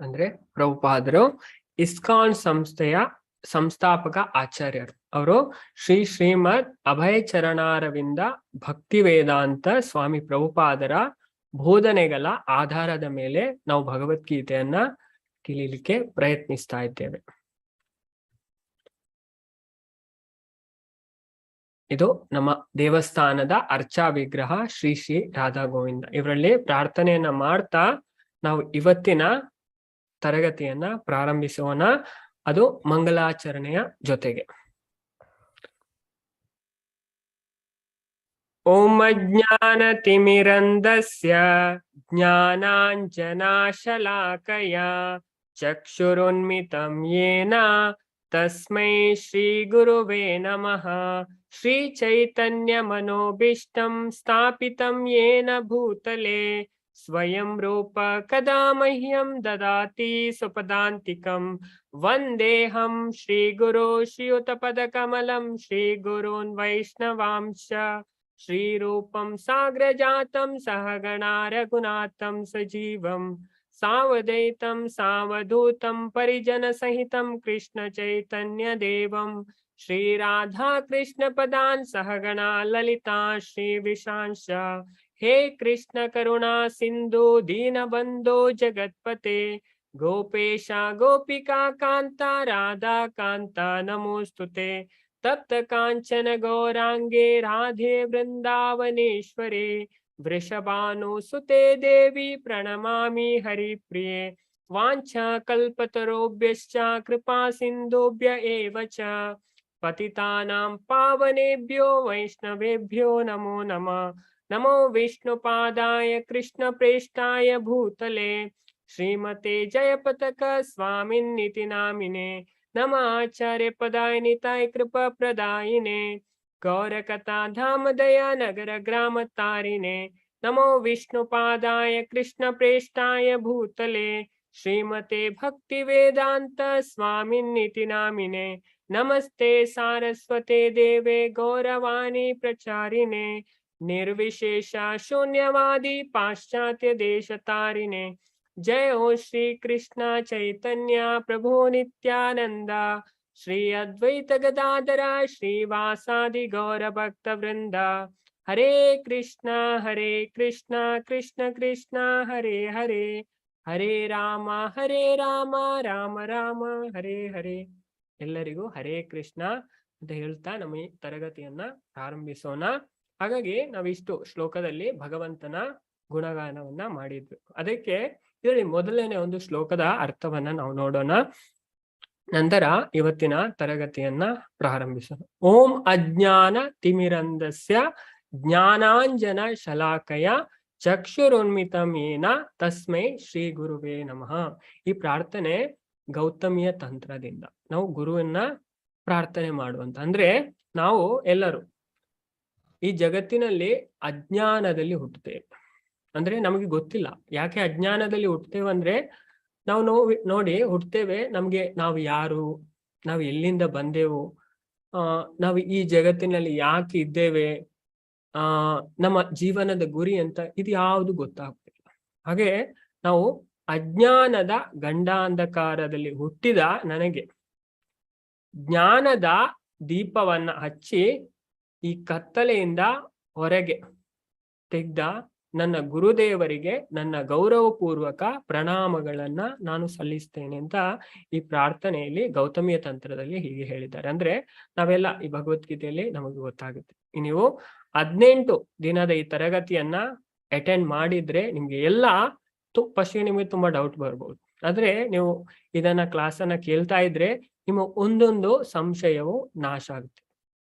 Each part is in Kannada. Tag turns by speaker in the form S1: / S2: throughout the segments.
S1: ಅಂದ್ರೆ ಪ್ರಭುಪಾದರು ಇಸ್ಕಾನ್ ಸಂಸ್ಥೆಯ ಸಂಸ್ಥಾಪಕ ಆಚಾರ್ಯರು. ಅವರು ಶ್ರೀಮದ್ ಅಭಯ ಚರಣಾರವಿಂದ ಭಕ್ತಿ ವೇದಾಂತ ಸ್ವಾಮಿ ಪ್ರಭುಪಾದರ ಬೋಧನೆಗಳ ಆಧಾರದ ಮೇಲೆ ನಾವು ಭಗವದ್ಗೀತೆಯನ್ನ ತಿಳಿಲಿಕ್ಕೆ ಪ್ರಯತ್ನಿಸ್ತಾ ಇದ್ದೇವೆ. ಇದು ನಮ್ಮ ದೇವಸ್ಥಾನದ ಅರ್ಚಾ ವಿಗ್ರಹ ಶ್ರೀ ಶ್ರೀ ರಾಧಾ ಗೋವಿಂದ. ಇವರಲ್ಲಿ ಪ್ರಾರ್ಥನೆಯನ್ನ ಮಾಡ್ತಾ ನಾವು ಇವತ್ತಿನ ತರಗತಿಯನ್ನ ಪ್ರಾರಂಭಿಸೋಣ. ಅದು ಮಂಗಲಾಚರಣೆಯ ಜೊತೆಗೆ. ಓಂ ಅಜ್ಞಾನತಿಮಿರಂಧಸ್ಯ ಜ್ಞಾನಾಂಜನಾಶಲಾಕಯ ಚಕ್ಷುರುನ್ಮಿತಂ ಯೇನ ತಸ್ಮೈ ಶ್ರೀ ಗುರುವೇ ನಮಃ. ಶ್ರೀ ಚೈತನ್ಯ ಮನೋಭೀಷ್ಟಂ ಸ್ಥಾಪಿತಂ ಯೇನ ಭೂತಲೆ ಸ್ವಯಂ ರೂಪ ಕದಾ ಮಹ್ಯಂ ದದಾತಿ ಸುಪದಾಂತಿಕಂ. ವಂದೇಹಂ ಶ್ರೀ ಗುರು ಶ್ರೀಯುತ ಪದ ಕಮಲಂ ಶ್ರೀ ಗುರುನ್ ವೈಷ್ಣವಾಂಶ ಶ್ರೀರೂಪಂ ಸಾಗ್ರಜಾತಂ ಸಹಗಣಾ ರಘುನಾಥಂ ಸಜೀವಂ ಸಾವಧೈತಂ ಸಾವಧೂತಂ ಪರಿಜನ ಸಹಿತಂ ಕೃಷ್ಣ ಚೈತನ್ಯ ದೇವಂ ಶ್ರೀ ರಾಧಾ ಕೃಷ್ಣ ಪದಾನ್ ಸಹಗಣಾ ಲಲಿತಾ ಶ್ರೀ ವಿಶಾಂಶ. ಹೇ ಕೃಷ್ಣ ಕರುಣಾ ಸಿಂಧು ದೀನಬಂಧೋ ಜಗತ್ಪತೆ ಗೋಪೇಶ ಗೋಪಿಕಾ ಕಾಂತ ರಾಧಾ ಕಾಂತ ನಮೋಸ್ತುತೆ. ತಪ್ತ ಕಾಂಚನ ಗೌರಾಂಗೇ ರಾಧೆ ವೃಂದಾವನೇಶ್ವರೇ ವೃಷಭಾನುಸುತೆ ದೇವಿ ಪ್ರಣಮಾಮಿ ಹರಿಪ್ರಿಯೆ. ವಾಂಛಾ ಕಲ್ಪತರುಭ್ಯಶ್ಚ ಕೃಪಾ ಸಿಂಧುಭ್ಯ ಏವ ಚ ಪತಿತಾನಾಂ ಪಾವನೇಭ್ಯೋ ವೈಷ್ಣವೇಭ್ಯೋ ನಮೋ ನಮಃ. ನಮೋ ವಿಷ್ಣುಪಾದಾಯ ಕೃಷ್ಣ ಪ್ರೇಷ್ಠಾಯ ಭೂತಲೆ ಶ್ರೀಮತೆ ಜಯಪತಕ ಸ್ವಾಮಿನ್ನಿತಿ ನಾಮಿನೆ. ನಮ ಆಚಾರ್ಯ ಪದಾಯ ನಿತಾಯ ಕೃಪಾ ಪ್ರದಾಯಿನೆ ಗೌರಕಥಾ ಧಾಮ ದಯಾ ನಗರ ಗ್ರಾಮ ತಾರಿಣೆ. ನಮೋ ವಿಷ್ಣುಪಾದಾಯ ಕೃಷ್ಣ ಪ್ರೇಷ್ಠಾಯ ಭೂತಲೆ ಶ್ರೀಮತೆ ಭಕ್ತಿ ವೇದಾಂತ ಸ್ವಾಮಿನ್ನಿತಿ ನಾಮಿನೆ. ನಮಸ್ತೆ ಸಾರಸ್ವತೆ ದೇವೆ ಗೌರವಾಣಿ ಪ್ರಚಾರಿಣೆ ನಿರ್ವಿಶೇಷ ಶೂನ್ಯವಾದಿ ಪಾಶ್ಚಾತ್ಯ ದೇಶ ತಾರಿಣೆ. जय हो श्री कृष्ण चैतन्य प्रभु नित्यानंद श्री अद्वैत गदाधर श्रीवासादि गौर भक्त वृंद. हरे कृष्ण कृष्ण कृष्ण हरे हरे हरे राम राम राम हरे हरे. ಎಲ್ಲರಿಗೂ ಹರೇ ಕೃಷ್ಣ ಅಂತ ಹೇಳ್ತಾ ನಮ್ಮ ಈ ತರಗತಿಯನ್ನ ಪ್ರಾರಂಭಿಸೋಣ. ಹಾಗಾಗಿ ನಾವಿಷ್ಟು ಶ್ಲೋಕದಲ್ಲಿ ಭಗವಂತನ ಗುಣಗಾನವನ್ನ ಮಾಡಿದ್ವಿ. ಅದಕ್ಕೆ ಇದರಲ್ಲಿ ಮೊದಲನೇ ಒಂದು ಶ್ಲೋಕದ ಅರ್ಥವನ್ನ ನಾವು ನೋಡೋಣ, ನಂತರ ಇವತ್ತಿನ ತರಗತಿಯನ್ನ ಪ್ರಾರಂಭಿಸೋಣ. ಓಂ ಅಜ್ಞಾನ ತಿಮಿರಂಧಸ್ಯ ಜ್ಞಾನಾಂಜನ ಶಲಾಕಯ ಚಕ್ಷುರುನ್ಮಿತಂ ಯೇನ ತಸ್ಮೈ ಶ್ರೀ ಗುರುವೇ ನಮಃ. ಈ ಪ್ರಾರ್ಥನೆ ಗೌತಮಿಯ ತಂತ್ರದಿಂದ ನಾವು ಗುರುವನ್ನ ಪ್ರಾರ್ಥನೆ ಮಾಡುವಂತ. ಅಂದ್ರೆ ನಾವು ಎಲ್ಲರೂ ಈ ಜಗತ್ತಿನಲ್ಲಿ ಅಜ್ಞಾನದಲ್ಲಿ ಹುಟ್ಟುತ್ತೇವೆ. ಅಂದ್ರೆ ನಮಗೆ ಗೊತ್ತಿಲ್ಲ ಯಾಕೆ ಅಜ್ಞಾನದಲ್ಲಿ ಹುಟ್ಟುತ್ತೇವೆ ಅಂದ್ರೆ ನಾವು ನೋಡಿ ಹುಟ್ಟುತ್ತೇವೆ. ನಮ್ಗೆ ನಾವು ಯಾರು, ನಾವು ಎಲ್ಲಿಂದ ಬಂದೆವು, ನಾವು ಈ ಜಗತ್ತಿನಲ್ಲಿ ಯಾಕೆ ಇದ್ದೇವೆ, ನಮ್ಮ ಜೀವನದ ಗುರಿ ಅಂತ ಇದು ಯಾವುದು ಗೊತ್ತಾಗ್ತಿಲ್ಲ. ಹಾಗೆ ನಾವು ಅಜ್ಞಾನದ ಗಂಡಾಂಧಕಾರದಲ್ಲಿ ಹುಟ್ಟಿದ ನನಗೆ ಜ್ಞಾನದ ದೀಪವನ್ನ ಹಚ್ಚಿ ಈ ಕತ್ತಲೆಯಿಂದ ಹೊರಗೆ ತೆಗೆದ ನನ್ನ ಗುರುದೇವರಿಗೆ ನನ್ನ ಗೌರವಪೂರ್ವಕ ಪ್ರಣಾಮಗಳನ್ನ ನಾನು ಸಲ್ಲಿಸ್ತೇನೆ ಅಂತ ಈ ಪ್ರಾರ್ಥನೆಯಲ್ಲಿ ಗೌತಮಿಯ ತಂತ್ರದಲ್ಲಿ ಹೀಗೆ ಹೇಳಿದ್ದಾರೆ. ಅಂದ್ರೆ ನಾವೆಲ್ಲ ಈ ಭಗವದ್ಗೀತೆಯಲ್ಲಿ ನಮಗೆ ಗೊತ್ತಾಗುತ್ತೆ. ನೀವು 18 ದಿನದ ಈ ತರಗತಿಯನ್ನ ಅಟೆಂಡ್ ಮಾಡಿದ್ರೆ ನಿಮ್ಗೆ ಎಲ್ಲ ಫಸ್ಟ್ ನಿಮಗೆ ತುಂಬಾ ಡೌಟ್ ಬರ್ಬೋದು. ಆದ್ರೆ ನೀವು ಇದನ್ನ ಕ್ಲಾಸನ್ನ ಕೇಳ್ತಾ ಇದ್ರೆ ನಿಮ್ಮ ಒಂದೊಂದು ಸಂಶಯವು ನಾಶ ಆಗುತ್ತೆ.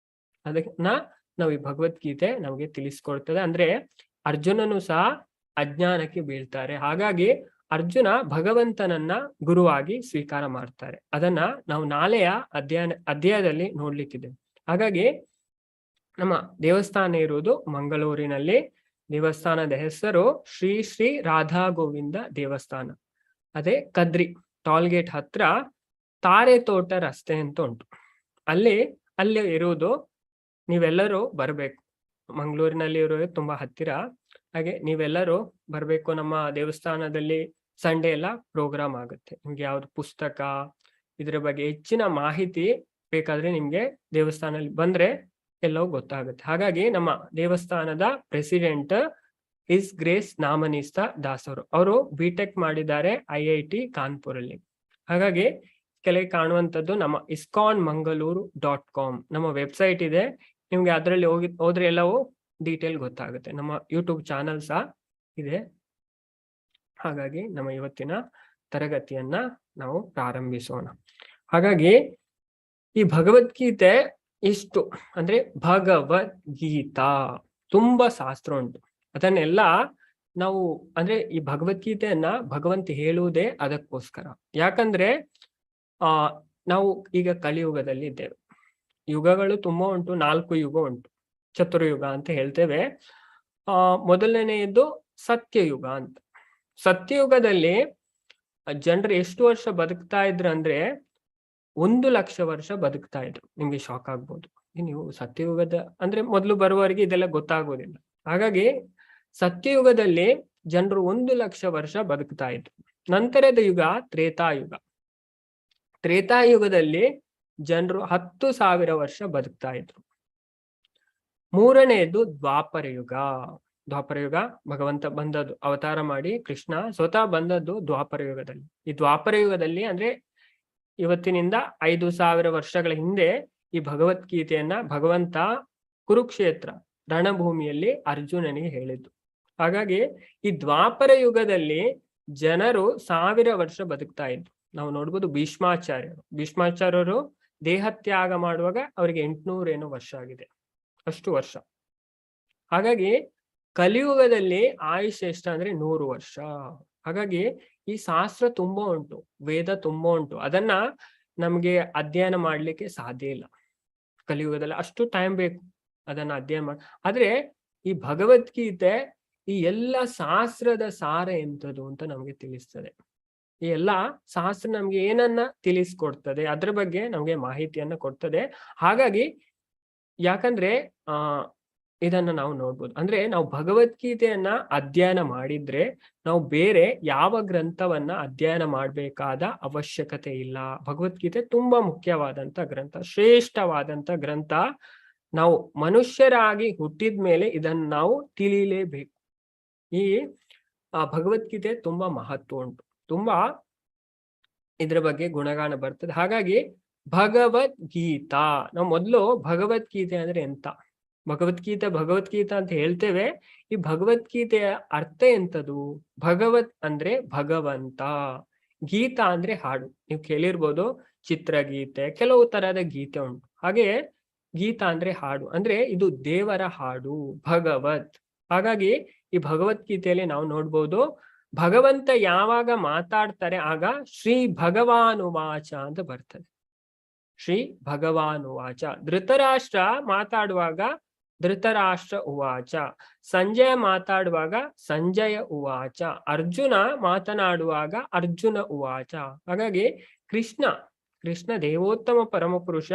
S1: ಅದನ್ನ ನಾವು ಈ ಭಗವದ್ಗೀತೆ ನಮಗೆ ತಿಳಿಸ್ಕೊಡ್ತದೆ. ಅಂದ್ರೆ ಅರ್ಜುನನು ಸಹ ಅಜ್ಞಾನಕ್ಕೆ ಬೀಳ್ತಾರೆ. ಹಾಗಾಗಿ ಅರ್ಜುನ ಭಗವಂತನನ್ನ ಗುರುವಾಗಿ ಸ್ವೀಕಾರ ಮಾಡ್ತಾರೆ. ಅದನ್ನ ನಾವು ನಾಳೆಯ ಅಧ್ಯಾಯದಲ್ಲಿ ನೋಡ್ಲಿಕ್ಕಿದೆ. ಹಾಗಾಗಿ ನಮ್ಮ ದೇವಸ್ಥಾನ ಇರುವುದು ಮಂಗಳೂರಿನಲ್ಲಿ. ದೇವಸ್ಥಾನದ ಹೆಸರು ಶ್ರೀ ಶ್ರೀ ರಾಧಾ ಗೋವಿಂದ ದೇವಸ್ಥಾನ. ಅದೇ ಕದ್ರಿ ಟೋಲ್ಗೇಟ್ ಹತ್ರ ತಾರೆ ತೋಟ ರಸ್ತೆ ಅಂತ ಉಂಟು. ಅಲ್ಲಿ ಇರುವುದು. ನೀವೆಲ್ಲರೂ ಬರ್ಬೇಕು. ಮಂಗಳೂರಿನಲ್ಲಿ ಇರೋದು ತುಂಬಾ ಹತ್ತಿರ. ಹಾಗೆ ನೀವೆಲ್ಲರೂ ಬರ್ಬೇಕು. ನಮ್ಮ ದೇವಸ್ಥಾನದಲ್ಲಿ ಸಂಡೇ ಎಲ್ಲ ಪ್ರೋಗ್ರಾಮ್ ಆಗುತ್ತೆ. ನಿಮ್ಗೆ ಯಾವ್ದು ಪುಸ್ತಕ ಇದ್ರ ಬಗ್ಗೆ ಹೆಚ್ಚಿನ ಮಾಹಿತಿ ಬೇಕಾದ್ರೆ ನಿಮ್ಗೆ ದೇವಸ್ಥಾನದಲ್ಲಿ ಬಂದ್ರೆ ಎಲ್ಲವೂ ಗೊತ್ತಾಗುತ್ತೆ. ಹಾಗಾಗಿ ನಮ್ಮ ದೇವಸ್ಥಾನದ ಪ್ರೆಸಿಡೆಂಟ್ ಇಸ್ ಗ್ರೇಸ್ ನಾಮನಿಸ್ತ ದಾಸ್ ಅವರು BTech ಮಾಡಿದ್ದಾರೆ IIT ಕಾನ್ಪುರ್ ಅಲ್ಲಿ. ಹಾಗಾಗಿ ಕೆಳಗೆ ಕಾಣುವಂಥದ್ದು ನಮ್ಮ iskonmangaluru.com ನಮ್ಮ ವೆಬ್ಸೈಟ್ ಇದೆ. ನಿಮ್ಗೆ ಅದರಲ್ಲಿ ಹೋದ್ರೆ ಎಲ್ಲವೂ ಡೀಟೇಲ್ ಗೊತ್ತಾಗುತ್ತೆ. ನಮ್ಮ ಯೂಟ್ಯೂಬ್ ಚಾನಲ್ ಸಹ ಇದೆ. ಹಾಗಾಗಿ ನಮ್ಮ ಇವತ್ತಿನ ತರಗತಿಯನ್ನ ನಾವು ಪ್ರಾರಂಭಿಸೋಣ. ಹಾಗಾಗಿ ಈ ಭಗವದ್ಗೀತೆ ಇಷ್ಟು ಅಂದ್ರೆ ಭಗವದ್ಗೀತಾ ತುಂಬಾ ಶಾಸ್ತ್ರ ಉಂಟು. ಅದನ್ನೆಲ್ಲ ನಾವು ಅಂದ್ರೆ ಈ ಭಗವದ್ಗೀತೆಯನ್ನ ಭಗವಂತ ಹೇಳುವುದೇ ಅದಕ್ಕೋಸ್ಕರ. ಯಾಕಂದ್ರೆ ನಾವು ಈಗ ಕಲಿಯುಗದಲ್ಲಿ ಇದ್ದೇವೆ. ಯುಗಗಳು ತುಂಬಾ ಉಂಟು, 4 ಯುಗ ಉಂಟು, ಚತುರ್ಯುಗ ಅಂತ ಹೇಳ್ತೇವೆ. ಮೊದಲನೆಯದು ಸತ್ಯಯುಗ ಅಂತ. ಸತ್ಯಯುಗದಲ್ಲಿ ಜನರು ಎಷ್ಟು ವರ್ಷ ಬದುಕ್ತಾ ಇದ್ರು ಅಂದ್ರೆ 1,00,000 ವರ್ಷ ಬದುಕ್ತಾ ಇದ್ರು. ನಿಮ್ಗೆ ಶಾಕ್ ಆಗ್ಬೋದು, ನೀವು ಸತ್ಯಯುಗದ ಅಂದ್ರೆ ಮೊದಲು ಬರುವವರಿಗೆ ಇದೆಲ್ಲ ಗೊತ್ತಾಗೋದಿಲ್ಲ. ಹಾಗಾಗಿ ಸತ್ಯಯುಗದಲ್ಲಿ ಜನರು 1,00,000 ವರ್ಷ ಬದುಕ್ತಾ ಇದ್ರು. ನಂತರದ ಯುಗ ತ್ರೇತಾಯುಗ. ತ್ರೇತಾಯುಗದಲ್ಲಿ ಜನರು 10,000 ವರ್ಷ ಬದುಕ್ತಾ ಇದ್ರು. ಮೂರನೆಯದು ದ್ವಾಪರ ಯುಗ. ದ್ವಾಪರ ಯುಗ ಭಗವಂತ ಬಂದದ್ದು, ಅವತಾರ ಮಾಡಿ ಕೃಷ್ಣ ಸ್ವತಃ ಬಂದದ್ದು ದ್ವಾಪರ ಯುಗದಲ್ಲಿ. ಈ ದ್ವಾಪರ ಯುಗದಲ್ಲಿ ಅಂದ್ರೆ ಇವತ್ತಿನಿಂದ 5,000 ವರ್ಷಗಳ ಹಿಂದೆ ಈ ಭಗವದ್ಗೀತೆಯನ್ನ ಭಗವಂತ ಕುರುಕ್ಷೇತ್ರ ರಣಭೂಮಿಯಲ್ಲಿ ಅರ್ಜುನನಿಗೆ ಹೇಳಿದ್ದು. ಹಾಗಾಗಿ ಈ ದ್ವಾಪರ ಯುಗದಲ್ಲಿ ಜನರು 1000 ವರ್ಷ ಬದುಕ್ತಾ ಇದ್ರು. ನಾವು ನೋಡ್ಬೋದು ಭೀಷ್ಮಾಚಾರ್ಯರು ದೇಹತ್ಯಾಗ ಮಾಡುವಾಗ ಅವರಿಗೆ 800 ಏನೋ ವರ್ಷ ಆಗಿದೆ, ಅಷ್ಟು ವರ್ಷ. ಹಾಗಾಗಿ ಕಲಿಯುಗದಲ್ಲಿ ಆಯುಷ್ ಎಷ್ಟು ಅಂದ್ರೆ 100 ವರ್ಷ. ಹಾಗಾಗಿ ಈ ಶಾಸ್ತ್ರ ತುಂಬಾ ಉಂಟು, ವೇದ ತುಂಬಾ ಉಂಟು. ಅದನ್ನ ನಮ್ಗೆ ಅಧ್ಯಯನ ಮಾಡ್ಲಿಕ್ಕೆ ಸಾಧ್ಯ ಇಲ್ಲ. ಕಲಿಯುಗದಲ್ಲಿ ಅಷ್ಟು ಟೈಮ್ ಬೇಕು ಅದನ್ನ ಅಧ್ಯಯನ ಮಾಡಿ. ಆದ್ರೆ ಈ ಭಗವದ್ಗೀತೆ ಈ ಎಲ್ಲ ಶಾಸ್ತ್ರದ ಸಾರ ಎಂತದು ಅಂತ ನಮ್ಗೆ ತಿಳಿಸ್ತದೆ. ಈ ಎಲ್ಲ ಶಾಸ್ತ್ರ ನಮ್ಗೆ ಏನನ್ನ ತಿಳಿಸ್ಕೊಡ್ತದೆ, ಅದ್ರ ಬಗ್ಗೆ ನಮ್ಗೆ ಮಾಹಿತಿಯನ್ನ ಕೊಡ್ತದೆ. ಹಾಗಾಗಿ ಯಾಕಂದ್ರೆ ಇದನ್ನ ನಾವು ನೋಡ್ಬೋದು. ಅಂದ್ರೆ ನಾವು ಭಗವದ್ಗೀತೆಯನ್ನ ಅಧ್ಯಯನ ಮಾಡಿದ್ರೆ ನಾವು ಬೇರೆ ಯಾವ ಗ್ರಂಥವನ್ನ ಅಧ್ಯಯನ ಮಾಡಬೇಕಾದ ಅವಶ್ಯಕತೆ ಇಲ್ಲ. ಭಗವದ್ಗೀತೆ ತುಂಬಾ ಮುಖ್ಯವಾದಂತ ಗ್ರಂಥ, ಶ್ರೇಷ್ಠವಾದಂತ ಗ್ರಂಥ. ನಾವು ಮನುಷ್ಯರಾಗಿ ಹುಟ್ಟಿದ ಮೇಲೆ ಇದನ್ನ ನಾವು ತಿಳಿಲೇಬೇಕು. ಈ ಭಗವದ್ಗೀತೆ ತುಂಬಾ ಮಹತ್ವ ಉಂಟು, ತುಂಬಾ ಇದ್ರ ಬಗ್ಗೆ ಗುಣಗಾನ ಬರ್ತದೆ. ಹಾಗಾಗಿ ಭಗವದ್ಗೀತಾ, ನಾವು ಮೊದಲು ಭಗವದ್ಗೀತೆ ಅಂದ್ರೆ ಎಂತ, ಭಗವದ್ಗೀತಾ ಅಂತ ಹೇಳ್ತೇವೆ. ಈ ಭಗವದ್ಗೀತೆಯ ಅರ್ಥ ಎಂತದು? ಭಗವತ್ ಅಂದ್ರೆ ಭಗವಂತ, ಗೀತಾ ಅಂದ್ರೆ ಹಾಡು. ನೀವು ಕೇಳಿರ್ಬೋದು ಚಿತ್ರಗೀತೆ, ಕೆಲವು ತರಹದ ಗೀತೆ ಉಂಟು. ಹಾಗೆ ಗೀತಾ ಅಂದ್ರೆ ಹಾಡು, ಅಂದ್ರೆ ಇದು ದೇವರ ಹಾಡು, ಭಗವತ್. ಹಾಗಾಗಿ ಈ ಭಗವದ್ಗೀತೆಯಲ್ಲಿ ನಾವು ನೋಡ್ಬೋದು, ಭಗವಂತ ಯಾವಾಗ ಮಾತಾಡ್ತಾರೆ ಆಗ ಶ್ರೀ ಭಗವಾನುವಾಚ ಅಂತ ಬರ್ತದೆ. ಶ್ರೀ ಭಗವಾನುವಾಚ. ಧೃತರಾಷ್ಟ್ರ ಮಾತಾಡುವಾಗ ಧೃತರಾಷ್ಟ್ರ ಉವಾಚ, ಸಂಜಯ ಮಾತಾಡುವಾಗ ಸಂಜಯ ಉವಾಚ, ಅರ್ಜುನ ಮಾತನಾಡುವಾಗ ಅರ್ಜುನ ಉವಾಚ. ಹಾಗಾಗಿ ಕೃಷ್ಣ ದೇವೋತ್ತಮ ಪರಮಪುರುಷ,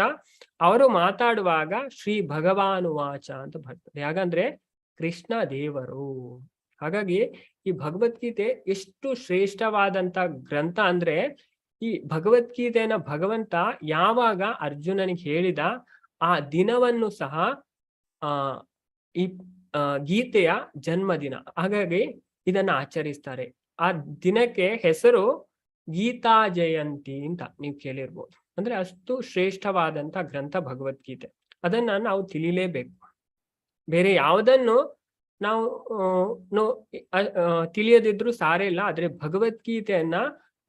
S1: ಅವರು ಮಾತಾಡುವಾಗ ಶ್ರೀ ಭಗವಾನುವಾಚ ಅಂತ ಬರ್ತದೆ. ಯಾಕಂದ್ರೆ ಕೃಷ್ಣ ದೇವರು. ಹಾಗಾಗಿ ಈ ಭಗವದ್ಗೀತೆ ಎಷ್ಟು ಶ್ರೇಷ್ಠವಾದಂತ ಗ್ರಂಥ ಅಂದ್ರೆ, ಈ ಭಗವದ್ಗೀತೆಯನ್ನ ಭಗವಂತ ಯಾವಾಗ ಅರ್ಜುನನಿಗೆ ಹೇಳಿದ ಆ ದಿನವನ್ನು ಸಹ ಈ ಗೀತೆಯ ಜನ್ಮದಿನ. ಹಾಗಾಗಿ ಇದನ್ನ ಆಚರಿಸ್ತಾರೆ. ಆ ದಿನಕ್ಕೆ ಹೆಸರು ಗೀತಾ ಜಯಂತಿ ಅಂತ ನೀವು ಕೇಳಿರ್ಬೋದು. ಅಂದ್ರೆ ಅಷ್ಟು ಶ್ರೇಷ್ಠವಾದಂತ ಗ್ರಂಥ ಭಗವದ್ಗೀತೆ. ಅದನ್ನ ನಾವು ತಿಳಿಲೇಬೇಕು. ಬೇರೆ ಯಾವುದನ್ನು ನಾವು ತಿಳಿಯದಿದ್ರು ಸಾರೇ ಇಲ್ಲ, ಆದ್ರೆ ಭಗವದ್ಗೀತೆಯನ್ನ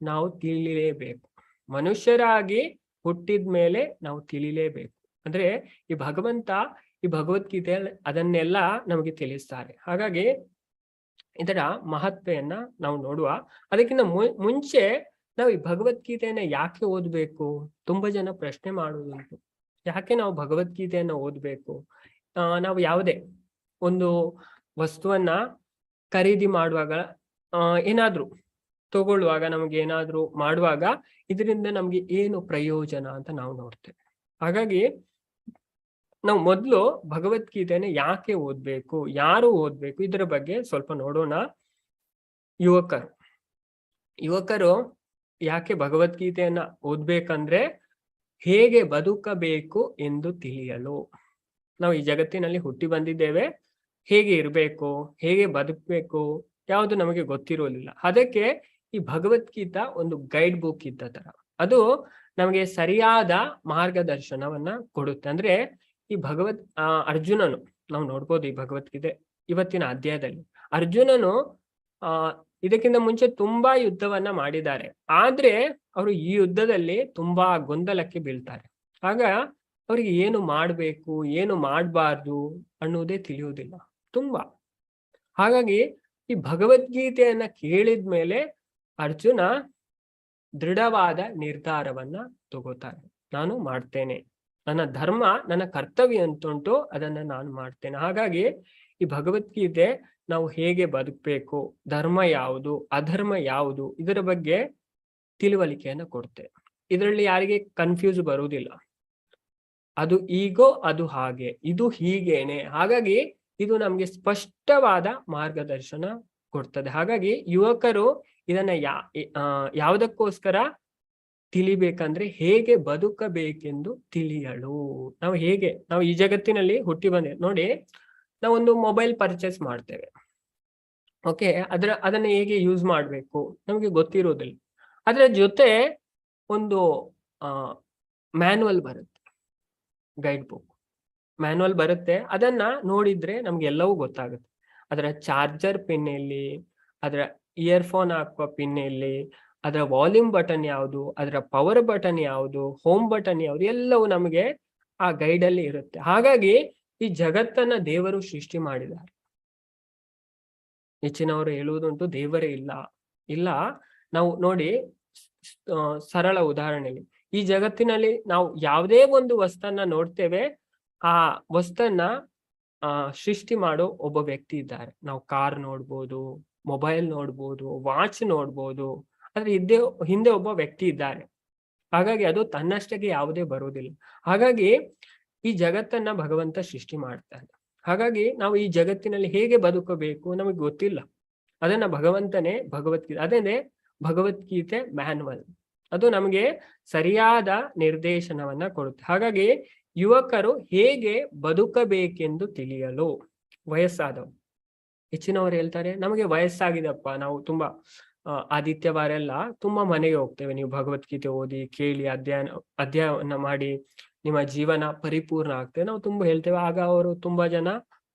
S1: ನಾವು ತಿಳಿಲೇಬೇಕು. ಮನುಷ್ಯರಾಗಿ ಹುಟ್ಟಿದ ಮೇಲೆ ನಾವು ತಿಳಿಲೇಬೇಕು. ಅಂದ್ರೆ ಈ ಭಗವಂತ ಈ ಭಗವದ್ಗೀತೆ ಅದನ್ನೆಲ್ಲ ನಮಗೆ ತಿಳಿಸ್ತಾರೆ. ಹಾಗಾಗಿ ಇದರ ಮಹತ್ವೆಯನ್ನ ನಾವು ನೋಡುವ. ಅದಕ್ಕಿಂತ ಮುಂಚೆ ನಾವು ಈ ಭಗವದ್ಗೀತೆಯನ್ನ ಯಾಕೆ ಓದ್ಬೇಕು? ತುಂಬಾ ಜನ ಪ್ರಶ್ನೆ ಮಾಡುವುದುಂಟು, ಯಾಕೆ ನಾವು ಭಗವದ್ಗೀತೆಯನ್ನ ಓದ್ಬೇಕು? ನಾವು ಯಾವುದೇ ಒಂದು ವಸ್ತುವನ್ನ ಖರೀದಿ ಮಾಡುವಾಗ, ಏನಾದ್ರೂ ತಗೊಳ್ಳುವಾಗ, ನಮಗೆ ಏನಾದ್ರೂ ಮಾಡುವಾಗ ಇದರಿಂದ ನಮ್ಗೆ ಏನು ಪ್ರಯೋಜನ ಅಂತ ನಾವು ನೋಡ್ತೇವೆ. ಹಾಗಾಗಿ ನಾವು ಮೊದಲು ಭಗವದ್ಗೀತೆಯನ್ನು ಯಾಕೆ ಓದ್ಬೇಕು, ಯಾರು ಓದ್ಬೇಕು, ಇದರ ಬಗ್ಗೆ ಸ್ವಲ್ಪ ನೋಡೋಣ. ಯುವಕರು ಯಾಕೆ ಭಗವದ್ಗೀತೆಯನ್ನ ಓದ್ಬೇಕಂದ್ರೆ ಹೇಗೆ ಬದುಕಬೇಕು ಎಂದು ತಿಳಿಯಲು. ನಾವು ಈ ಜಗತ್ತಿನಲ್ಲಿ ಹುಟ್ಟಿ ಬಂದಿದ್ದೇವೆ, ಹೇಗೆ ಇರಬೇಕು, ಹೇಗೆ ಬದುಕಬೇಕು ಯಾವುದು ನಮಗೆ ಗೊತ್ತಿರೋದಿಲ್ಲ. ಅದಕ್ಕೆ ಈ ಭಗವದ್ಗೀತಾ ಒಂದು ಗೈಡ್ ಬುಕ್ ಇದ್ದ ತರ, ಅದು ನಮಗೆ ಸರಿಯಾದ ಮಾರ್ಗದರ್ಶನವನ್ನ ಕೊಡುತ್ತೆ. ಅಂದ್ರೆ ಈ ಅರ್ಜುನನು, ನಾವು ನೋಡ್ಬೋದು ಈ ಭಗವದ್ಗೀತೆ ಇವತ್ತಿನ ಅಧ್ಯಾಯದಲ್ಲಿ, ಅರ್ಜುನನು ಇದಕ್ಕಿಂತ ಮುಂಚೆ ತುಂಬಾ ಯುದ್ಧವನ್ನ ಮಾಡಿದ್ದಾರೆ, ಆದ್ರೆ ಅವರು ಈ ಯುದ್ಧದಲ್ಲಿ ತುಂಬಾ ಗೊಂದಲಕ್ಕೆ ಬೀಳ್ತಾರೆ. ಆಗ ಅವರಿಗೆ ಏನು ಮಾಡ್ಬೇಕು, ಏನು ಮಾಡಬಾರ್ದು ಅನ್ನೋದೇ ತಿಳಿಯುವುದಿಲ್ಲ ತುಂಬಾ. ಹಾಗಾಗಿ ಈ ಭಗವದ್ಗೀತೆಯನ್ನ ಕೇಳಿದ್ಮೇಲೆ ಅರ್ಜುನ ದೃಢವಾದ ನಿರ್ಧಾರವನ್ನ ತಗೋತಾರೆ. ನಾನು ಮಾಡ್ತೇನೆ, ನನ್ನ ಧರ್ಮ, ನನ್ನ ಕರ್ತವ್ಯ ಅಂತುಂಟು, ಅದನ್ನ ನಾನು ಮಾಡ್ತೇನೆ. ಹಾಗಾಗಿ ಈ ಭಗವದ್ಗೀತೆ ನಾವು ಹೇಗೆ ಬದುಕಬೇಕು, ಧರ್ಮ ಯಾವುದು, ಅಧರ್ಮ ಯಾವುದು, ಇದರ ಬಗ್ಗೆ ತಿಳುವಳಿಕೆಯನ್ನು ಕೊಡುತ್ತೆ. ಇದರಲ್ಲಿ ಯಾರಿಗೆ ಕನ್ಫ್ಯೂಸ್ ಬರುವುದಿಲ್ಲ. ಅದು ಈಗೋ, ಅದು ಹಾಗೆ, ಇದು ಹೀಗೇನೆ. ಹಾಗಾಗಿ ಇದು ನಮ್ಗೆ ಸ್ಪಷ್ಟವಾದ ಮಾರ್ಗದರ್ಶನ ಕೊಡ್ತದೆ. ಹಾಗಾಗಿ ಯುವಕರು ಇದನ್ನ ಯಾವುದಕ್ಕೋಸ್ಕರ ತಿಳಿಬೇಕಂದ್ರೆ ಹೇಗೆ ಬದುಕಬೇಕೆಂದು ತಿಳಿಯಲು. ನಾವು ಈ ಜಗತ್ತಿನಲ್ಲಿ ಹುಟ್ಟಿ ಬಂದೆ ನೋಡಿ, ನಾವೊಂದು ಮೊಬೈಲ್ ಪರ್ಚೇಸ್ ಮಾಡ್ತೇವೆ, ಓಕೆ, ಅದನ್ನ ಹೇಗೆ ಯೂಸ್ ಮಾಡ್ಬೇಕು ನಮಗೆ ಗೊತ್ತಿರೋದಿಲ್ಲ. ಅದರ ಜೊತೆ ಒಂದು ಮ್ಯಾನ್ಯುವಲ್ ಬರುತ್ತೆ, ಗೈಡ್ ಬುಕ್ ಮ್ಯಾನ್ಯುವಲ್ ಬರುತ್ತೆ. ಅದನ್ನ ನೋಡಿದ್ರೆ ನಮ್ಗೆ ಎಲ್ಲವೂ ಗೊತ್ತಾಗುತ್ತೆ. ಅದರ ಚಾರ್ಜರ್ ಪಿನ್ ಎಲ್ಲಿ, ಅದರ ಇಯರ್ಫೋನ್ ಹಾಕುವ ಪಿನ್ ಎಲ್ಲಿ, ಅದರ ವಾಲ್ಯೂಮ್ ಬಟನ್ ಯಾವುದು, ಅದರ ಪವರ್ ಬಟನ್ ಯಾವುದು, ಹೋಮ್ ಬಟನ್ ಯಾವುದು, ಎಲ್ಲವೂ ನಮಗೆ ಆ ಗೈಡ್ ಅಲ್ಲಿ ಇರುತ್ತೆ. ಹಾಗಾಗಿ ಈ ಜಗತ್ತನ್ನ ದೇವರು ಸೃಷ್ಟಿ ಮಾಡಿದ್ದಾರೆ. ಹೆಚ್ಚಿನವರು ಹೇಳುವುದುಂಟು ದೇವರೇ ಇಲ್ಲ. ನಾವು ನೋಡಿ, ಸರಳ ಉದಾಹರಣೆಗೆ, ಈ ಜಗತ್ತಿನಲ್ಲಿ ನಾವು ಯಾವುದೇ ಒಂದು ವಸ್ತನ್ನ ನೋಡ್ತೇವೆ, ಆ ವಸ್ತನ್ನ ಸೃಷ್ಟಿ ಮಾಡೋ ಒಬ್ಬ ವ್ಯಕ್ತಿ ಇದ್ದಾರೆ. ನಾವು ಕಾರ್ ನೋಡ್ಬೋದು, ಮೊಬೈಲ್ ನೋಡ್ಬೋದು, ವಾಚ್ ನೋಡ್ಬೋದು, ಆದ್ರೆ ಹಿಂದೆ ಒಬ್ಬ ವ್ಯಕ್ತಿ ಇದ್ದಾರೆ. ಹಾಗಾಗಿ ಅದು ತನ್ನಷ್ಟಕ್ಕೆ ಯಾವುದೇ ಬರುವುದಿಲ್ಲ. ಹಾಗಾಗಿ ಈ ಜಗತ್ತನ್ನ ಭಗವಂತ ಸೃಷ್ಟಿ ಮಾಡ್ತಾನೆ. ಹಾಗಾಗಿ ನಾವು ಈ ಜಗತ್ತಿನಲ್ಲಿ ಹೇಗೆ ಬದುಕಬೇಕು ನಮಗೆ ಗೊತ್ತಿಲ್ಲ. ಅದನ್ನ ಭಗವಂತನೇ ಅದೇನೆ ಭಗವದ್ಗೀತೆ ಮ್ಯಾನ್ಯುವಲ್, ಅದು ನಮಗೆ ಸರಿಯಾದ ನಿರ್ದೇಶನವನ್ನ ಕೊಡುತ್ತೆ. ಹಾಗಾಗಿ ಯುವಕರು ಹೇಗೆ ಬದುಕಬೇಕೆಂದು ತಿಳಿಯಲು, ವಯಸ್ಸಾದವರು, ಹೆಚ್ಚಿನವರು ಹೇಳ್ತಾರೆ ನಮಗೆ ವಯಸ್ಸಾಗಿದೆಪ್ಪ, ನಾವು ತುಂಬಾ ಆದಿತ್ಯವಾರ ಎಲ್ಲ ತುಂಬಾ ಮನೆಗೆ ಹೋಗ್ತೇವೆ, ನೀವು ಭಗವದ್ಗೀತೆ ಓದಿ ಕೇಳಿ ಅಧ್ಯಯನ ಮಾಡಿ ನಿಮ್ಮ ಜೀವನ ಪರಿಪೂರ್ಣ ಆಗ್ತದೆ, ನಾವು ತುಂಬಾ ಹೇಳ್ತೇವೆ. ಆಗ ಅವರು ತುಂಬಾ ಜನ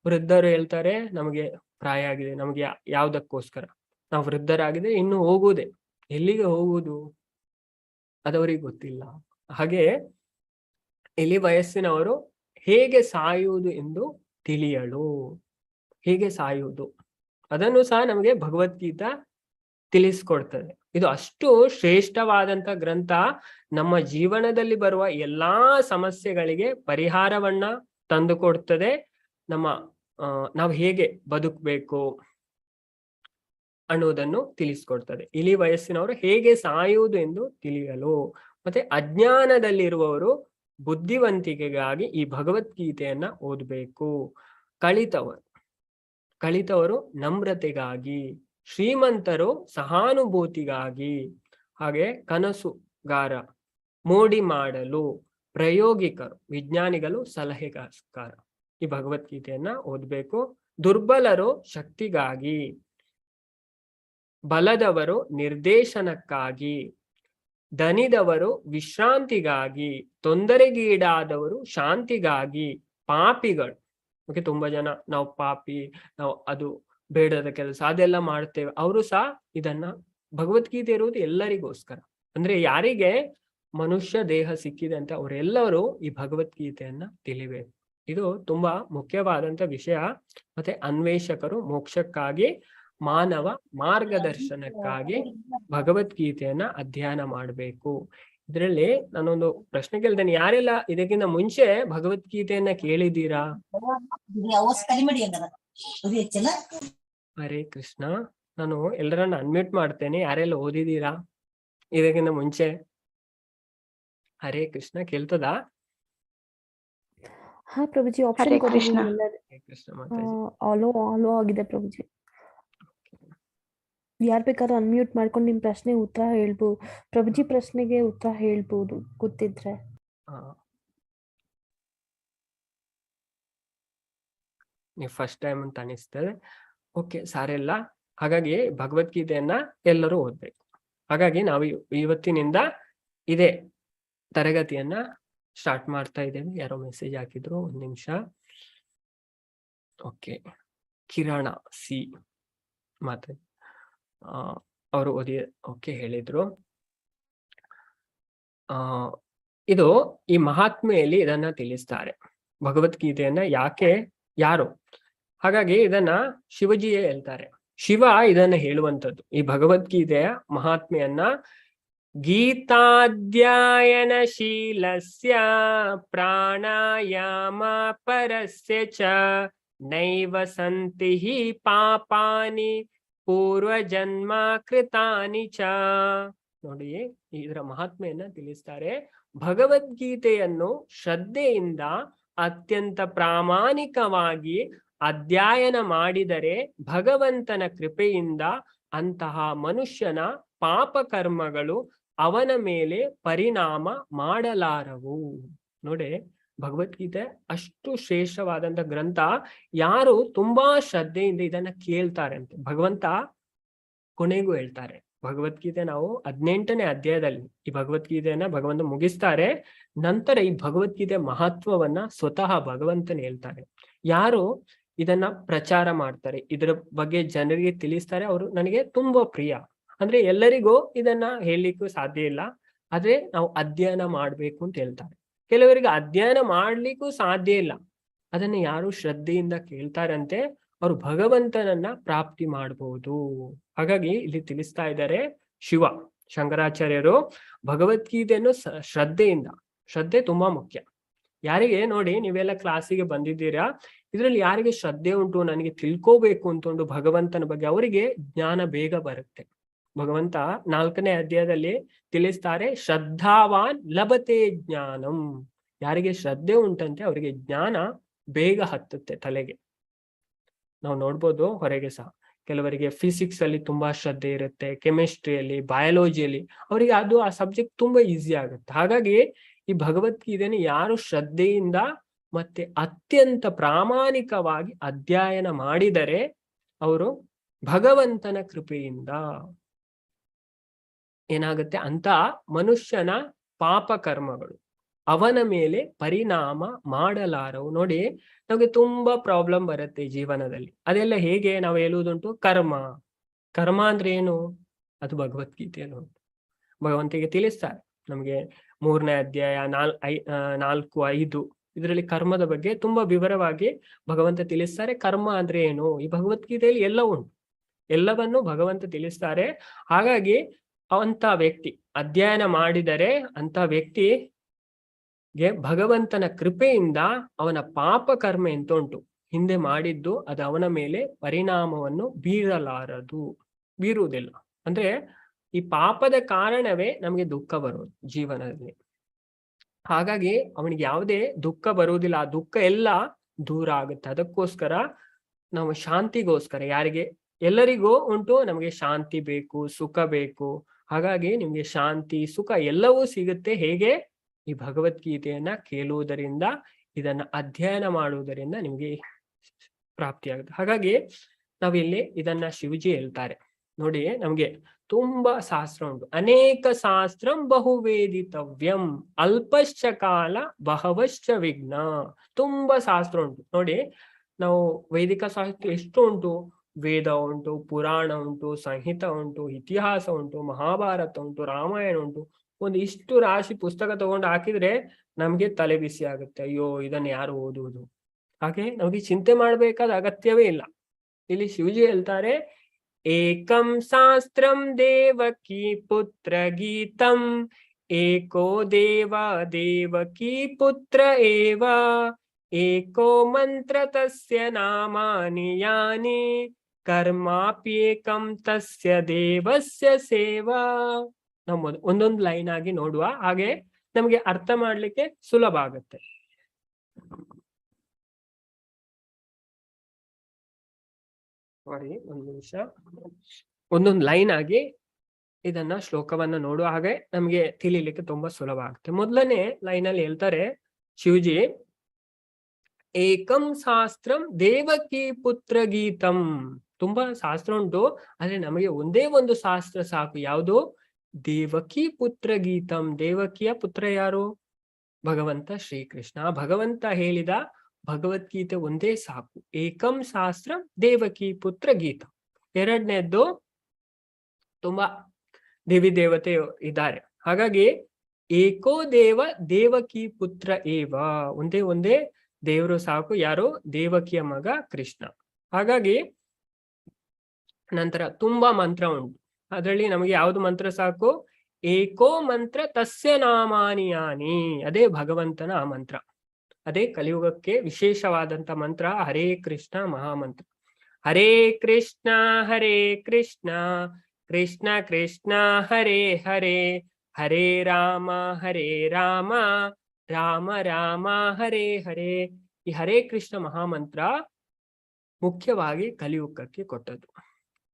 S1: ವೃದ್ಧರು ಹೇಳ್ತಾರೆ, ನಮಗೆ ಪ್ರಾಯ ಆಗಿದೆ, ನಮಗೆ ಯಾವ್ದಕ್ಕೋಸ್ಕರ ನಾವು ವೃದ್ಧರಾಗಿದೆ, ಇನ್ನು ಹೋಗುವುದೇ, ಎಲ್ಲಿಗೆ ಹೋಗುವುದು ಅದವರಿಗೆ ಗೊತ್ತಿಲ್ಲ. ಹಾಗೆ ಇಲ್ಲಿ ವಯಸ್ಸಿನವರು ಹೇಗೆ ಸಾಯುವುದು ಎಂದು ತಿಳಿಯಲು, ಹೇಗೆ ಸಾಯುವುದು ಅದನ್ನು ಸಹ ನಮಗೆ ಭಗವದ್ಗೀತಾ ತಿಳಿಸ್ಕೊಡ್ತದೆ. ಇದು ಅಷ್ಟು ಶ್ರೇಷ್ಠವಾದಂತ ಗ್ರಂಥ. ನಮ್ಮ ಜೀವನದಲ್ಲಿ ಬರುವ ಎಲ್ಲಾ ಸಮಸ್ಯೆಗಳಿಗೆ ಪರಿಹಾರವನ್ನ ತಂದುಕೊಡ್ತದೆ. ನಾವು ಹೇಗೆ ಬದುಕಬೇಕು ಅನ್ನುವುದನ್ನು ತಿಳಿಸ್ಕೊಡ್ತದೆ. ಇಳಿ ವಯಸ್ಸಿನವರು ಹೇಗೆ ಸಾಯುವುದು ಎಂದು ತಿಳಿಯಲು, ಮತ್ತೆ ಅಜ್ಞಾನದಲ್ಲಿರುವವರು ಬುದ್ಧಿವಂತಿಕೆಗಾಗಿ ಈ ಭಗವದ್ಗೀತೆಯನ್ನ ಓದಬೇಕು. ಕಳಿತವರು ನಮ್ರತೆಗಾಗಿ, ಶ್ರೀಮಂತರು ಸಹಾನುಭೂತಿಗಾಗಿ, ಹಾಗೆ ಕನಸುಗಾರ ಮೋಡಿ ಮಾಡಲು, ಪ್ರಾಯೋಗಿಕರು ವಿಜ್ಞಾನಿಗಳು ಸಲಹೆಗಾರ ಈ ಭಗವದ್ಗೀತೆಯನ್ನ ಓದ್ಬೇಕು. ದುರ್ಬಲರು ಶಕ್ತಿಗಾಗಿ, ಬಲದವರು ನಿರ್ದೇಶನಕ್ಕಾಗಿ, ದನಿದವರು ವಿಶ್ರಾಂತಿಗಾಗಿ, ತೊಂದರೆಗೀಡಾದವರು ಶಾಂತಿಗಾಗಿ, ಪಾಪಿಗಳು, ಓಕೆ, ತುಂಬಾ ಜನ ನಾವು ಪಾಪಿ, ನಾವು ಅದು ಬೇಡದ ಕೆಲಸ ಅದೆಲ್ಲ ಮಾಡ್ತೇವೆ, ಅವರು ಸಹ ಇದನ್ನ, ಭಗವದ್ಗೀತೆ ಇರುವುದು ಎಲ್ಲರಿಗೋಸ್ಕರ. ಅಂದ್ರೆ ಯಾರಿಗೆ ಮನುಷ್ಯ ದೇಹ ಸಿಕ್ಕಿದೆ ಅಂತ ಅವರೆಲ್ಲರೂ ಈ ಭಗವದ್ಗೀತೆಯನ್ನ ತಿಳಿಬೇಕು. ಇದು ತುಂಬಾ ಮುಖ್ಯವಾದಂತ ವಿಷಯ. ಮತ್ತೆ ಅನ್ವೇಷಕರು ಮೋಕ್ಷಕ್ಕಾಗಿ, ಮಾನವ ಮಾರ್ಗದರ್ಶನಕ್ಕಾಗಿ ಭಗವದ್ಗೀತೆಯನ್ನ ಅಧ್ಯಯನ ಮಾಡಬೇಕು. ಇದರಲ್ಲಿ ನಾನೊಂದು ಪ್ರಶ್ನೆ ಕೇಳ್ತೇನೆ, ಯಾರೆಲ್ಲ ಇದಕ್ಕಿಂತ ಮುಂಚೆ ಭಗವದ್ಗೀತೆಯನ್ನ ಕೇಳಿದ್ದೀರಾ? ಹರೇ ಕೃಷ್ಣ. ನಾನು ಎಲ್ಲರನ್ನ ಅನ್ಮ್ಯೂಟ್ ಮಾಡ್ತೇನೆ, ಯಾರೆಲ್ಲ ಓದಿದ್ದೀರಾ ಇದಕ್ಕಿಂತ ಮುಂಚೆ? ಹರೇ ಕೃಷ್ಣ. ಕೇಳ್ತದಾ?
S2: ಹಾ ಪ್ರಭುಜಿ, ಆಪ್ಷನ್ ಕೊಟ್ಟಿದ್ದೀನಿ. ಆಲೋ ಆಗಿದೆ ಪ್ರಭುಜಿ. ಯಾರು ಬೇಕಾದ್ರೂ ಅನ್ಮ್ಯೂಟ್ ಮಾಡ್ಕೊಂಡು ನಿಮ್ಮ ಪ್ರಶ್ನೆ ಉತ್ತರ ಹೇಳ್ಬೋದು. ಪ್ರಭುಜಿ ಪ್ರಶ್ನೆಗೆ ಉತ್ತರ ಹೇಳ್ಬೋದು ಗೊತ್ತಿದ್ರೆ.
S1: ನೀವು ಫಸ್ಟ್ ಟೈಮ್ ಅಂತ ಅನಿಸ್ತದೆ. ಓಕೆ, ಸಾರಿಲ್ಲ. ಹಾಗಾಗಿ ಭಗವದ್ಗೀತೆಯನ್ನ ಎಲ್ಲರೂ ಓದ್ಬೇಕು. ಹಾಗಾಗಿ ನಾವು ಇವತ್ತಿನಿಂದ ಇದೇ ತರಗತಿಯನ್ನ ಸ್ಟಾರ್ಟ್ ಮಾಡ್ತಾ ಇದ್ದೇವೆ. ಯಾರೋ ಮೆಸೇಜ್ ಹಾಕಿದ್ರು, 1 ನಿಮಿಷ. ಓಕೆ, ಕಿರಣ ಸಿ ಮಾತಾಡಿ. ಅವರು ಓಕೆ ಹೇಳಿದ್ರು. ಇದು ಈ ಮಹಾತ್ಮೆಯಲ್ಲಿ ಇದನ್ನ ತಿಳಿಸ್ತಾರೆ, ಭಗವದ್ಗೀತೆಯನ್ನ ಯಾರು. ಹಾಗಾಗಿ ಇದನ್ನ ಶಿವಜಿಯೇ ಹೇಳ್ತಾರೆ. ಶಿವ ಇದನ್ನ ಹೇಳುವಂಥದ್ದು. ಈ ಭಗವದ್ಗೀತೆಯ ಮಹಾತ್ಮೆಯನ್ನ ಗೀತಾಧ್ಯಾಯನಶೀಲಸ್ಯ ಪ್ರಾಣಾಯಾಮ ಪರಸ್ಯ ಚ ನೈವ ಸಂತಿ ಹಿ ಪಾಪಾನಿ ಪೂರ್ವಜನ್ಮ ಕೃತಾನಿ ಚ. ನೋಡಿ, ಇದರ ಮಹಾತ್ಮೆಯನ್ನ ತಿಳಿಸ್ತಾರೆ. ಭಗವದ್ಗೀತೆಯನ್ನು ಶ್ರದ್ಧೆಯಿಂದ ಅತ್ಯಂತ ಪ್ರಾಮಾಣಿಕವಾಗಿ ಅಧ್ಯಯನ ಮಾಡಿದರೆ ಭಗವಂತನ ಕೃಪೆಯಿಂದ ಅಂತಹ ಮನುಷ್ಯನ ಪಾಪ ಕರ್ಮಗಳು ಅವನ ಮೇಲೆ ಪರಿಣಾಮ ಮಾಡಲಾರವು. ನೋಡಿ, ಭಗವದ್ಗೀತೆ ಅಷ್ಟು ಶ್ರೇಷ್ಠವಾದಂತ ಗ್ರಂಥ. ಯಾರು ತುಂಬಾ ಶ್ರದ್ಧೆಯಿಂದ ಇದನ್ನ ಕೇಳ್ತಾರೆ ಅಂತ ಭಗವಂತ ಕೊನೆಗೂ ಹೇಳ್ತಾರೆ. ಭಗವದ್ಗೀತೆ ನಾವು 18ನೇ ಅಧ್ಯಾಯದಲ್ಲಿ ಈ ಭಗವದ್ಗೀತೆಯನ್ನ ಭಗವಂತ ಮುಗಿಸ್ತಾರೆ. ನಂತರ ಈ ಭಗವದ್ಗೀತೆ ಮಹತ್ವವನ್ನ ಸ್ವತಃ ಭಗವಂತನೇ ಹೇಳ್ತಾರೆ. ಯಾರು ಇದನ್ನ ಪ್ರಚಾರ ಮಾಡ್ತಾರೆ, ಇದರ ಬಗ್ಗೆ ಜನರಿಗೆ ತಿಳಿಸ್ತಾರೆ, ಅವರು ನನಗೆ ತುಂಬಾ ಪ್ರಿಯ. ಅಂದ್ರೆ ಎಲ್ಲರಿಗೂ ಇದನ್ನ ಹೇಳಲಿಕ್ಕೂ ಸಾಧ್ಯ ಇಲ್ಲ, ಆದ್ರೆ ನಾವು ಅಧ್ಯಯನ ಮಾಡ್ಬೇಕು ಅಂತ ಹೇಳ್ತಾರೆ. ಕೆಲವರಿಗೆ ಅಧ್ಯಯನ ಮಾಡ್ಲಿಕ್ಕೂ ಸಾಧ್ಯ ಇಲ್ಲ, ಅದನ್ನ ಯಾರು ಶ್ರದ್ಧೆಯಿಂದ ಕೇಳ್ತಾರಂತೆ ಅವರು ಭಗವಂತನನ್ನ ಪ್ರಾಪ್ತಿ ಮಾಡಬಹುದು. ಹಾಗಾಗಿ ಇಲ್ಲಿ ತಿಳಿಸ್ತಾ ಇದ್ದಾರೆ ಶಿವ ಶಂಕರಾಚಾರ್ಯರು ಭಗವದ್ಗೀತೆಯನ್ನು ಶ್ರದ್ಧೆ ತುಂಬಾ ಮುಖ್ಯ. ಯಾರಿಗೆ ನೋಡಿ, ನೀವೆಲ್ಲ ಕ್ಲಾಸಿಗೆ ಬಂದಿದ್ದೀರಾ, ಇದ್ರಲ್ಲಿ ಯಾರಿಗೆ ಶ್ರದ್ಧೆ ಉಂಟು, ನನಗೆ ತಿಳ್ಕೋಬೇಕು ಅಂತಂದು ಭಗವಂತನ ಬಗ್ಗೆ, ಅವರಿಗೆ ಜ್ಞಾನ ಬೇಗ ಬರುತ್ತೆ. ಭಗವಂತ 4ನೇ ಅಧ್ಯಾಯದಲ್ಲಿ ತಿಳಿಸ್ತಾರೆ, ಶ್ರದ್ಧಾವಾನ್ ಲಭತೆ ಜ್ಞಾನಂ. ಯಾರಿಗೆ ಶ್ರದ್ಧೆ ಉಂಟಂತೆ ಅವರಿಗೆ ಜ್ಞಾನ ಬೇಗ ಹತ್ತುತ್ತೆ ತಲೆಗೆ. ನಾವು ನೋಡ್ಬೋದು ಹೊರಗೆ ಸಹ ಕೆಲವರಿಗೆ ಫಿಸಿಕ್ಸ್ ಅಲ್ಲಿ ತುಂಬಾ ಶ್ರದ್ಧೆ ಇರುತ್ತೆ, ಕೆಮಿಸ್ಟ್ರಿಯಲ್ಲಿ, ಬಯಾಲಜಿಯಲ್ಲಿ ಅವರಿಗೆ ಆ ಸಬ್ಜೆಕ್ಟ್ ತುಂಬಾ ಈಸಿ ಆಗುತ್ತೆ. ಹಾಗಾಗಿ ಈ ಭಗವದ್ಗೀತೆಯನ್ನು ಯಾರು ಶ್ರದ್ಧೆಯಿಂದ ಮತ್ತೆ ಅತ್ಯಂತ ಪ್ರಾಮಾಣಿಕವಾಗಿ ಅಧ್ಯಯನ ಮಾಡಿದರೆ ಅವರು ಭಗವಂತನ ಕೃಪೆಯಿಂದ ಏನಾಗುತ್ತೆ ಅಂತ ಮನುಷ್ಯನ ಪಾಪ ಕರ್ಮಗಳು ಅವನ ಮೇಲೆ ಪರಿಣಾಮ ಮಾಡಲಾರವು. ನೋಡಿ, ನಮಗೆ ತುಂಬಾ ಪ್ರಾಬ್ಲಮ್ ಬರುತ್ತೆ ಜೀವನದಲ್ಲಿ. ಅದೆಲ್ಲ ಹೇಗೆ ನಾವು ಹೇಳುವುದುಂಟು, ಕರ್ಮ ಅಂದ್ರೆ ಏನು, ಅದು ಭಗವದ್ಗೀತೆಯಲ್ಲಿ ಉಂಟು. ಭಗವಂತಿಗೆ ತಿಳಿಸ್ತಾರೆ ನಮಗೆ 3ನೇ ಅಧ್ಯಾಯ 4, 5 ಇದರಲ್ಲಿ ಕರ್ಮದ ಬಗ್ಗೆ ತುಂಬಾ ವಿವರವಾಗಿ ಭಗವಂತ ತಿಳಿಸ್ತಾರೆ. ಕರ್ಮ ಅಂದ್ರೆ ಏನು ಈ ಭಗವದ್ಗೀತೆಯಲ್ಲಿ ಎಲ್ಲ ಉಂಟು, ಎಲ್ಲವನ್ನು ಭಗವಂತ ತಿಳಿಸ್ತಾರೆ. ಹಾಗಾಗಿ ಅಂತ ವ್ಯಕ್ತಿ ಅಧ್ಯಯನ ಮಾಡಿದರೆ ಅಂತ ವ್ಯಕ್ತಿಗೆ ಭಗವಂತನ ಕೃಪೆಯಿಂದ ಅವನ ಪಾಪ ಕರ್ಮ ಎಂತ ಉಂಟು ಹಿಂದೆ ಮಾಡಿದ್ದು ಅದು ಅವನ ಮೇಲೆ ಪರಿಣಾಮವನ್ನು ಬೀರುವುದಿಲ್ಲ. ಅಂದ್ರೆ ಈ ಪಾಪದ ಕಾರಣವೇ ನಮಗೆ ದುಃಖ ಬರುವುದು ಜೀವನದಲ್ಲಿ. ಹಾಗಾಗಿ ಅವನಿಗೆ ಯಾವುದೇ ದುಃಖ ಬರುವುದಿಲ್ಲ, ಆ ದುಃಖ ಎಲ್ಲ ದೂರ ಆಗುತ್ತೆ. ಅದಕ್ಕೋಸ್ಕರ ನಾವು ಶಾಂತಿಗೋಸ್ಕರ, ಎಲ್ಲರಿಗೂ ಉಂಟು ನಮಗೆ ಶಾಂತಿ ಬೇಕು, ಸುಖ ಬೇಕು. ಹಾಗಾಗಿ ನಿಮ್ಗೆ ಶಾಂತಿ ಸುಖ ಎಲ್ಲವೂ ಸಿಗುತ್ತೆ. ಹೇಗೆ, ಈ ಭಗವದ್ಗೀತೆಯನ್ನ ಕೇಳುವುದರಿಂದ, ಇದನ್ನ ಅಧ್ಯಯನ ಮಾಡುವುದರಿಂದ ನಿಮ್ಗೆ ಪ್ರಾಪ್ತಿಯಾಗುತ್ತೆ. ಹಾಗಾಗಿ ನಾವಿಲ್ಲಿ ಇದನ್ನ ಶಿವಜಿ ಹೇಳ್ತಾರೆ. ನೋಡಿ, ನಮ್ಗೆ ತುಂಬಾ ಶಾಸ್ತ್ರ ಉಂಟು. ಅನೇಕ ಶಾಸ್ತ್ರಂ ಬಹುವೇದಿತವ್ಯಂ ಅಲ್ಪಶ್ಚ ಕಾಲ ಬಹವಶ್ಚ ವಿಘ್ನ. ತುಂಬಾ ಶಾಸ್ತ್ರ ಉಂಟು. ನೋಡಿ, ನಾವು ವೈದಿಕ ಸಾಹಿತ್ಯ ಎಷ್ಟು ಉಂಟು, ವೇದ ಉಂಟು, ಪುರಾಣ ಉಂಟು, ಸಂಹಿತ ಉಂಟು, ಇತಿಹಾಸ ಉಂಟು, ಮಹಾಭಾರತ ಉಂಟು, ರಾಮಾಯಣ ಉಂಟು. ಒಂದು ಇಷ್ಟು ರಾಶಿ ಪುಸ್ತಕ ತಗೊಂಡು ಹಾಕಿದ್ರೆ ನಮ್ಗೆ ತಲೆ ಬಿಸಿ ಆಗುತ್ತೆ. ಅಯ್ಯೋ, ಇದನ್ನ ಯಾರು ಓದುವುದು? ಹಾಗೆ ನಮಗೆ ಚಿಂತೆ ಮಾಡ್ಬೇಕಾದ ಅಗತ್ಯವೇ ಇಲ್ಲ. ಇಲ್ಲಿ ಶಿವಜಿ ಹೇಳ್ತಾರೆ, ಏಕಂ ಶಾಸ್ತ್ರಂ ದೇವಕಿ ಪುತ್ರ ಗೀತಂ ಏಕೋ ದೇವಕಿ ಪುತ್ರ ಏವ ಏಕೋ ಮಂತ್ರ ತಸ್ಯ ನಾಮಾನಿ ಯಾನಿ ಕರ್ಮಾಪ್ಯೇಕಂ ತಸ್ಯ ದೇವಸ್ಯ ಸೇವಾ. ನಾವು ಒಂದೊಂದು ಲೈನ್ ಆಗಿ ನೋಡುವ, ಹಾಗೆ ನಮಗೆ ಅರ್ಥ ಮಾಡ್ಲಿಕ್ಕೆ ಸುಲಭ ಆಗುತ್ತೆ. ಸಾರಿ, ಒಂದು ನಿಮಿಷ. ಒಂದೊಂದು ಲೈನ್ ಆಗಿ ಇದನ್ನ ಶ್ಲೋಕವನ್ನ ನೋಡುವ ಹಾಗೆ ನಮ್ಗೆ ತಿಳಿಲಿಕ್ಕೆ ತುಂಬಾ ಸುಲಭ ಆಗುತ್ತೆ. ಮೊದಲನೇ ಲೈನಲ್ಲಿ ಹೇಳ್ತಾರೆ ಶಿವಜಿ, ಏಕಂ ಶಾಸ್ತ್ರಂ ದೇವಕಿ ಪುತ್ರ ಗೀತಂ. ತುಂಬಾ ಶಾಸ್ತ್ರ ಉಂಟು, ಆದ್ರೆ ನಮಗೆ ಒಂದೇ ಒಂದು ಶಾಸ್ತ್ರ ಸಾಕು. ಯಾವುದು? ದೇವಕಿ ಪುತ್ರ ಗೀತಂ. ದೇವಕಿಯ ಪುತ್ರ ಯಾರು? ಭಗವಂತ ಶ್ರೀಕೃಷ್ಣ. ಭಗವಂತ ಹೇಳಿದ ಭಗವದ್ಗೀತೆ ಒಂದೇ ಸಾಕು. ಏಕಂ ಶಾಸ್ತ್ರ ದೇವಕಿ ಪುತ್ರ ಗೀತ. ಎರಡನೇದ್ದು ತುಂಬಾ ದೇವಿ ದೇವತೆ ಇದ್ದಾರೆ, ಹಾಗಾಗಿ ಏಕೋ ದೇವ ದೇವಕಿ ಪುತ್ರ ಏವ. ಒಂದೇ ದೇವರು ಸಾಕು. ಯಾರು? ದೇವಕಿಯ ಮಗ ಕೃಷ್ಣ. ಹಾಗಾಗಿ ನಂತರ ತುಂಬಾ ಮಂತ್ರ ಉಂಟು, ಅದರಲ್ಲಿ ನಮಗೆ ಯಾವ್ದು ಮಂತ್ರ ಸಾಕು? ಏಕೋ ಮಂತ್ರ ತಸ್ಯ ನಾಮಾನಿಯಾನಿ. ಅದೇ ಭಗವಂತನ ಆ ಮಂತ್ರ. ಅದೇ ಕಲಿಯುಗಕ್ಕೆ ವಿಶೇಷವಾದಂತ ಮಂತ್ರ ಹರೇ ಕೃಷ್ಣ ಮಹಾಮಂತ್ರ. ಹರೇ ಕೃಷ್ಣ ಕೃಷ್ಣ ಕೃಷ್ಣ ಹರೇ ಹರೇ, ಹರೇ ರಾಮ ರಾಮ ರಾಮ ಹರೇ ಹರೇ. ಈ ಹರೇ ಕೃಷ್ಣ ಮಹಾಮಂತ್ರ ಮುಖ್ಯವಾಗಿ ಕಲಿಯುಗಕ್ಕೆ ಕೊಟ್ಟದ್ದು.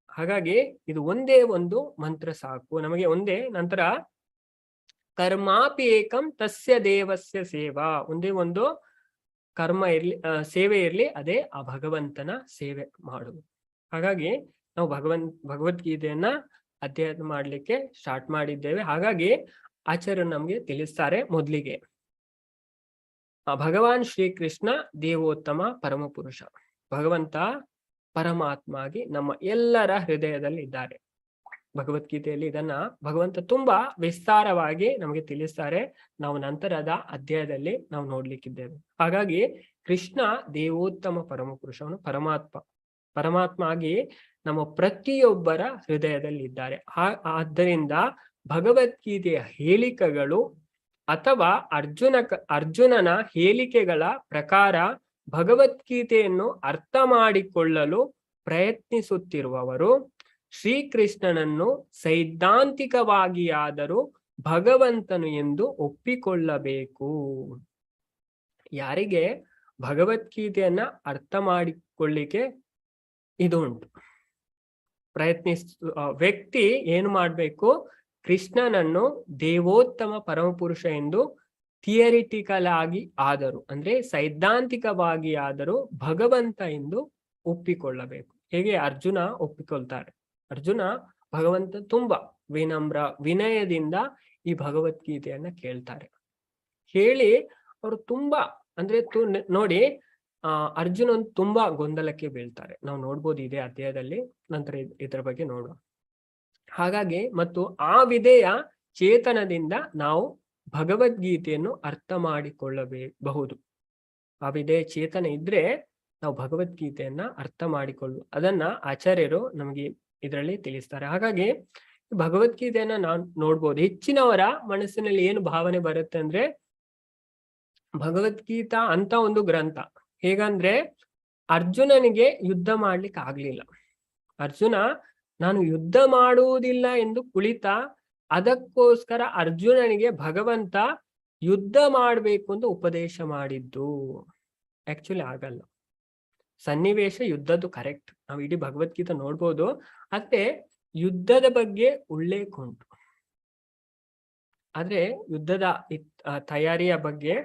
S1: ಹಾಗಾಗಿ ಇದು ಒಂದೇ ಒಂದು ಮಂತ್ರ ಸಾಕು ನಮಗೆ. ಒಂದೇ. ನಂತರ ಕರ್ಮಾಪಿ ಏಕಂ ತಸ್ಯ ದೇವಸ್ಯ ಸೇವಾ. ಒಂದೇ ಒಂದು ಕರ್ಮ ಇರ್ಲಿ, ಸೇವೆ ಇರ್ಲಿ, ಅದೇ ಆ ಭಗವಂತನ ಸೇವೆ ಮಾಡುವುದು. ಹಾಗಾಗಿ ನಾವು ಭಗವದ್ಗೀತೆಯನ್ನ ಅಧ್ಯಯನ ಮಾಡ್ಲಿಕ್ಕೆ ಸ್ಟಾರ್ಟ್ ಮಾಡಿದ್ದೇವೆ. ಹಾಗಾಗಿ ಆಚಾರ್ಯರು ನಮ್ಗೆ ತಿಳಿಸ್ತಾರೆ, ಮೊದಲಿಗೆ ಭಗವಾನ್ ಶ್ರೀಕೃಷ್ಣ ದೇವೋತ್ತಮ ಪರಮಪುರುಷ. ಭಗವಂತ ಪರಮಾತ್ಮ ಆಗಿ ನಮ್ಮ ಎಲ್ಲರ ಹೃದಯದಲ್ಲಿ ಇದ್ದಾರೆ. ಭಗವದ್ಗೀತೆಯಲ್ಲಿ ಇದನ್ನ ಭಗವಂತ ತುಂಬಾ ವಿಸ್ತಾರವಾಗಿ ನಮಗೆ ತಿಳಿಸ್ತಾರೆ. ನಾವು ನಂತರದ ಅಧ್ಯಾಯದಲ್ಲಿ ನಾವು ನೋಡ್ಲಿಕ್ಕಿದ್ದೇವೆ. ಹಾಗಾಗಿ ಕೃಷ್ಣ ದೇವೋತ್ತಮ ಪರಮಪುರುಷವನು ಪರಮಾತ್ಮ ಆಗಿ ನಮ್ಮ ಪ್ರತಿಯೊಬ್ಬರ ಹೃದಯದಲ್ಲಿ ಇದ್ದಾರೆ. ಆದ್ದರಿಂದ ಭಗವದ್ಗೀತೆಯ ಹೇಳಿಕೆಗಳು ಅಥವಾ ಅರ್ಜುನನ ಹೇಳಿಕೆಗಳ ಪ್ರಕಾರ ಭಗವದ್ಗೀತೆಯನ್ನು ಅರ್ಥ ಮಾಡಿಕೊಳ್ಳಲು ಪ್ರಯತ್ನಿಸುತ್ತಿರುವವರು ಶ್ರೀಕೃಷ್ಣನನ್ನು ಸೈದ್ಧಾಂತಿಕವಾಗಿಯಾದರೂ ಭಗವಂತನು ಎಂದು ಒಪ್ಪಿಕೊಳ್ಳಬೇಕು. ಯಾರಿಗೆ ಭಗವದ್ಗೀತೆಯನ್ನ ಅರ್ಥ ಮಾಡಿಕೊಳ್ಳಿಕ್ಕೆ ಇದು ಉಂಟು, ವ್ಯಕ್ತಿ ಏನು ಮಾಡ್ಬೇಕು? ಕೃಷ್ಣನನ್ನು ದೇವೋತ್ತಮ ಪರಮಪುರುಷ ಎಂದು ಥಿಯರಿಟಿಕಲ್ ಆಗಿ ಆದರೂ, ಅಂದ್ರೆ ಸೈದ್ಧಾಂತಿಕವಾಗಿ ಆದರೂ ಭಗವಂತ ಎಂದು ಒಪ್ಪಿಕೊಳ್ಳಬೇಕು. ಹೇಗೆ ಅರ್ಜುನ ಒಪ್ಪಿಕೊಳ್ತಾರೆ. ಅರ್ಜುನ ಭಗವಂತ ತುಂಬಾ ವಿನಯದಿಂದ ಈ ಭಗವದ್ಗೀತೆಯನ್ನ ಕೇಳ್ತಾರೆ. ಹೇಳಿ ಅವರು ತುಂಬಾ ಅಂದ್ರೆ ನೋಡಿ, ಅರ್ಜುನನ್ ತುಂಬಾ ಗೊಂದಲಕ್ಕೆ ಬೀಳ್ತಾರೆ. ನಾವು ನೋಡ್ಬೋದು ಇದೇ ಅಧ್ಯಾಯದಲ್ಲಿ. ನಂತರ ಇದರ ಬಗ್ಗೆ ನೋಡುವ. ಹಾಗಾಗಿ ಮತ್ತು ಆ ವಿಧೇಯ ಚೇತನದಿಂದ ನಾವು ಭಗವದ್ಗೀತೆಯನ್ನು ಅರ್ಥ ಮಾಡಿಕೊಳ್ಳಬಹುದು. ಆ ವಿಧೇಯ ಚೇತನ ಇದ್ರೆ ನಾವು ಭಗವದ್ಗೀತೆಯನ್ನ ಅರ್ಥ ಅದನ್ನ ಆಚಾರ್ಯರು ನಮಗೆ ಇದರಲ್ಲಿ ತಿಳಿಸ್ತಾರೆ. ಹಾಗಾಗಿ ಭಗವದ್ಗೀತೆಯನ್ನ ನಾವು ನೋಡ್ಬೋದು. ಹೆಚ್ಚಿನವರ ಮನಸ್ಸಿನಲ್ಲಿ ಏನು ಭಾವನೆ ಬರುತ್ತೆ ಅಂದ್ರೆ, ಭಗವದ್ಗೀತಾ ಅಂತ ಒಂದು ಗ್ರಂಥ. ಹೇಗಂದ್ರೆ ಅರ್ಜುನನಿಗೆ ಯುದ್ಧ ಮಾಡ್ಲಿಕ್ಕೆ ಆಗ್ಲಿಲ್ಲ. ಅರ್ಜುನ ನಾನು ಯುದ್ಧ ಮಾಡುವುದಿಲ್ಲ ಎಂದು ಕುಳಿತ, ಅದಕ್ಕೋಸ್ಕರ ಅರ್ಜುನನಿಗೆ ಭಗವಂತ ಯುದ್ಧ ಮಾಡ್ಬೇಕು ಅಂತ ಉಪದೇಶ ಮಾಡಿದ್ದು. ಆಕ್ಚುಲಿ ಆಗಲ್ಲ. ಸನ್ನಿವೇಶ ಯುದ್ಧದ್ದು ಕರೆಕ್ಟ್, ನಾವು ಇಡೀ ಭಗವದ್ಗೀತೆ ನೋಡ್ಬೋದು. ಅದೇ ಯುದ್ಧದ ಬಗ್ಗೆ ಉಲ್ಲೇಖ ಉಂಟು, ಆದ್ರೆ ಯುದ್ಧದ ತಯಾರಿಯ ಬಗ್ಗೆ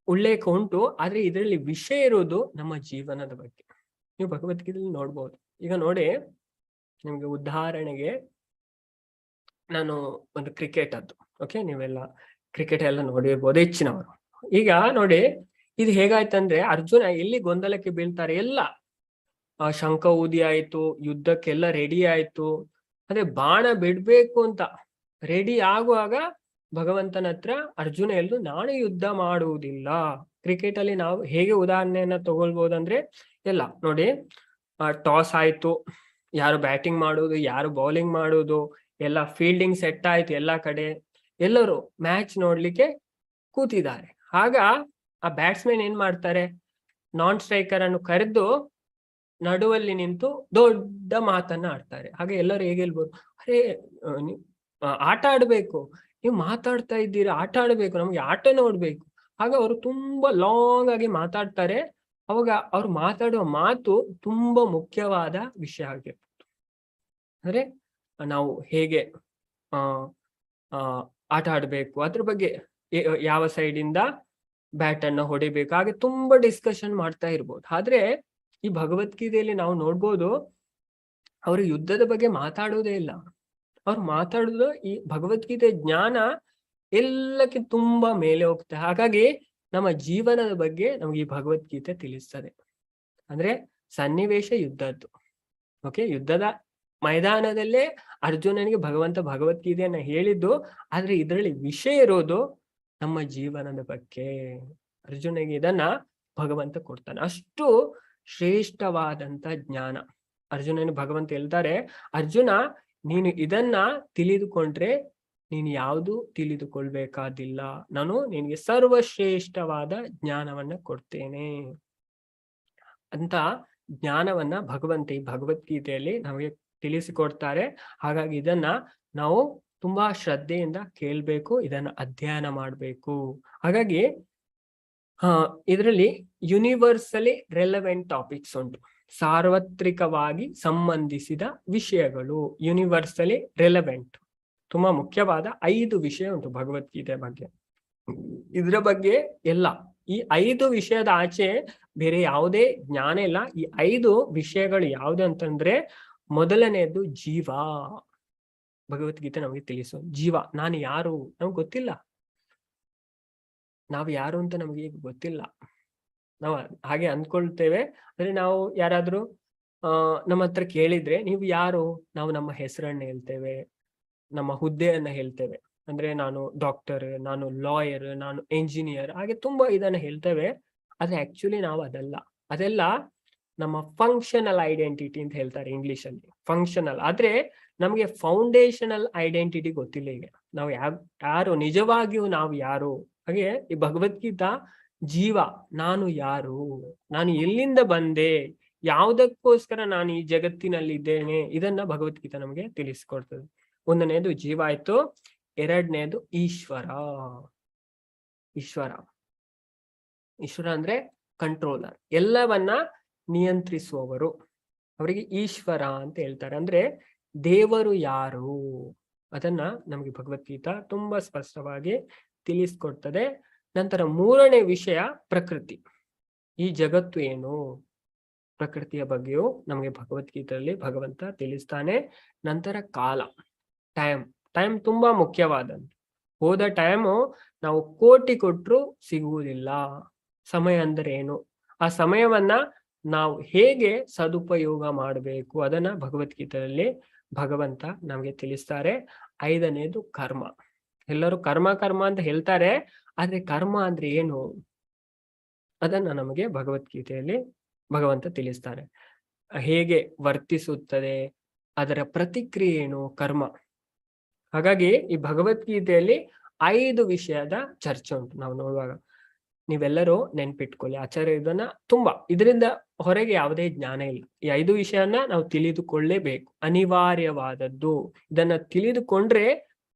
S1: ಉಲ್ಲೇಖ ಉಂಟು. ಆದ್ರೆ ಇದರಲ್ಲಿ ವಿಷಯ ಇರೋದು ನಮ್ಮ ಜೀವನದ ಬಗ್ಗೆ. ನೀವು ಭಗವದ್ಗೀತೆಯಲ್ಲಿ ನೋಡ್ಬೋದು. ಈಗ ನೋಡಿ, ನಿಮ್ಗೆ ಉದಾಹರಣೆಗೆ ನಾನು ಒಂದು ಕ್ರಿಕೆಟ್ ಅದ್ದು, ಓಕೆ, ನೀವೆಲ್ಲ ಕ್ರಿಕೆಟ್ ಎಲ್ಲ ನೋಡಿರ್ಬೋದು ಹೆಚ್ಚಿನವರು. ಈಗ ನೋಡಿ, ಇದು ಹೇಗಾಯ್ತಂದ್ರೆ ಅರ್ಜುನ ಎಲ್ಲಿ ಗೊಂದಲಕ್ಕೆ ಬೀಳ್ತಾರೆ. ಎಲ್ಲ ಶಂಖ ಊದಿ ಆಯ್ತು, ಯುದ್ಧಕ್ಕೆಲ್ಲ ರೆಡಿ ಆಯ್ತು, ಅದೇ ಬಾಣ ಬಿಡ್ಬೇಕು ಅಂತ ರೆಡಿ ಆಗುವಾಗ ಭಗವಂತನ ಹತ್ರ ಅರ್ಜುನ ಎಲ್ದು ನಾನು ಯುದ್ಧ ಮಾಡುವುದಿಲ್ಲ. ಕ್ರಿಕೆಟ್ ಅಲ್ಲಿ ನಾವು ಹೇಗೆ ಉದಾಹರಣೆಯನ್ನ ತಗೊಳ್ಬೋದಂದ್ರೆ, ಎಲ್ಲ ನೋಡಿ, ಟಾಸ್ ಆಯ್ತು, ಯಾರು ಬ್ಯಾಟಿಂಗ್ ಮಾಡುವುದು ಯಾರು ಬೌಲಿಂಗ್ ಮಾಡುವುದು, ಎಲ್ಲ ಫೀಲ್ಡಿಂಗ್ ಸೆಟ್ ಆಯ್ತು, ಎಲ್ಲ ಕಡೆ ಎಲ್ಲರೂ ಮ್ಯಾಚ್ ನೋಡ್ಲಿಕ್ಕೆ ಕೂತಿದ್ದಾರೆ. ಆಗ ಆ ಬ್ಯಾಟ್ಸ್ಮನ್ ಏನ್ ಮಾಡ್ತಾರೆ, ನಾನ್ ಸ್ಟ್ರೈಕರ್ ಅನ್ನು ಕರೆದು ನಡುವಲ್ಲಿ ನಿಂತು ದೊಡ್ಡ ಮಾತನ್ನ ಆಡ್ತಾರೆ. ಹಾಗೆ ಎಲ್ಲರೂ ಹೇಗೆ ಹೇಳ್ಬೋದು, ಅರೇ ಆಟ ಆಡ್ಬೇಕು, ನೀವು ಮಾತಾಡ್ತಾ ಇದ್ದೀರಾ, ಆಟ ಆಡ್ಬೇಕು, ನಮ್ಗೆ ಆಟ ನೋಡ್ಬೇಕು. ಆಗ ಅವರು ತುಂಬಾ ಲಾಂಗ್ ಆಗಿ ಮಾತಾಡ್ತಾರೆ. ಅವಾಗ ಅವ್ರು ಮಾತಾಡುವ ಮಾತು ತುಂಬಾ ಮುಖ್ಯವಾದ ವಿಷಯ ಆಗಿರ್ಬೋದು. ಅಂದ್ರೆ ನಾವು ಹೇಗೆ ಆ ಆ ಆಟ ಆಡ್ಬೇಕು, ಅದ್ರ ಬಗ್ಗೆ ಯಾವ ಸೈಡ್ ಇಂದ ಬ್ಯಾಟ್ ಅನ್ನ ಹೊಡಿಬೇಕು, ಹಾಗೆ ತುಂಬಾ ಡಿಸ್ಕಷನ್ ಮಾಡ್ತಾ ಇರ್ಬೋದು. ಆದ್ರೆ ಈ ಭಗವದ್ಗೀತೆಯಲ್ಲಿ ನಾವು ನೋಡ್ಬೋದು, ಅವರು ಯುದ್ಧದ ಬಗ್ಗೆ ಮಾತಾಡೋದೇ ಇಲ್ಲ. ಅವ್ರು ಮಾತಾಡುದು ಈ ಭಗವದ್ಗೀತೆ ಜ್ಞಾನ ಎಲ್ಲಕ್ಕೆ ತುಂಬಾ ಮೇಲೆ ಹೋಗ್ತದೆ. ಹಾಗಾಗಿ ನಮ್ಮ ಜೀವನದ ಬಗ್ಗೆ ನಮ್ಗೆ ಈ ಭಗವದ್ಗೀತೆ ತಿಳಿಸ್ತದೆ. ಅಂದ್ರೆ ಸನ್ನಿವೇಶ ಯುದ್ಧದ್ದು. ಓಕೆ, ಯುದ್ಧದ ಮೈದಾನದಲ್ಲೇ ಅರ್ಜುನನಿಗೆ ಭಗವದ್ಗೀತೆಯನ್ನ ಹೇಳಿದ್ದು, ಆದ್ರೆ ಇದರಲ್ಲಿ ವಿಷಯ ಇರೋದು ನಮ್ಮ ಜೀವನದ ಬಗ್ಗೆ. ಅರ್ಜುನಿಗೆ ಇದನ್ನ ಭಗವಂತ ಕೊಡ್ತಾನೆ. ಅಷ್ಟು ಶ್ರೇಷ್ಠವಾದಂತ ಜ್ಞಾನ ಅರ್ಜುನನ ಭಗವಂತ ಹೇಳ್ತಾರೆ, ಅರ್ಜುನ ನೀನು ಇದನ್ನ ತಿಳಿದುಕೊಂಡ್ರೆ ನೀನು ಯಾವುದು ತಿಳಿದುಕೊಳ್ಬೇಕಾದಿಲ್ಲ, ನಾನು ನಿನಗೆ ಸರ್ವಶ್ರೇಷ್ಠವಾದ ಜ್ಞಾನವನ್ನ ಕೊಡ್ತೇನೆ ಅಂತ ಜ್ಞಾನವನ್ನ ಭಗವಂತ ಈ ಭಗವದ್ಗೀತೆಯಲ್ಲಿ ನಮಗೆ ತಿಳಿಸಿಕೊಡ್ತಾರೆ. ಹಾಗಾಗಿ ಇದನ್ನ ನಾವು ತುಂಬಾ ಶ್ರದ್ಧೆಯಿಂದ ಕೇಳ್ಬೇಕು, ಇದನ್ನ ಅಧ್ಯಯನ ಮಾಡ್ಬೇಕು. ಹಾಗಾಗಿ ಇದರಲ್ಲಿ ಯೂನಿವರ್ಸಲಿ ರೆಲೆವೆಂಟ್ ಟಾಪಿಕ್ಸ್ ಉಂಟು, ಸಾರ್ವತ್ರಿಕವಾಗಿ ಸಂಬಂಧಿಸಿದ ವಿಷಯಗಳು. ಯೂನಿವರ್ಸಲಿ ರೆಲೆವೆಂಟ್ ತುಂಬಾ ಮುಖ್ಯವಾದ 5 ವಿಷಯ ಉಂಟು ಭಗವದ್ಗೀತೆ ಬಗ್ಗೆ. ಇದ್ರ ಬಗ್ಗೆ ಎಲ್ಲ ಈ 5 ವಿಷಯದ ಆಚೆ ಬೇರೆ ಯಾವುದೇ ಜ್ಞಾನ ಇಲ್ಲ. ಈ 5 ವಿಷಯಗಳು ಯಾವ್ದು ಅಂತಂದ್ರೆ, ಮೊದಲನೆಯದು ಜೀವ. ಭಗವದ್ಗೀತೆ ನಮಗೆ ತಿಳಿಸೋ ಜೀವ, ನಾನು ಯಾರು ನಮ್ಗೆ ಗೊತ್ತಿಲ್ಲ. ನಾವು ಯಾರು ಅಂತ ನಮಗೆ ಈಗ ಗೊತ್ತಿಲ್ಲ. ನಾವು ಹಾಗೆ ಅಂದ್ಕೊಳ್ತೇವೆ. ಅಂದ್ರೆ ನಾವು ಯಾರಾದ್ರೂ ನಮ್ಮ ಹತ್ರ ಕೇಳಿದ್ರೆ ನೀವು ಯಾರು, ನಾವು ನಮ್ಮ ಹೆಸರನ್ನ ಹೇಳ್ತೇವೆ, ನಮ್ಮ ಹುದ್ದೆಯನ್ನ ಹೇಳ್ತೇವೆ. ಅಂದ್ರೆ ನಾನು ಡಾಕ್ಟರ್, ನಾನು ಲಾಯರ್, ನಾನು ಎಂಜಿನಿಯರ್, ಹಾಗೆ ತುಂಬಾ ಇದನ್ನ ಹೇಳ್ತೇವೆ. ಆದ್ರೆ ಆಕ್ಚುಲಿ ನಾವು ಅದೆಲ್ಲ ನಮ್ಮ ಫಂಕ್ಷನಲ್ ಐಡೆಂಟಿಟಿ ಅಂತ ಹೇಳ್ತಾರೆ ಇಂಗ್ಲಿಷ್ ಅಲ್ಲಿ, ಫಂಕ್ಷನಲ್. ಆದ್ರೆ ನಮ್ಗೆ ಫೌಂಡೇಶನಲ್ ಐಡೆಂಟಿಟಿ ಗೊತ್ತಿಲ್ಲ. ಈಗ ನಾವು ಯಾರು ನಿಜವಾಗಿಯೂ ನಾವು ಯಾರು. ಹಾಗೆ ಈ ಭಗವದ್ಗೀತಾ ಜೀವ, ನಾನು ಯಾರು, ನಾನು ಎಲ್ಲಿಂದ ಬಂದೆ, ಯಾವುದಕ್ಕೋಸ್ಕರ ನಾನು ಈ ಜಗತ್ತಿನಲ್ಲಿ ಇದ್ದೇನೆ, ಇದನ್ನ ಭಗವದ್ಗೀತಾ ನಮಗೆ ತಿಳಿಸ್ಕೊಡ್ತದೆ. ಒಂದನೇದು ಜೀವ ಆಯ್ತು. ಎರಡನೇದು ಈಶ್ವರ. ಈಶ್ವರ ಅಂದ್ರೆ ಕಂಟ್ರೋಲರ್, ಎಲ್ಲವನ್ನ ನಿಯಂತ್ರಿಸುವವರು. ಅವರಿಗೆ ಈಶ್ವರ ಅಂತ ಹೇಳ್ತಾರೆ. ಅಂದ್ರೆ ದೇವರು ಯಾರು ಅದನ್ನ ನಮಗೆ ಭಗವದ್ಗೀತಾ ತುಂಬಾ ಸ್ಪಷ್ಟವಾಗಿ ತಿಳಿಸ್ಕೊಡ್ತದೆ. ನಂತರ ಮೂರನೇ ವಿಷಯ ಪ್ರಕೃತಿ. ಈ ಜಗತ್ತು ಏನು, ಪ್ರಕೃತಿಯ ಬಗ್ಗೆಯೂ ನಮಗೆ ಭಗವದ್ಗೀತೆಯಲ್ಲಿ ಭಗವಂತ ತಿಳಿಸ್ತಾನೆ. ನಂತರ ಕಾಲ, ಟೈಮ್ ತುಂಬಾ ಮುಖ್ಯವಾದಂತ. ಹೋದ ಟೈಮು ನಾವು ಕೋಟಿ ಕೊಟ್ರು ಸಿಗುವುದಿಲ್ಲ. ಸಮಯ ಅಂದ್ರೆ ಏನು, ಆ ಸಮಯವನ್ನ ನಾವು ಹೇಗೆ ಸದುಪಯೋಗ ಮಾಡಬೇಕು, ಅದನ್ನ ಭಗವದ್ಗೀತೆಯಲ್ಲಿ ಭಗವಂತ ನಮಗೆ ತಿಳಿಸ್ತಾರೆ. ಐದನೇದು ಕರ್ಮ. ಎಲ್ಲರೂ ಕರ್ಮ ಅಂತ ಹೇಳ್ತಾರೆ, ಆದ್ರೆ ಕರ್ಮ ಅಂದ್ರೆ ಏನು ಅದನ್ನ ನಮಗೆ ಭಗವದ್ಗೀತೆಯಲ್ಲಿ ಭಗವಂತ ತಿಳಿಸ್ತಾರೆ. ಹೇಗೆ ವರ್ತಿಸುತ್ತದೆ, ಅದರ ಪ್ರತಿಕ್ರಿಯೆ ಏನು ಕರ್ಮ. ಹಾಗಾಗಿ ಈ ಭಗವದ್ಗೀತೆಯಲ್ಲಿ 5 ವಿಷಯದ ಚರ್ಚೆ ಉಂಟು. ನಾವು ನೋಡುವಾಗ ನೀವೆಲ್ಲರೂ ನೆನ್ಪಿಟ್ಕೊಳ್ಳಿ, ಆಚಾರ್ಯ ಇದನ್ನ ತುಂಬಾ, ಇದರಿಂದ ಹೊರಗೆ ಯಾವುದೇ ಜ್ಞಾನ ಇಲ್ಲ. ಈ 5 ವಿಷಯನ ನಾವು ತಿಳಿದುಕೊಳ್ಳೇಬೇಕು, ಅನಿವಾರ್ಯವಾದದ್ದು. ಇದನ್ನ ತಿಳಿದುಕೊಂಡ್ರೆ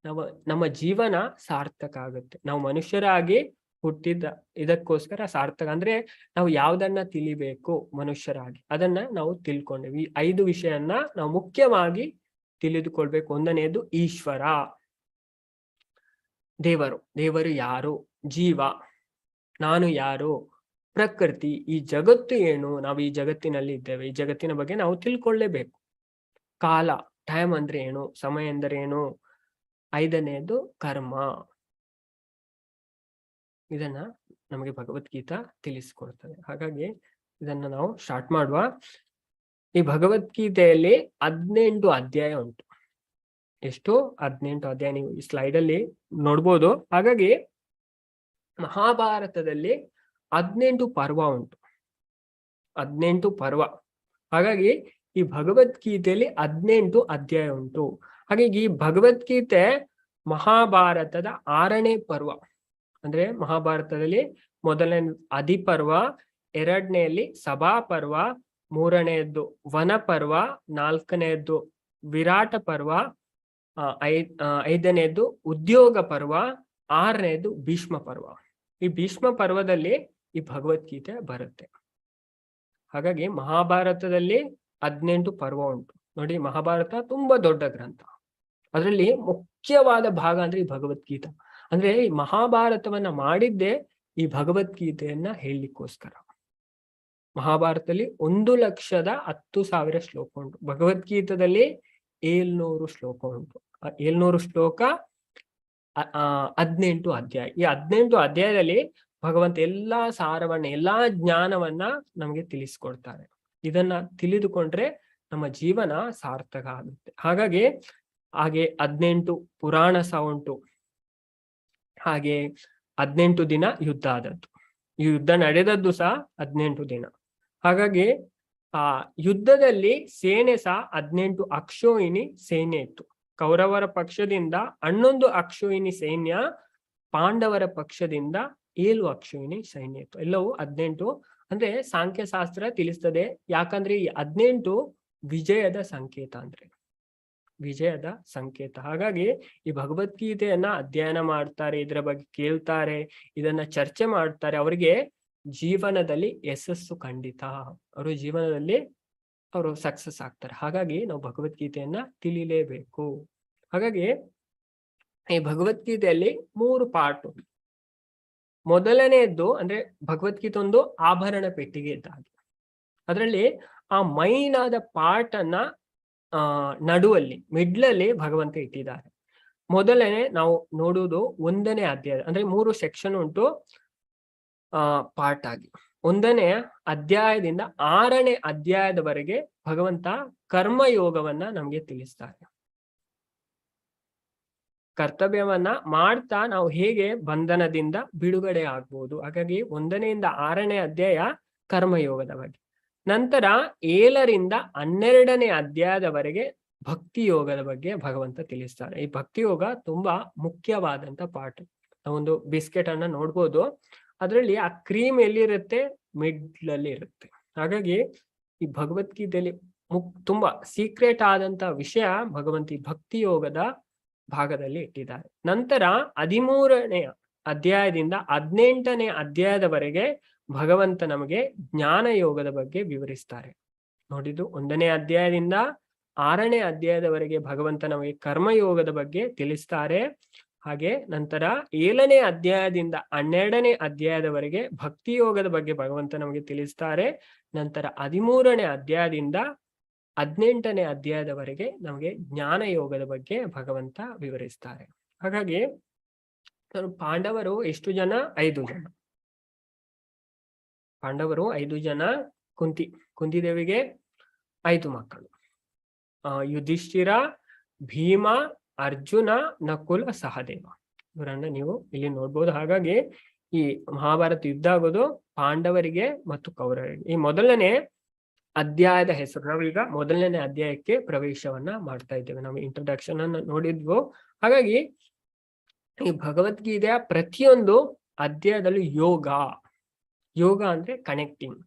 S1: ನಮ್ಮ ಜೀವನ ಸಾರ್ಥಕ ಆಗುತ್ತೆ. ನಾವು ಮನುಷ್ಯರಾಗಿ ಹುಟ್ಟಿದ ಇದಕ್ಕೋಸ್ಕರ ಸಾರ್ಥಕ. ಅಂದ್ರೆ ನಾವು ಯಾವ್ದನ್ನ ತಿಳಿಬೇಕು ಮನುಷ್ಯರಾಗಿ, ಅದನ್ನ ನಾವು ತಿಳ್ಕೊಂಡೇವಿ. ಈ 5 ವಿಷಯನ್ನ ನಾವು ಮುಖ್ಯವಾಗಿ ತಿಳಿದುಕೊಳ್ಬೇಕು. ಒಂದನೆಯದು ಈಶ್ವರ, ದೇವರು ಯಾರು, ಜೀವ ನಾನು ಯಾರು, ಪ್ರಕೃತಿ ಈ ಜಗತ್ತು ಏನು, ನಾವು ಈ ಜಗತ್ತಿನಲ್ಲಿ ಇದ್ದೇವೆ, ಈ ಜಗತ್ತಿನ ಬಗ್ಗೆ ನಾವು ತಿಳ್ಕೊಳ್ಳೇಬೇಕು. ಕಾಲ, ಟೈಮ್ ಅಂದ್ರೆ ಏನು, ಸಮಯ ಅಂದ್ರೆ ಏನು. ಐದನೆಯದು ಕರ್ಮ. ಇದನ್ನ ನಮಗೆ ಭಗವದ್ಗೀತಾ ತಿಳಿಸ್ಕೊಡ್ತದೆ. ಹಾಗಾಗಿ ಇದನ್ನ ನಾವು ಸ್ಟಾರ್ಟ್ ಮಾಡುವ. ಈ ಭಗವದ್ಗೀತೆಯಲ್ಲಿ 18 ಅಧ್ಯಾಯ ಉಂಟು. ಎಷ್ಟು? 18 ಅಧ್ಯಾಯ. ನೀವು ಈ ಸ್ಲೈಡ್ ಅಲ್ಲಿ ನೋಡ್ಬೋದು. ಹಾಗಾಗಿ ಮಹಾಭಾರತದಲ್ಲಿ 18 ಪರ್ವ ಉಂಟು, 18 ಪರ್ವ. ಹಾಗಾಗಿ ಈ ಭಗವದ್ಗೀತೆಯಲ್ಲಿ 18 ಅಧ್ಯಾಯ ಉಂಟು. ಹಾಗಾಗಿ ಈ ಭಗವದ್ಗೀತೆ ಮಹಾಭಾರತದ 6ನೇ ಪರ್ವ. ಅಂದ್ರೆ ಮಹಾಭಾರತದಲ್ಲಿ ಮೊದಲನೇ ಅಧಿಪರ್ವ, ಎರಡನೆಯಲ್ಲಿ ಸಭಾ ಪರ್ವ, ಮೂರನೆಯದ್ದು ವನ ಪರ್ವ, ನಾಲ್ಕನೆಯದ್ದು ವಿರಾಟ ಪರ್ವ, ಐದನೆಯದ್ದು ಉದ್ಯೋಗ ಪರ್ವ, ಆರನೆಯದು ಭೀಷ್ಮ ಪರ್ವ. ಈ ಭೀಷ್ಮ ಪರ್ವದಲ್ಲಿ ಈ ಭಗವದ್ಗೀತೆ ಬರುತ್ತೆ. ಹಾಗಾಗಿ ಮಹಾಭಾರತದಲ್ಲಿ 18 ಪರ್ವ ಉಂಟು. ನೋಡಿ, ಮಹಾಭಾರತ ತುಂಬಾ ದೊಡ್ಡ ಗ್ರಂಥ. ಅದರಲ್ಲಿ ಮುಖ್ಯವಾದ ಭಾಗ ಅಂದ್ರೆ ಈ ಭಗವದ್ಗೀತಾ. ಅಂದ್ರೆ ಈ ಮಹಾಭಾರತವನ್ನ ಮಾಡಿದ್ದೇ ಈ ಭಗವದ್ಗೀತೆಯನ್ನ ಹೇಳಲಿಕ್ಕೋಸ್ಕರ. ಮಹಾಭಾರತದಲ್ಲಿ 1,10,000 ಶ್ಲೋಕ ಉಂಟು. ಭಗವದ್ಗೀತದಲ್ಲಿ 700 ಶ್ಲೋಕ ಉಂಟು. 700 ಶ್ಲೋಕ, 18 ಅಧ್ಯಾಯ. ಈ 18 ಅಧ್ಯಾಯದಲ್ಲಿ ಭಗವಂತ ಎಲ್ಲಾ ಸಾರವನ್ನ, ಎಲ್ಲಾ ಜ್ಞಾನವನ್ನ ನಮಗೆ ತಿಳಿಸ್ಕೊಡ್ತಾರೆ. ಇದನ್ನ ತಿಳಿದುಕೊಂಡ್ರೆ ನಮ್ಮ ಜೀವನ ಸಾರ್ಥಕ ಆಗುತ್ತೆ. ಹಾಗೆ 18 ಪುರಾಣ ಸಹ ಉಂಟು. ಹಾಗೆ 18 ದಿನ ಯುದ್ಧ ಆದದ್ದು. ಈ ಯುದ್ಧ ನಡೆದದ್ದು ಸಹ 18 ದಿನ. ಹಾಗಾಗಿ ಆ ಯುದ್ಧದಲ್ಲಿ ಸೇನೆ ಸಹ 18 ಅಕ್ಷೋಹಿಣಿ ಸೇನೆ ಇತ್ತು. ಕೌರವರ ಪಕ್ಷದಿಂದ 11 ಅಕ್ಷೋಹಿಣಿ ಸೈನ್ಯ, ಪಾಂಡವರ ಪಕ್ಷದಿಂದ 7 ಅಕ್ಷೋಹಿಣಿ ಸೈನ್ಯ ಇತ್ತು. ಎಲ್ಲವೂ 18. ಅಂದ್ರೆ ಸಾಂಖ್ಯಶಾಸ್ತ್ರ ತಿಳಿಸ್ತದೆ. ಯಾಕಂದ್ರೆ ಈ 18 ವಿಜಯದ ಸಂಕೇತ, ಅಂದ್ರೆ ವಿಜಯದ ಸಂಕೇತ. ಹಾಗಾಗಿ ಈ ಭಗವದ್ಗೀತೆಯನ್ನ ಅಧ್ಯಯನ ಮಾಡ್ತಾರೆ, ಇದರ ಬಗ್ಗೆ ಕೇಳ್ತಾರೆ, ಇದನ್ನ ಚರ್ಚೆ ಮಾಡ್ತಾರೆ. ಅವರಿಗೆ ಜೀವನದಲ್ಲಿ ಯಶಸ್ಸು ಖಂಡಿತ. ಅವರು ಜೀವನದಲ್ಲಿ ಅವರು ಸಕ್ಸಸ್ ಆಗ್ತಾರೆ. ಹಾಗಾಗಿ ನಾವು ಭಗವದ್ಗೀತೆಯನ್ನ ತಿಳಿಲೇಬೇಕು. ಹಾಗಾಗಿ ಈ ಭಗವದ್ಗೀತೆಯಲ್ಲಿ 3 ಪಾರ್ಟ್. ಮೊದಲನೆಯದ್ದು ಅಂದ್ರೆ ಭಗವದ್ಗೀತೆ ಒಂದು ಆಭರಣ ಪೆಟ್ಟಿಗೆ ಇದ್ದಾಗೆ. ಅದರಲ್ಲಿ ಆ ಮೈನ್ ಆದ ಪಾರ್ಟ್ ಅನ್ನ ನಡುವಲ್ಲಿ, ಮಿಡ್ಲಲ್ಲಿ ಭಗವಂತ ಇಟ್ಟಿದ್ದಾರೆ. ಮೊದಲನೇ ನಾವು ನೋಡುವುದು 1ನೇ ಅಧ್ಯಾಯ. ಅಂದ್ರೆ 3 ಸೆಕ್ಷನ್ ಉಂಟು ಪಾರ್ಟ್ ಆಗಿ. 1ನೇ ಅಧ್ಯಾಯದಿಂದ 6ನೇ ಅಧ್ಯಾಯದವರೆಗೆ ಭಗವಂತ ಕರ್ಮಯೋಗವನ್ನ ನಮ್ಗೆ ತಿಳಿಸ್ತಾರೆ. ಕರ್ತವ್ಯವನ್ನ ಮಾಡ್ತಾ ನಾವು ಹೇಗೆ ಬಂಧನದಿಂದ ಬಿಡುಗಡೆ ಆಗ್ಬೋದು. ಹಾಗಾಗಿ 1ನೇಯಿಂದ 6ನೇ ಅಧ್ಯಾಯ ಕರ್ಮಯೋಗದ ಬಗ್ಗೆ. ನಂತರ 7ರಿಂದ 12ನೇ ಅಧ್ಯಾಯದವರೆಗೆ ಭಕ್ತಿ ಯೋಗದ ಬಗ್ಗೆ ಭಗವಂತ ತಿಳಿಸ್ತಾರೆ. ಈ ಭಕ್ತಿ ಯೋಗ ತುಂಬಾ ಮುಖ್ಯವಾದಂತ ಪಾರ್ಟ್. ನಾವೊಂದು ಬಿಸ್ಕೆಟ್ ಅನ್ನ ನೋಡ್ಬೋದು. ಅದರಲ್ಲಿ ಆ ಕ್ರೀಮ್ ಎಲ್ಲಿರುತ್ತೆ? ಮಿಡ್ಲಲ್ಲಿ ಇರುತ್ತೆ. ಹಾಗಾಗಿ ಈ ಭಗವದ್ಗೀತೆಯಲ್ಲಿ ತುಂಬಾ ಸೀಕ್ರೆಟ್ ಆದಂತ ವಿಷಯ ಭಗವಂತ ಈ ಭಕ್ತಿ ಯೋಗದ ಭಾಗದಲ್ಲಿ ಇಟ್ಟಿದ್ದಾರೆ. ನಂತರ 13ನೇ ಅಧ್ಯಾಯದಿಂದ 18ನೇ ಅಧ್ಯಾಯದವರೆಗೆ ಭಗವಂತ ನಮಗೆ ಜ್ಞಾನ ಯೋಗದ ಬಗ್ಗೆ ವಿವರಿಸ್ತಾರೆ. ನೋಡಿದ್ದು 1ನೇ ಅಧ್ಯಾಯದಿಂದ 6ನೇ ಅಧ್ಯಾಯದವರೆಗೆ ಭಗವಂತ ನಮಗೆ ಕರ್ಮಯೋಗದ ಬಗ್ಗೆ ತಿಳಿಸ್ತಾರೆ. ಹಾಗೆ ನಂತರ 7ನೇ ಅಧ್ಯಾಯದಿಂದ 12ನೇ ಅಧ್ಯಾಯದವರೆಗೆ ಭಕ್ತಿ ಯೋಗದ ಬಗ್ಗೆ ಭಗವಂತ ನಮಗೆ ತಿಳಿಸ್ತಾರೆ. ನಂತರ 13ನೇ ಅಧ್ಯಾಯದಿಂದ 18ನೇ ಅಧ್ಯಾಯದವರೆಗೆ ನಮಗೆ ಜ್ಞಾನ ಯೋಗದ ಬಗ್ಗೆ ಭಗವಂತ ವಿವರಿಸ್ತಾರೆ. ಹಾಗಾಗಿ ಪಾಂಡವರು ಎಷ್ಟು ಜನ? 5 ಜನ. ಪಾಂಡವರು 5 ಜನ. ಕುಂತಿದೇವಿಗೆ 5 ಮಕ್ಕಳು. ಯುಧಿಷ್ಠಿರ, ಭೀಮ, ಅರ್ಜುನ, ನಕುಲ, ಸಹದೇವ. ಇವರನ್ನ ನೀವು ಇಲ್ಲಿ ನೋಡ್ಬೋದು. ಹಾಗಾಗಿ ಈ ಮಹಾಭಾರತ ಯುದ್ಧ ಆಗೋದು ಪಾಂಡವರಿಗೆ ಮತ್ತು ಕೌರವರಿಗೆ. ಈ ಮೊದಲನೇ ಅಧ್ಯಾಯದ ಹೆಸರು, ನಾವೀಗ 1ನೇ ಅಧ್ಯಾಯಕ್ಕೆ ಪ್ರವೇಶವನ್ನ ಮಾಡ್ತಾ ಇದ್ದೇವೆ. ನಾವು ಇಂಟ್ರೊಡಕ್ಷನ್ ಅನ್ನು ನೋಡಿದ್ವು. ಹಾಗಾಗಿ ಈ ಭಗವದ್ಗೀತೆಯ ಪ್ರತಿಯೊಂದು ಅಧ್ಯಾಯದಲ್ಲೂ ಯೋಗ ಅಂದ್ರೆ connecting,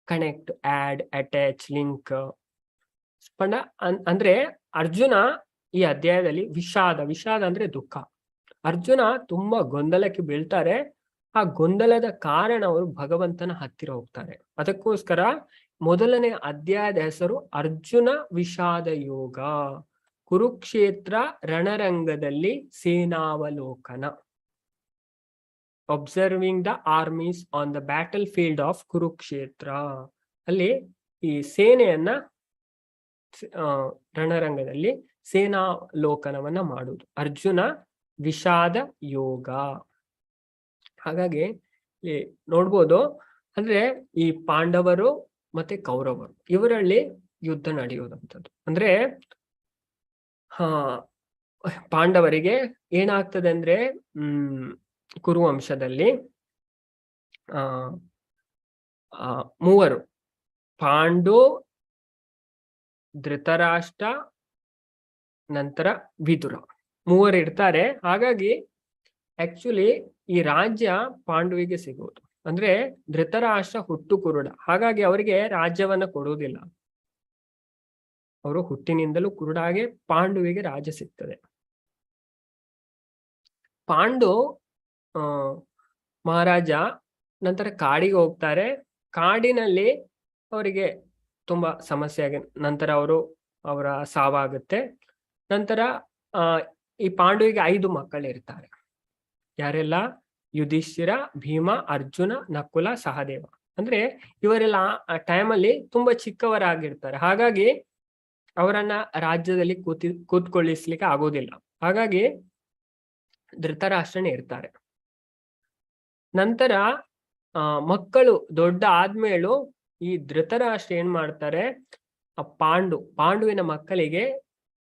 S1: connect, add, attach, link. ಅಂದ್ರೆ ಅರ್ಜುನ ಈ ಅಧ್ಯಾಯದಲ್ಲಿ ವಿಷಾದ ಅಂದ್ರೆ ದುಃಖ. ಅರ್ಜುನ ತುಂಬಾ ಗೊಂದಲಕ್ಕೆ ಬೀಳ್ತಾರೆ. ಆ ಗೊಂದಲದ ಕಾರಣ ಅವರು ಭಗವಂತನ ಹತ್ತಿರ ಹೋಗ್ತಾರೆ. ಅದಕ್ಕೋಸ್ಕರ 1ನೇ ಅಧ್ಯಾಯದ ಹೆಸರು ಅರ್ಜುನ ವಿಷಾದ ಯೋಗ. ಕುರುಕ್ಷೇತ್ರ ರಣರಂಗದಲ್ಲಿ ಸೇನಾವಲೋಕನ. Observing the armies on the battlefield of Kurukshetra. ಅಲ್ಲಿ ಈ ಸೇನೆಯನ್ನ ರಣರಂಗದಲ್ಲಿ ಸೇನಾವಲೋಕನವನ್ನ ಮಾಡುವುದು ಅರ್ಜುನ ವಿಷಾದ ಯೋಗ. ಹಾಗಾಗಿ ನೋಡ್ಬೋದು, ಅಂದ್ರೆ ಈ ಪಾಂಡವರು ಮತ್ತೆ ಕೌರವರು ಇವರಲ್ಲಿ ಯುದ್ಧ ನಡೆಯುವುದಂಥದ್ದು. ಅಂದ್ರೆ ಪಾಂಡವರಿಗೆ ಏನಾಗ್ತದೆ ಅಂದ್ರೆ ಕುರುವಂಶದಲ್ಲಿ 3 ಪಾಂಡು, ಧೃತರಾಷ್ಟ್ರ, ನಂತರ ವಿದುರ 3 ಇರ್ತಾರೆ. ಹಾಗಾಗಿ ಆಕ್ಚುಲಿ ಈ ರಾಜ್ಯ ಪಾಂಡುವಿಗೆ ಸಿಗುವುದು. ಅಂದ್ರೆ ಧೃತರಾಷ್ಟ್ರ ಹುಟ್ಟು ಕುರುಡ, ಹಾಗಾಗಿ ಅವರಿಗೆ ರಾಜ್ಯವನ್ನ ಕೊಡುವುದಿಲ್ಲ. ಅವರು ಹುಟ್ಟಿನಿಂದಲೂ ಕುರುಡಾಗೆ ಪಾಂಡುವಿಗೆ ರಾಜ್ಯ ಸಿಗ್ತದೆ. ಪಾಂಡು ಮಹಾರಾಜ ನಂತರ ಕಾಡಿಗೆ ಹೋಗ್ತಾರೆ. ಕಾಡಿನಲ್ಲಿ ಅವರಿಗೆ ತುಂಬಾ ಸಮಸ್ಯೆ ಆಗಿ ನಂತರ ಅವರು ಅವರ ಸಾವಾಗುತ್ತೆ. ನಂತರ ಈ ಪಾಂಡುವಿಗೆ 5 ಮಕ್ಕಳಿರ್ತಾರೆ. ಯಾರೆಲ್ಲ? ಯುಧಿಷ್ಠಿರ, ಭೀಮ, ಅರ್ಜುನ, ನಕುಲ, ಸಹದೇವ. ಅಂದ್ರೆ ಇವರೆಲ್ಲ ಆ ಟೈಮಲ್ಲಿ ತುಂಬಾ ಚಿಕ್ಕವರಾಗಿರ್ತಾರೆ. ಹಾಗಾಗಿ ಅವರನ್ನ ರಾಜ್ಯದಲ್ಲಿ ಕೂತ್ಕೊಳ್ಳಿಸ್ಲಿಕ್ಕೆ ಆಗೋದಿಲ್ಲ. ಹಾಗಾಗಿ ಧೃತರಾಷ್ಟ್ರನೇ ಇರ್ತಾರೆ. ನಂತರ ಮಕ್ಕಳು ದೊಡ್ಡ ಆದ್ಮೇಲೂ ಈ ಧೃತರಾಷ್ಟ್ರ ಏನ್ ಮಾಡ್ತಾರೆ, ಪಾಂಡುವಿನ ಮಕ್ಕಳಿಗೆ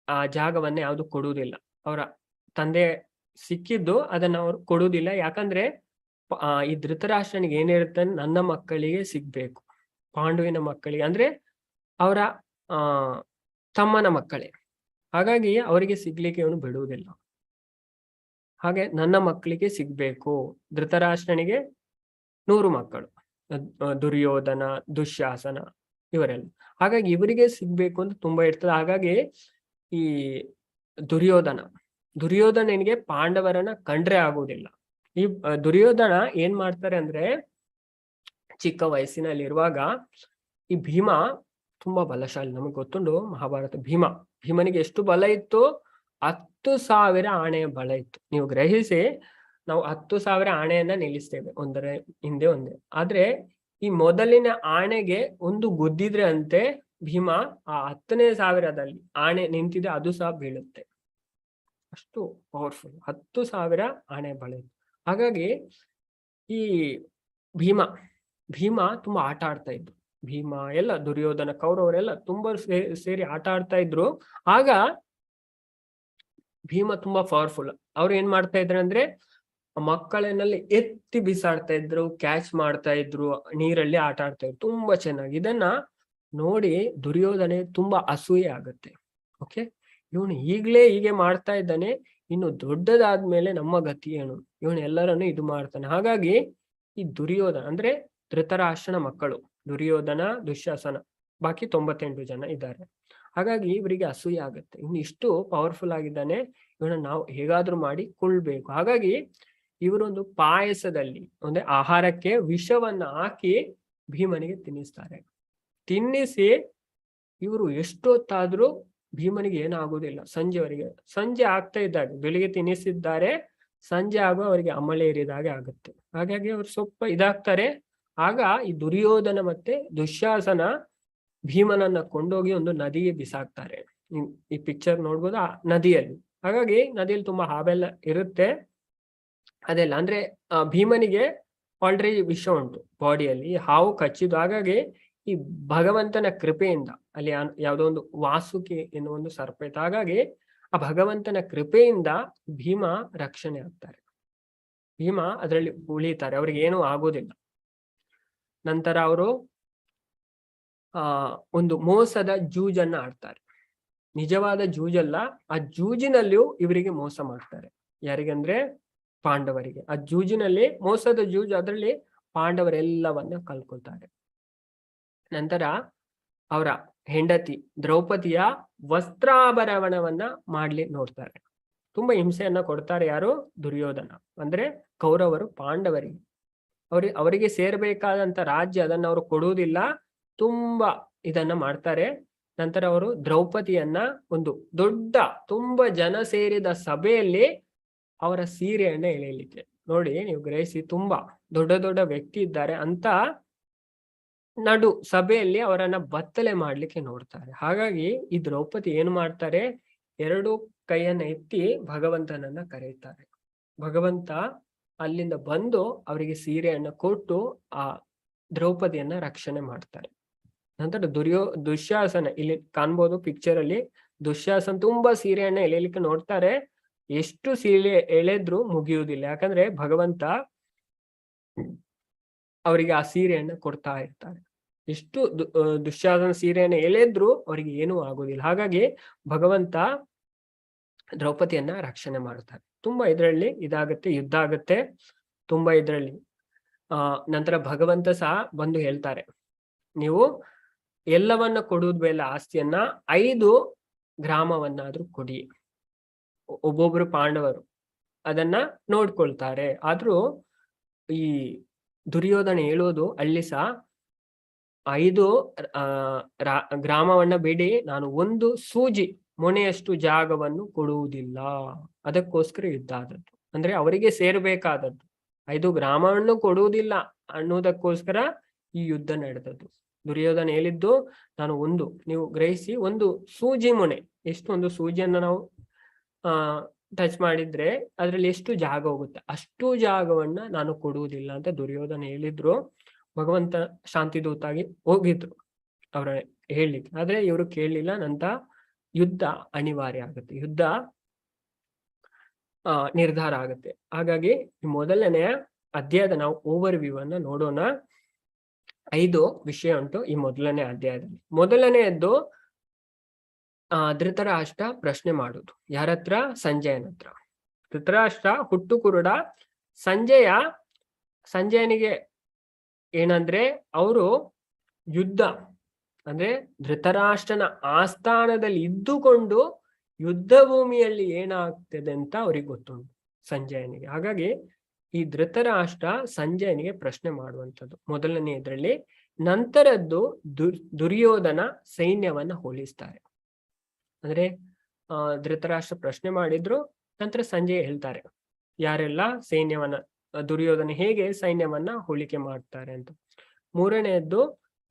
S1: ಆ ಜಾಗವನ್ನ ಯಾವುದು ಕೊಡುವುದಿಲ್ಲ. ಅವರ ತಂದೆ ಸಿಕ್ಕಿದ್ದು ಅದನ್ನ ಅವ್ರು ಕೊಡುವುದಿಲ್ಲ. ಯಾಕಂದ್ರೆ ಈ ಧೃತರಾಷ್ಟ್ರನಿಗೆ ಏನಿರುತ್ತೆ, ನನ್ನ ಮಕ್ಕಳಿಗೆ ಸಿಗ್ಬೇಕು, ಪಾಂಡುವಿನ ಮಕ್ಕಳಿಗೆ ಅಂದ್ರೆ ಅವರ ತಮ್ಮನ ಮಕ್ಕಳೇ. ಹಾಗಾಗಿ ಅವರಿಗೆ ಸಿಗ್ಲಿಕ್ಕೆ ಇವನು ಬಿಡುವುದಿಲ್ಲ. ಹಾಗೆ ನನ್ನ ಮಕ್ಕಳಿಗೆ ಸಿಗ್ಬೇಕು. ಧೃತರಾಷ್ಟ್ರನಿಗೆ 100 ಮಕ್ಕಳು, ದುರ್ಯೋಧನ, ದುಶ್ಯಾಸನ ಇವರೆಲ್ಲ. ಹಾಗಾಗಿ ಇವರಿಗೆ ಸಿಗ್ಬೇಕು ಅಂತ ತುಂಬಾ ಇರ್ತದೆ. ಹಾಗಾಗಿ ಈ ದುರ್ಯೋಧನನಿಗೆ ಪಾಂಡವರನ್ನ ಕಂಡ್ರೆ ಆಗುವುದಿಲ್ಲ. ಈ ದುರ್ಯೋಧನ ಏನ್ ಮಾಡ್ತಾರೆ ಅಂದ್ರೆ, ಚಿಕ್ಕ ವಯಸ್ಸಿನಲ್ಲಿರುವಾಗ ಈ ಭೀಮ ತುಂಬಾ ಬಲಶಾಲಿ. ನಮಗೆ ಗೊತ್ತುಂಟು ಮಹಾಭಾರತ. ಭೀಮನಿಗೆ ಎಷ್ಟು ಬಲ ಇತ್ತು? 10,000 ಆಣೆಯ ಬಲ ಇತ್ತು. ನೀವು ಗ್ರಹಿಸಿ, ನಾವು 10,000 ಆಣೆಯನ್ನ ನಿಲ್ಲಿಸ್ತೇವೆ ಒಂದರ ಹಿಂದೆ ಒಂದೇ. ಆದ್ರೆ ಈ ಮೊದಲಿನ ಆಣೆಗೆ ಒಂದು ಗುದ್ದಿದ್ರೆ ಅಂತೆ ಭೀಮ ಆ 10ನೇ ಸಾವಿರದಲ್ಲಿ ಆಣೆ ನಿಂತಿದೆ, ಅದು ಸಹ ಬೀಳುತ್ತೆ. ಅಷ್ಟು ಪವರ್ಫುಲ್. 10,000 ಆಣೆ ಬಲ ಇತ್ತು. ಹಾಗಾಗಿ ಈ ಭೀಮ ತುಂಬಾ ಆಟ ಆಡ್ತಾ ಇದ್ರು. ಭೀಮ ಎಲ್ಲ ದುರ್ಯೋಧನ, ಕೌರವರೆಲ್ಲ ತುಂಬಾ ಸೇರಿ ಆಟ ಆಡ್ತಾ ಇದ್ರು. ಆಗ ಭೀಮ ತುಂಬಾ ಪವರ್ಫುಲ್. ಅವ್ರು ಏನ್ ಮಾಡ್ತಾ ಇದ್ರು ಅಂದ್ರೆ, ಮಕ್ಕಳನ್ನಲ್ಲಿ ಎತ್ತಿ ಬಿಸಾಡ್ತಾ ಇದ್ರು, ಕ್ಯಾಚ್ ಮಾಡ್ತಾ ಇದ್ರು, ನೀರಲ್ಲಿ ಆಟ ಆಡ್ತಾ ಇದ್ರು ತುಂಬಾ ಚೆನ್ನಾಗಿ. ಇದನ್ನ ನೋಡಿ ದುರ್ಯೋಧನೆ ತುಂಬಾ ಅಸೂಯೆ ಆಗುತ್ತೆ. ಓಕೆ, ಇವನು ಈಗ್ಲೇ ಹೀಗೆ ಮಾಡ್ತಾ ಇದ್ದಾನೆ, ಇನ್ನು ದೊಡ್ಡದಾದ್ಮೇಲೆ ನಮ್ಮ ಗತಿ ಏನು? ಇವನು ಎಲ್ಲರನ್ನು ಇದು ಮಾಡ್ತಾನೆ. ಹಾಗಾಗಿ ಈ ದುರ್ಯೋಧನ ಅಂದ್ರೆ ಧೃತರಾಷ್ಟ್ರನ ಮಕ್ಕಳು, ದುರ್ಯೋಧನ, ದುಶ್ಯಾಸನ, ಬಾಕಿ 98 ಜನ ಇದ್ದಾರೆ. ಹಾಗಾಗಿ ಇವರಿಗೆ ಅಸೂಯೆ ಆಗುತ್ತೆ, ಇನ್ನು ಇಷ್ಟು ಪವರ್ಫುಲ್ ಆಗಿದ್ದಾನೆ, ಇವನ ನಾವು ಹೇಗಾದ್ರೂ ಮಾಡಿ ಕೊಳ್ಬೇಕು. ಹಾಗಾಗಿ ಇವರೊಂದು ಪಾಯಸದಲ್ಲಿ ಅಂದ್ರೆ ಆಹಾರಕ್ಕೆ ವಿಷವನ್ನ ಹಾಕಿ ಭೀಮನಿಗೆ ತಿನ್ನಿಸ್ತಾರೆ. ತಿನ್ನಿಸಿ ಇವರು ಎಷ್ಟೊತ್ತಾದ್ರೂ ಭೀಮನಿಗೆ ಏನಾಗುವುದಿಲ್ಲ. ಸಂಜೆ ಆಗ್ತಾ ಇದ್ದಾಗ, ಬೆಳಿಗ್ಗೆ ತಿನ್ನಿಸಿದ್ದಾರೆ, ಸಂಜೆ ಆಗೋ ಅವರಿಗೆ ಅಮಲೆ ಏರಿದಾಗೆ ಆಗುತ್ತೆ. ಹಾಗಾಗಿ ಅವರು ಸ್ವಲ್ಪ ಇದಾಗ್ತಾರೆ. ಆಗ ಈ ದುರ್ಯೋಧನ ಮತ್ತೆ ದುಶ್ಯಾಸನ ಭೀಮನನ್ನ ಕೊಂಡೋಗಿ ಒಂದು ನದಿಗೆ ಬಿಸಾಕ್ತಾರೆ. ಈ ಪಿಕ್ಚರ್ ನೋಡ್ಬೋದು, ಆ ನದಿಯಲ್ಲಿ. ಹಾಗಾಗಿ ನದಿಯಲ್ಲಿ ತುಂಬಾ ಹಾವೆಲ್ಲ ಇರುತ್ತೆ. ಅದೆಲ್ಲ ಅಂದ್ರೆ ಭೀಮನಿಗೆ ಆಲ್ರೆಡಿ ವಿಷ ಉಂಟು ಬಾಡಿಯಲ್ಲಿ, ಹಾವು ಕಚ್ಚಿದ್ದು. ಹಾಗಾಗಿ ಈ ಭಗವಂತನ ಕೃಪೆಯಿಂದ ಅಲ್ಲಿ ಯಾವುದೋ ಒಂದು ವಾಸುಕಿ ಎನ್ನುವ ಒಂದು ಸರ್ಪ ಇತ್ತು. ಹಾಗಾಗಿ ಆ ಭಗವಂತನ ಕೃಪೆಯಿಂದ ಭೀಮ ರಕ್ಷಣೆ ಆಗ್ತಾರೆ. ಭೀಮ ಅದರಲ್ಲಿ ಉಳಿತಾರೆ, ಅವ್ರಿಗೆ ಏನೂ ಆಗೋದಿಲ್ಲ. ನಂತರ ಅವರು ಒಂದು ಮೋಸದ ಜೂಜನ್ನ ಆಡ್ತಾರೆ. ನಿಜವಾದ ಜೂಜಲ್ಲ, ಆ ಜೂಜಿನಲ್ಲಿಯೂ ಇವರಿಗೆ ಮೋಸ ಮಾಡ್ತಾರೆ. ಯಾರಿಗಂದ್ರೆ ಪಾಂಡವರಿಗೆ. ಆ ಜೂಜಿನಲ್ಲಿ ಮೋಸದ ಜೂಜು, ಅದರಲ್ಲಿ ಪಾಂಡವರೆಲ್ಲವನ್ನ ಕಲ್ಕೊಳ್ತಾರೆ. ನಂತರ ಅವರ ಹೆಂಡತಿ ದ್ರೌಪದಿಯ ವಸ್ತ್ರಾಭರಣವನ್ನ ಮಾಡ್ಲಿ ನೋಡ್ತಾರೆ. ತುಂಬಾ ಹಿಂಸೆಯನ್ನ ಕೊಡ್ತಾರೆ. ಯಾರು? ದುರ್ಯೋಧನ. ಅಂದ್ರೆ ಕೌರವರು ಪಾಂಡವರಿಗೆ, ಅವರಿಗೆ ಸೇರ್ಬೇಕಾದಂತ ರಾಜ್ಯ ಅದನ್ನ ಅವರು ಕೊಡುವುದಿಲ್ಲ. ತುಂಬಾ ಇದನ್ನ ಮಾಡ್ತಾರೆ. ನಂತರ ಅವರು ದ್ರೌಪದಿಯನ್ನ ಒಂದು ದೊಡ್ಡ ತುಂಬಾ ಜನ ಸೇರಿದ ಸಭೆಯಲ್ಲಿ ಅವರ ಸೀರೆಯನ್ನ ಎಳೆಯಲಿಕ್ಕೆ ನೋಡಿ, ನೀವು ಗ್ರಹಿಸಿ, ತುಂಬಾ ದೊಡ್ಡ ದೊಡ್ಡ ವ್ಯಕ್ತಿ ಇದ್ದಾರೆ ಅಂತ ನಡು ಸಭೆಯಲ್ಲಿ ಅವರನ್ನ ಬತ್ತಲೆ ಮಾಡ್ಲಿಕ್ಕೆ ನೋಡ್ತಾರೆ. ಹಾಗಾಗಿ ಈ ದ್ರೌಪದಿ ಏನು ಮಾಡ್ತಾರೆ, 2 ಕೈಯನ್ನ ಎತ್ತಿ ಭಗವಂತನನ್ನ ಕರೆಯುತ್ತಾರೆ. ಭಗವಂತ ಅಲ್ಲಿಂದ ಬಂದು ಅವರಿಗೆ ಸೀರೆಯನ್ನ ಕೊಟ್ಟು ಆ ದ್ರೌಪದಿಯನ್ನ ರಕ್ಷಣೆ ಮಾಡ್ತಾರೆ. ನಂತರ ದುಶ್ಯಾಸನ, ಇಲ್ಲಿ ಕಾಣ್ಬೋದು ಪಿಕ್ಚರ್ ಅಲ್ಲಿ, ದುಶ್ಯಾಸನ ತುಂಬಾ ಸೀರೆಯನ್ನ ಎಳೆಯಲಿಕ್ಕೆ ನೋಡ್ತಾರೆ. ಎಷ್ಟು ಸೀರೆ ಎಳೆದ್ರು ಮುಗಿಯುವುದಿಲ್ಲ. ಯಾಕಂದ್ರೆ ಭಗವಂತ ಅವರಿಗೆ ಆ ಸೀರೆಯನ್ನ ಕೊಡ್ತಾ ಇರ್ತಾರೆ. ಎಷ್ಟು ದುಶ್ಯಾಸನ ಸೀರೆಯನ್ನ ಎಳೆದ್ರು ಅವರಿಗೆ ಏನೂ ಆಗುದಿಲ್ಲ. ಹಾಗಾಗಿ ಭಗವಂತ ದ್ರೌಪದಿಯನ್ನ ರಕ್ಷಣೆ ಮಾಡುತ್ತಾರೆ. ತುಂಬಾ ಇದರಲ್ಲಿ ಇದಾಗತ್ತೆ, ಯುದ್ಧ ಆಗತ್ತೆ ತುಂಬಾ ಇದರಲ್ಲಿ. ನಂತರ ಭಗವಂತ ಸಹ ಬಂದು ಹೇಳ್ತಾರೆ, ನೀವು ಎಲ್ಲವನ್ನ ಕೊಡುವುದು ಬೇಡ, ಆಸ್ತಿಯನ್ನ 5 ಗ್ರಾಮವನ್ನಾದ್ರೂ ಕೊಡಿ. ಒಬ್ಬೊಬ್ರು ಪಾಂಡವರು ಅದನ್ನ ನೋಡ್ಕೊಳ್ತಾರೆ. ಆದ್ರೂ ಈ ದುರ್ಯೋಧನ ಹೇಳೋದು ಅಲ್ಲಿ ಸಹ 5 ಗ್ರಾಮವನ್ನ ಬಿಡಿ ನಾನು ಒಂದು ಸೂಜಿ ಮೊನೆಯಷ್ಟು ಜಾಗವನ್ನು ಕೊಡುವುದಿಲ್ಲ. ಅದಕ್ಕೋಸ್ಕರ ಯುದ್ಧ ಆದದ್ದು. ಅಂದ್ರೆ ಅವರಿಗೆ ಸೇರ್ಬೇಕಾದದ್ದು 5 ಗ್ರಾಮವನ್ನು ಕೊಡುವುದಿಲ್ಲ ಅನ್ನುವುದಕ್ಕೋಸ್ಕರ ಈ ಯುದ್ಧ ನಡೆದದ್ದು. ದುರ್ಯೋಧನ ಹೇಳಿದ್ದು, ನೀವು ಗ್ರಹಿಸಿ, ಒಂದು ಸೂಜಿ ಮೊನೆ, ಎಷ್ಟು ಒಂದು ಸೂಜಿಯನ್ನು ನಾವು ಟಚ್ ಮಾಡಿದ್ರೆ ಅದ್ರಲ್ಲಿ ಎಷ್ಟು ಜಾಗ ಹೋಗುತ್ತೆ, ಅಷ್ಟು ಜಾಗವನ್ನ ನಾನು ಕೊಡುವುದಿಲ್ಲ ಅಂತ ದುರ್ಯೋಧನ ಹೇಳಿದ್ರು. ಭಗವಂತ ಶಾಂತಿದೂತಾಗಿ ಹೋಗಿದ್ರು ಅವರ ಹೇಳಲಿಕ್ಕೆ. ಆದ್ರೆ ಇವರು ಕೇಳಲಿಲ್ಲ. ನಂತರ ಯುದ್ಧ ಅನಿವಾರ್ಯ ಆಗುತ್ತೆ, ಯುದ್ಧ ನಿರ್ಧಾರ ಆಗುತ್ತೆ. ಹಾಗಾಗಿ ಮೊದಲನೆಯ ಅಧ್ಯಾಯದ ನಾವು ಓವರ್ ವ್ಯೂ ಅನ್ನ ನೋಡೋಣ. 5 ವಿಷಯ ಉಂಟು ಈ ಮೊದಲನೇ ಅಧ್ಯಾಯದಲ್ಲಿ. ಮೊದಲನೆಯದ್ದು ಧೃತರಾಷ್ಟ್ರ ಪ್ರಶ್ನೆ ಮಾಡುದು. ಯಾರ ಹತ್ರ? ಸಂಜಯನ ಹತ್ರ. ಧೃತರಾಷ್ಟ್ರ ಹುಟ್ಟು ಕುರುಡ. ಸಂಜಯನಿಗೆ ಏನಂದ್ರೆ ಅವರು ಯುದ್ಧ ಅಂದ್ರೆ ಧೃತರಾಷ್ಟ್ರನ ಆಸ್ಥಾನದಲ್ಲಿ ಇದ್ದುಕೊಂಡು ಯುದ್ಧ ಭೂಮಿಯಲ್ಲಿ ಏನಾಗ್ತದೆ ಅಂತ ಅವ್ರಿಗೆ ಗೊತ್ತುಂಟು ಸಂಜಯನಿಗೆ. ಹಾಗಾಗಿ ಈ ಧೃತರಾಷ್ಟ್ರ ಸಂಜಯನಿಗೆ ಪ್ರಶ್ನೆ ಮಾಡುವಂಥದ್ದು ಮೊದಲನೇ ಇದರಲ್ಲಿ. ನಂತರದ್ದು ದುರ್ಯೋಧನ ಸೈನ್ಯವನ್ನ ಹೋಲಿಸ್ತಾರೆ. ಅಂದ್ರೆ ಧೃತರಾಷ್ಟ್ರ ಪ್ರಶ್ನೆ ಮಾಡಿದ್ರು, ನಂತರ ಸಂಜಯ್ ಹೇಳ್ತಾರೆ ಯಾರೆಲ್ಲ ಸೈನ್ಯವನ್ನ, ದುರ್ಯೋಧನ ಹೇಗೆ ಸೈನ್ಯವನ್ನ ಹೋಲಿಕೆ ಮಾಡ್ತಾರೆ ಅಂತ. ಮೂರನೆಯದ್ದು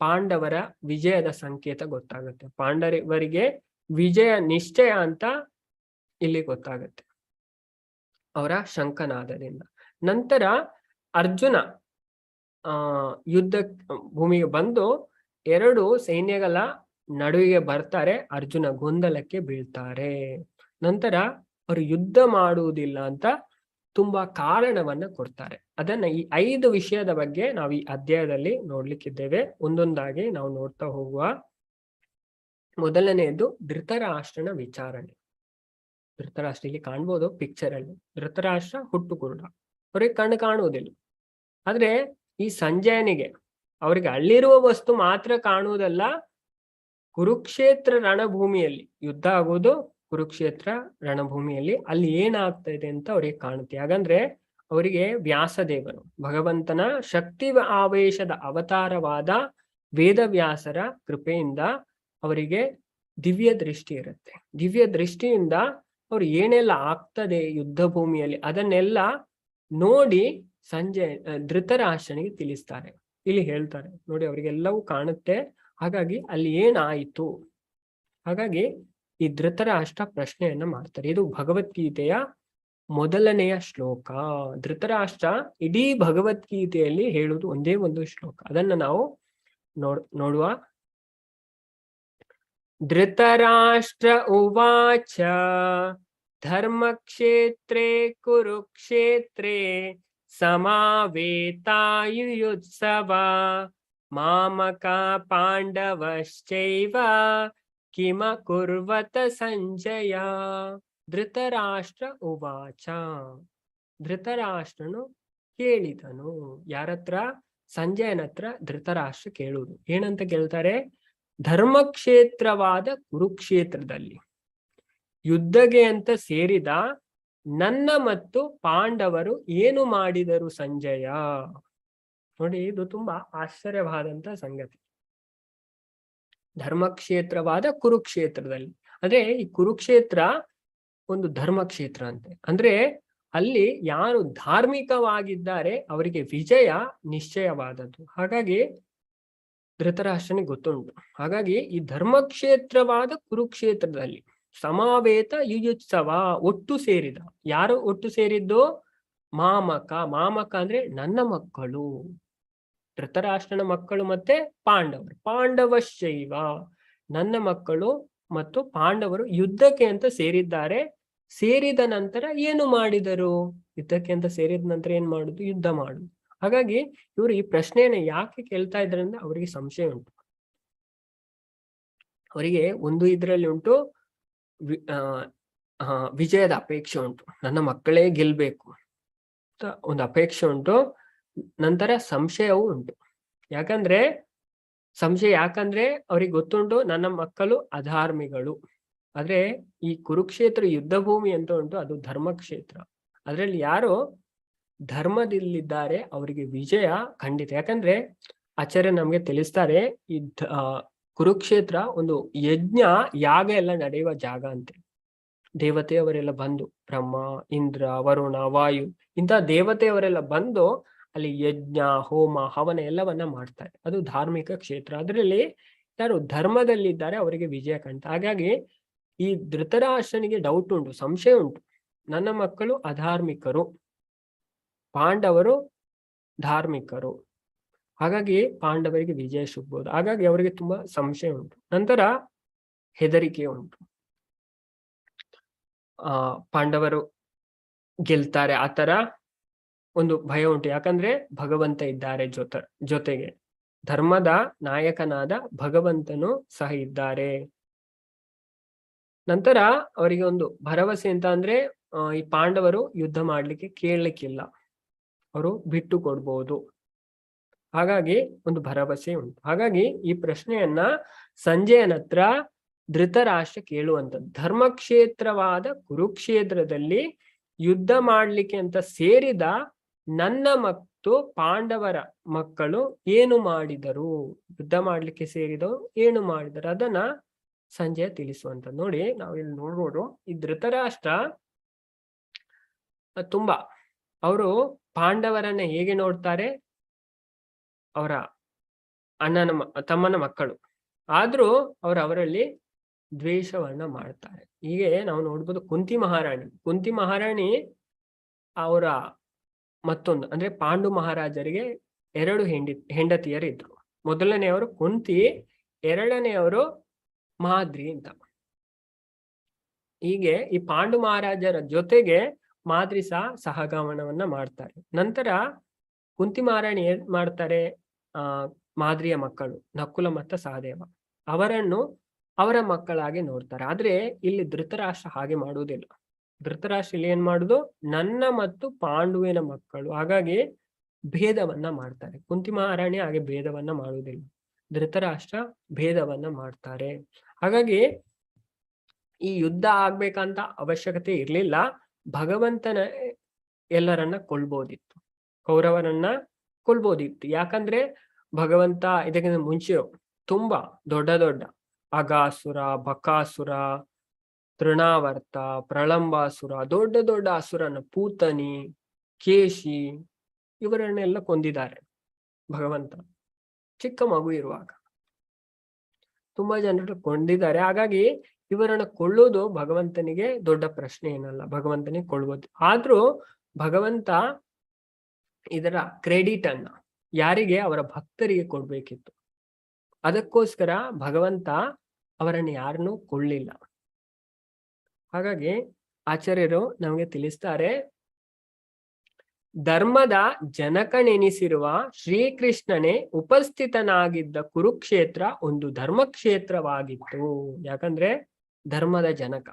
S1: ಪಾಂಡವರ ವಿಜಯದ ಸಂಕೇತ ಗೊತ್ತಾಗುತ್ತೆ. ಪಾಂಡವರಿಗೆ ವಿಜಯ ನಿಶ್ಚಯ ಅಂತ ಇಲ್ಲಿ ಗೊತ್ತಾಗುತ್ತೆ ಅವರ ಶಂಖನಾದದಿಂದ. ನಂತರ ಅರ್ಜುನ ಯುದ್ಧ ಭೂಮಿಗೆ ಬಂದು 2 ಸೈನ್ಯಗಳ ನಡುವಿಗೆ ಬರ್ತಾರೆ. ಅರ್ಜುನ ಗೊಂದಲಕ್ಕೆ ಬೀಳ್ತಾರೆ. ನಂತರ ಅವರು ಯುದ್ಧ ಮಾಡುವುದಿಲ್ಲ ಅಂತ ತುಂಬಾ ಕಾರಣವನ್ನ ಕೊಡ್ತಾರೆ. ಅದನ್ನ ಈ 5 ವಿಷಯದ ಬಗ್ಗೆ ನಾವು ಈ ಅಧ್ಯಾಯದಲ್ಲಿ ನೋಡ್ಲಿಕ್ಕಿದ್ದೇವೆ. ಒಂದೊಂದಾಗಿ ನಾವು ನೋಡ್ತಾ ಹೋಗುವ. ಮೊದಲನೆಯದು ಧೃತರಾಷ್ಟ್ರನ ವಿಚಾರಣೆ. ಧೃತರಾಷ್ಟ್ರ ಇಲ್ಲಿ ಕಾಣ್ಬೋದು ಪಿಕ್ಚರ್ ಅಲ್ಲಿ. ಧೃತರಾಷ್ಟ್ರ ಹುಟ್ಟು ಕುರುಡ, ಅವ್ರಿಗೆ ಕಣ್ಣು ಕಾಣುವುದಿಲ್ಲ. ಆದ್ರೆ ಈ ಸಂಜಯನಿಗೆ ಅವರಿಗೆ ಅಲ್ಲಿರುವ ವಸ್ತು ಮಾತ್ರ ಕಾಣುವುದಲ್ಲ, ಕುರುಕ್ಷೇತ್ರ ರಣಭೂಮಿಯಲ್ಲಿ ಯುದ್ಧ ಆಗುವುದು. ಕುರುಕ್ಷೇತ್ರ ರಣಭೂಮಿಯಲ್ಲಿ ಅಲ್ಲಿ ಏನಾಗ್ತಾ ಇದೆ ಅಂತ ಅವ್ರಿಗೆ ಕಾಣುತ್ತೆ. ಹಾಗಂದ್ರೆ ಅವರಿಗೆ ವ್ಯಾಸದೇವರು, ಭಗವಂತನ ಶಕ್ತಿ ಆವೇಶದ ಅವತಾರವಾದ ವೇದವ್ಯಾಸರ ಕೃಪೆಯಿಂದ ಅವರಿಗೆ ದಿವ್ಯ ದೃಷ್ಟಿ ಇರುತ್ತೆ. ದಿವ್ಯ ದೃಷ್ಟಿಯಿಂದ ಅವ್ರು ಏನೆಲ್ಲ ಆಗ್ತದೆ ಯುದ್ಧ ಭೂಮಿಯಲ್ಲಿ ಅದನ್ನೆಲ್ಲ ನೋಡಿ ಧೃತರಾಷ್ಟ್ರನಿಗೆ ತಿಳಿಸ್ತಾರೆ. ಇಲ್ಲಿ ಹೇಳ್ತಾರೆ ನೋಡಿ, ಅವರಿಗೆಲ್ಲವೂ ಕಾಣುತ್ತೆ. ಹಾಗಾಗಿ ಅಲ್ಲಿ ಏನಾಯಿತು. ಹಾಗಾಗಿ ಈ ಧೃತರಾಷ್ಟ್ರ ಪ್ರಶ್ನೆಯನ್ನ ಮಾಡ್ತಾರೆ. ಇದು ಭಗವದ್ಗೀತೆಯ ಮೊದಲನೆಯ ಶ್ಲೋಕ. ಧೃತರಾಷ್ಟ್ರ ಇಡೀ ಭಗವದ್ಗೀತೆಯಲ್ಲಿ ಹೇಳುವುದು ಒಂದೇ ಒಂದು ಶ್ಲೋಕ. ಅದನ್ನ ನಾವು ನೋಡುವ. ಧೃತರಾಷ್ಟ್ರ ಉವಾಚ ಧರ್ಮಕ್ಷೇತ್ರೇ ಕುರುಕ್ಷೇತ್ರೇ ಸಮಾವೇತಾಯುಯುತ್ಸವ ಮಾಮಕ ಪಾಂಡವಶ್ಚೈವ ಕಿಮ ಕುರ್ವತ ಸಂಜಯ. ಧೃತರಾಷ್ಟ್ರ ಉವಾಚ. ಧೃತರಾಷ್ಟ್ರನು ಕೇಳಿದನು. ಯಾರತ್ರ? ಸಂಜಯನ ಹತ್ರ ಧೃತರಾಷ್ಟ್ರ ಕೇಳುವುದು. ಏನಂತ ಕೇಳ್ತಾರೆ? ಧರ್ಮಕ್ಷೇತ್ರವಾದ ಕುರುಕ್ಷೇತ್ರದಲ್ಲಿ ಯುದ್ಧಗೆ ಅಂತ ಸೇರಿದ ನನ್ನ ಮತ್ತು ಪಾಂಡವರು ಏನು ಮಾಡಿದರು ಸಂಜಯ? ನೋಡಿ, ಇದು ತುಂಬಾ ಆಶ್ಚರ್ಯವಾದಂತ ಸಂಗತಿ. ಧರ್ಮಕ್ಷೇತ್ರವಾದ ಕುರುಕ್ಷೇತ್ರದಲ್ಲಿ, ಅಂದ್ರೆ ಈ ಕುರುಕ್ಷೇತ್ರ ಒಂದು ಧರ್ಮಕ್ಷೇತ್ರ ಅಂತೆ. ಅಂದ್ರೆ ಅಲ್ಲಿ ಯಾರು ಧಾರ್ಮಿಕವಾಗಿದ್ದಾರೆ ಅವರಿಗೆ ವಿಜಯ ನಿಶ್ಚಯವಾದದ್ದು. ಹಾಗಾಗಿ ಧೃತರಾಷ್ಟ್ರನಿಗೆ ಗೊತ್ತುಂಟು. ಹಾಗಾಗಿ ಈ ಧರ್ಮಕ್ಷೇತ್ರವಾದ ಕುರುಕ್ಷೇತ್ರದಲ್ಲಿ ಸಮಾವೇತ ಯುಯುತ್ಸವ, ಒಟ್ಟು ಸೇರಿದ. ಯಾರು ಒಟ್ಟು ಸೇರಿದ್ದು? ಮಾಮಕ. ಮಾಮಕ ಅಂದ್ರೆ ನನ್ನ ಮಕ್ಕಳು, ಧೃತರಾಷ್ಟ್ರನ ಮಕ್ಕಳು ಮತ್ತೆ ಪಾಂಡವರು. ಪಾಂಡವಶ್ಚೈವ, ನನ್ನ ಮಕ್ಕಳು ಮತ್ತು ಪಾಂಡವರು ಯುದ್ಧಕ್ಕೆ ಅಂತ ಸೇರಿದ್ದಾರೆ. ಸೇರಿದ ನಂತರ ಏನು ಮಾಡಿದರು? ಯುದ್ಧಕ್ಕೆ ಅಂತ ಸೇರಿದ ನಂತರ ಏನ್ ಮಾಡುದು? ಯುದ್ಧ ಮಾಡುದು. ಹಾಗಾಗಿ ಇವರು ಈ ಪ್ರಶ್ನೆಯನ್ನ ಯಾಕೆ ಕೇಳ್ತಾ ಇದ್ದಾರೆ ಅಂದ್ರೆ ಅವರಿಗೆ ಸಂಶಯ ಉಂಟು. ಅವರಿಗೆ ಒಂದು ಇದರಲ್ಲಿ ಉಂಟು ವಿಜಯದ ಅಪೇಕ್ಷೆ ಉಂಟು, ನನ್ನ ಮಕ್ಕಳೇ ಗೆಲ್ಬೇಕು ಅಂತ ಒಂದು ಅಪೇಕ್ಷೆ ಉಂಟು. ನಂತರ ಸಂಶಯವೂ ಉಂಟು. ಯಾಕಂದ್ರೆ ಅವ್ರಿಗೆ ಗೊತ್ತುಂಟು ನನ್ನ ಮಕ್ಕಳು ಅಧಾರ್ಮಿಗಳು. ಆದ್ರೆ ಈ ಕುರುಕ್ಷೇತ್ರ ಯುದ್ಧ ಭೂಮಿ ಅಂತ ಉಂಟು, ಅದು ಧರ್ಮಕ್ಷೇತ್ರ. ಅದ್ರಲ್ಲಿ ಯಾರು ಧರ್ಮದಲ್ಲಿದ್ದಾರೆ ಅವರಿಗೆ ವಿಜಯ ಖಂಡಿತ. ಯಾಕಂದ್ರೆ ಆಚಾರ್ಯ ನಮ್ಗೆ ತಿಳಿಸ್ತಾರೆ ಈ ಕುರುಕ್ಷೇತ್ರ ಒಂದು ಯಜ್ಞ ಯಾಗ ಎಲ್ಲ ನಡೆಯುವ ಜಾಗ ಅಂತೆ. ದೇವತೆಯವರೆಲ್ಲ ಬಂದು ಬ್ರಹ್ಮ, ಇಂದ್ರ, ವರುಣ, ವಾಯು ಇಂಥ ದೇವತೆಯವರೆಲ್ಲ ಬಂದು ಅಲ್ಲಿ ಯಜ್ಞ, ಹೋಮ, ಹವನ ಎಲ್ಲವನ್ನ ಮಾಡ್ತಾರೆ. ಅದು ಧಾರ್ಮಿಕ ಕ್ಷೇತ್ರ. ಅದರಲ್ಲಿ ಯಾರು ಧರ್ಮದಲ್ಲಿದ್ದಾರೆ ಅವರಿಗೆ ವಿಜಯ ಕಾಣ್ತ. ಹಾಗಾಗಿ ಈ ಧೃತರಾಷ್ಟ್ರನಿಗೆ ಡೌಟ್ ಉಂಟು, ಸಂಶಯ ಉಂಟು. ನನ್ನ ಮಕ್ಕಳು ಅಧಾರ್ಮಿಕರು, ಪಾಂಡವರು ಧಾರ್ಮಿಕರು, ಹಾಗಾಗಿ ಪಾಂಡವರಿಗೆ ವಿಜಯ ಸಿಗ್ಬೋದು. ಹಾಗಾಗಿ ಅವರಿಗೆ ತುಂಬಾ ಸಂಶಯ ಉಂಟು. ನಂತರ ಹೆದರಿಕೆ ಉಂಟು. ಪಾಂಡವರು ಗೆಲ್ತಾರೆ ಆತರ ಒಂದು ಭಯ ಉಂಟು. ಯಾಕಂದ್ರೆ ಭಗವಂತ ಇದ್ದಾರೆ ಜೊತೆಗೆ ಧರ್ಮದ ನಾಯಕನಾದ ಭಗವಂತನು ಸಹ ಇದ್ದಾರೆ. ನಂತರ ಅವರಿಗೆ ಒಂದು ಭರವಸೆ ಅಂತ ಅಂದ್ರೆ ಈ ಪಾಂಡವರು ಯುದ್ಧ ಮಾಡ್ಲಿಕ್ಕೆ ಕೇಳಲಿಕ್ಕಿಲ್ಲ, ಅವರು ಬಿಟ್ಟು ಕೊಡ್ಬೋದು. ಹಾಗಾಗಿ ಒಂದು ಭರವಸೆ ಉಂಟು. ಹಾಗಾಗಿ ಈ ಪ್ರಶ್ನೆಯನ್ನ ಸಂಜಯನ ಹತ್ರ ಧೃತರಾಷ್ಟ್ರ ಕೇಳುವಂಥದ್ದು. ಧರ್ಮಕ್ಷೇತ್ರವಾದ ಕುರುಕ್ಷೇತ್ರದಲ್ಲಿ ಯುದ್ಧ ಮಾಡ್ಲಿಕ್ಕೆ ಅಂತ ಸೇರಿದ ನನ್ನ ಮತ್ತು ಪಾಂಡವರ ಮಕ್ಕಳು ಏನು ಮಾಡಿದರು, ಯುದ್ಧ ಮಾಡ್ಲಿಕ್ಕೆ ಸೇರಿದವರು ಏನು ಮಾಡಿದರು, ಅದನ್ನ ಸಂಜಯ ತಿಳಿಸುವಂಥದ್ದು. ನೋಡಿ, ನಾವಿಲ್ಲಿ ನೋಡ್ಬೋದು ಈ ಧೃತರಾಷ್ಟ್ರ ತುಂಬಾ ಅವರು ಪಾಂಡವರನ್ನ ಹೇಗೆ ನೋಡ್ತಾರೆ, ಅವರ ತಮ್ಮನ ಮಕ್ಕಳು, ಆದ್ರೂ ಅವರಲ್ಲಿ ದ್ವೇಷವನ್ನ ಮಾಡ್ತಾರೆ. ಹೀಗೆ ನಾವು ನೋಡ್ಬೋದು ಕುಂತಿ ಮಹಾರಾಣಿ ಅವರ ಮತ್ತೊಂದು ಅಂದ್ರೆ ಪಾಂಡು ಮಹಾರಾಜರಿಗೆ 2 ಹೆಂಡತಿಯರಿದ್ರು. ಮೊದಲನೆಯವರು ಕುಂತಿ, ಎರಡನೆಯವರು ಮಾದ್ರಿ ಅಂತ. ಹೀಗೆ ಈ ಪಾಂಡು ಮಹಾರಾಜರ ಜೊತೆಗೆ ಮಾದ್ರಿ ಸಹಗಮನವನ್ನ ಮಾಡ್ತಾರೆ. ನಂತರ ಕುಂತಿ ಮಹಾರಾಣಿ ಏನ್ ಮಾಡ್ತಾರೆ, ಮಾದ್ರಿಯ ಮಕ್ಕಳು ನಕುಲ ಮತ್ತು ಸಹದೇವ ಅವರನ್ನು ಅವರ ಮಕ್ಕಳಾಗಿ ನೋಡ್ತಾರೆ. ಆದ್ರೆ ಇಲ್ಲಿ ಧೃತರಾಷ್ಟ್ರ ಹಾಗೆ ಮಾಡುವುದಿಲ್ಲ. ಧೃತರಾಷ್ಟ್ರ ಇಲ್ಲಿ ಏನ್ ಮಾಡುದು, ನನ್ನ ಮತ್ತು ಪಾಂಡುವಿನ ಮಕ್ಕಳು, ಹಾಗಾಗಿ ಭೇದವನ್ನ ಮಾಡ್ತಾರೆ. ಕುಂತಿ ಮಹಾರಾಣಿ ಹಾಗೆ ಭೇದವನ್ನ ಮಾಡುವುದಿಲ್ಲ, ಧೃತರಾಷ್ಟ್ರ ಭೇದವನ್ನ ಮಾಡ್ತಾರೆ. ಹಾಗಾಗಿ ಈ ಯುದ್ಧ ಆಗ್ಬೇಕಂತ ಅವಶ್ಯಕತೆ ಇರ್ಲಿಲ್ಲ. ಭಗವಂತನ ಎಲ್ಲರನ್ನ ಕೊಲ್ಬೋದಿತ್ತು, ಕೌರವರನ್ನ ಕೊಲ್ಬೋದಿತ್ತು. ಯಾಕಂದ್ರೆ ಭಗವಂತ ಇದಕ್ಕಿಂತ ಮುಂಚೆ ತುಂಬಾ ದೊಡ್ಡ ಅಗಾಸುರ, ಬಕಾಸುರ, ತೃಣಾವರ್ತ, ಪ್ರಳಂಬಾಸುರ, ದೊಡ್ಡ ಅಸುರನ, ಪೂತನಿ, ಕೇಶಿ ಇವರನ್ನೆಲ್ಲ ಕೊಂದಿದ್ದಾರೆ ಭಗವಂತ ಚಿಕ್ಕ ಮಗು ಇರುವಾಗ. ತುಂಬಾ ಜನರು ಕೊಂದಿದ್ದಾರೆ. ಹಾಗಾಗಿ ಇವರನ್ನ ಕೊಳ್ಳೋದು ಭಗವಂತನಿಗೆ ದೊಡ್ಡ ಪ್ರಶ್ನೆ ಏನಲ್ಲ, ಭಗವಂತನಿಗೆ ಕೊಳ್ಳಬಹುದು. ಆದ್ರೂ ಭಗವಂತ ಇದರ ಕ್ರೆಡಿಟ್ ಅನ್ನ ಯಾರಿಗೆ, ಅವರ ಭಕ್ತರಿಗೆ ಕೊಡ್ಬೇಕಿತ್ತು. ಅದಕ್ಕೋಸ್ಕರ ಭಗವಂತ ಅವರನ್ನು ಯಾರನ್ನೂ ಕೊಳ್ಳಿಲ್ಲ. ಹಾಗಾಗಿ ಆಚಾರ್ಯರು ನಮಗೆ ತಿಳಿಸ್ತಾರೆ, ಧರ್ಮದ ಜನಕನೆನಿಸಿರುವ ಶ್ರೀಕೃಷ್ಣನೇ ಉಪಸ್ಥಿತನಾಗಿದ್ದ ಕುರುಕ್ಷೇತ್ರ ಒಂದು ಧರ್ಮಕ್ಷೇತ್ರವಾಗಿತ್ತು. ಯಾಕಂದ್ರೆ ಧರ್ಮದ ಜನಕ,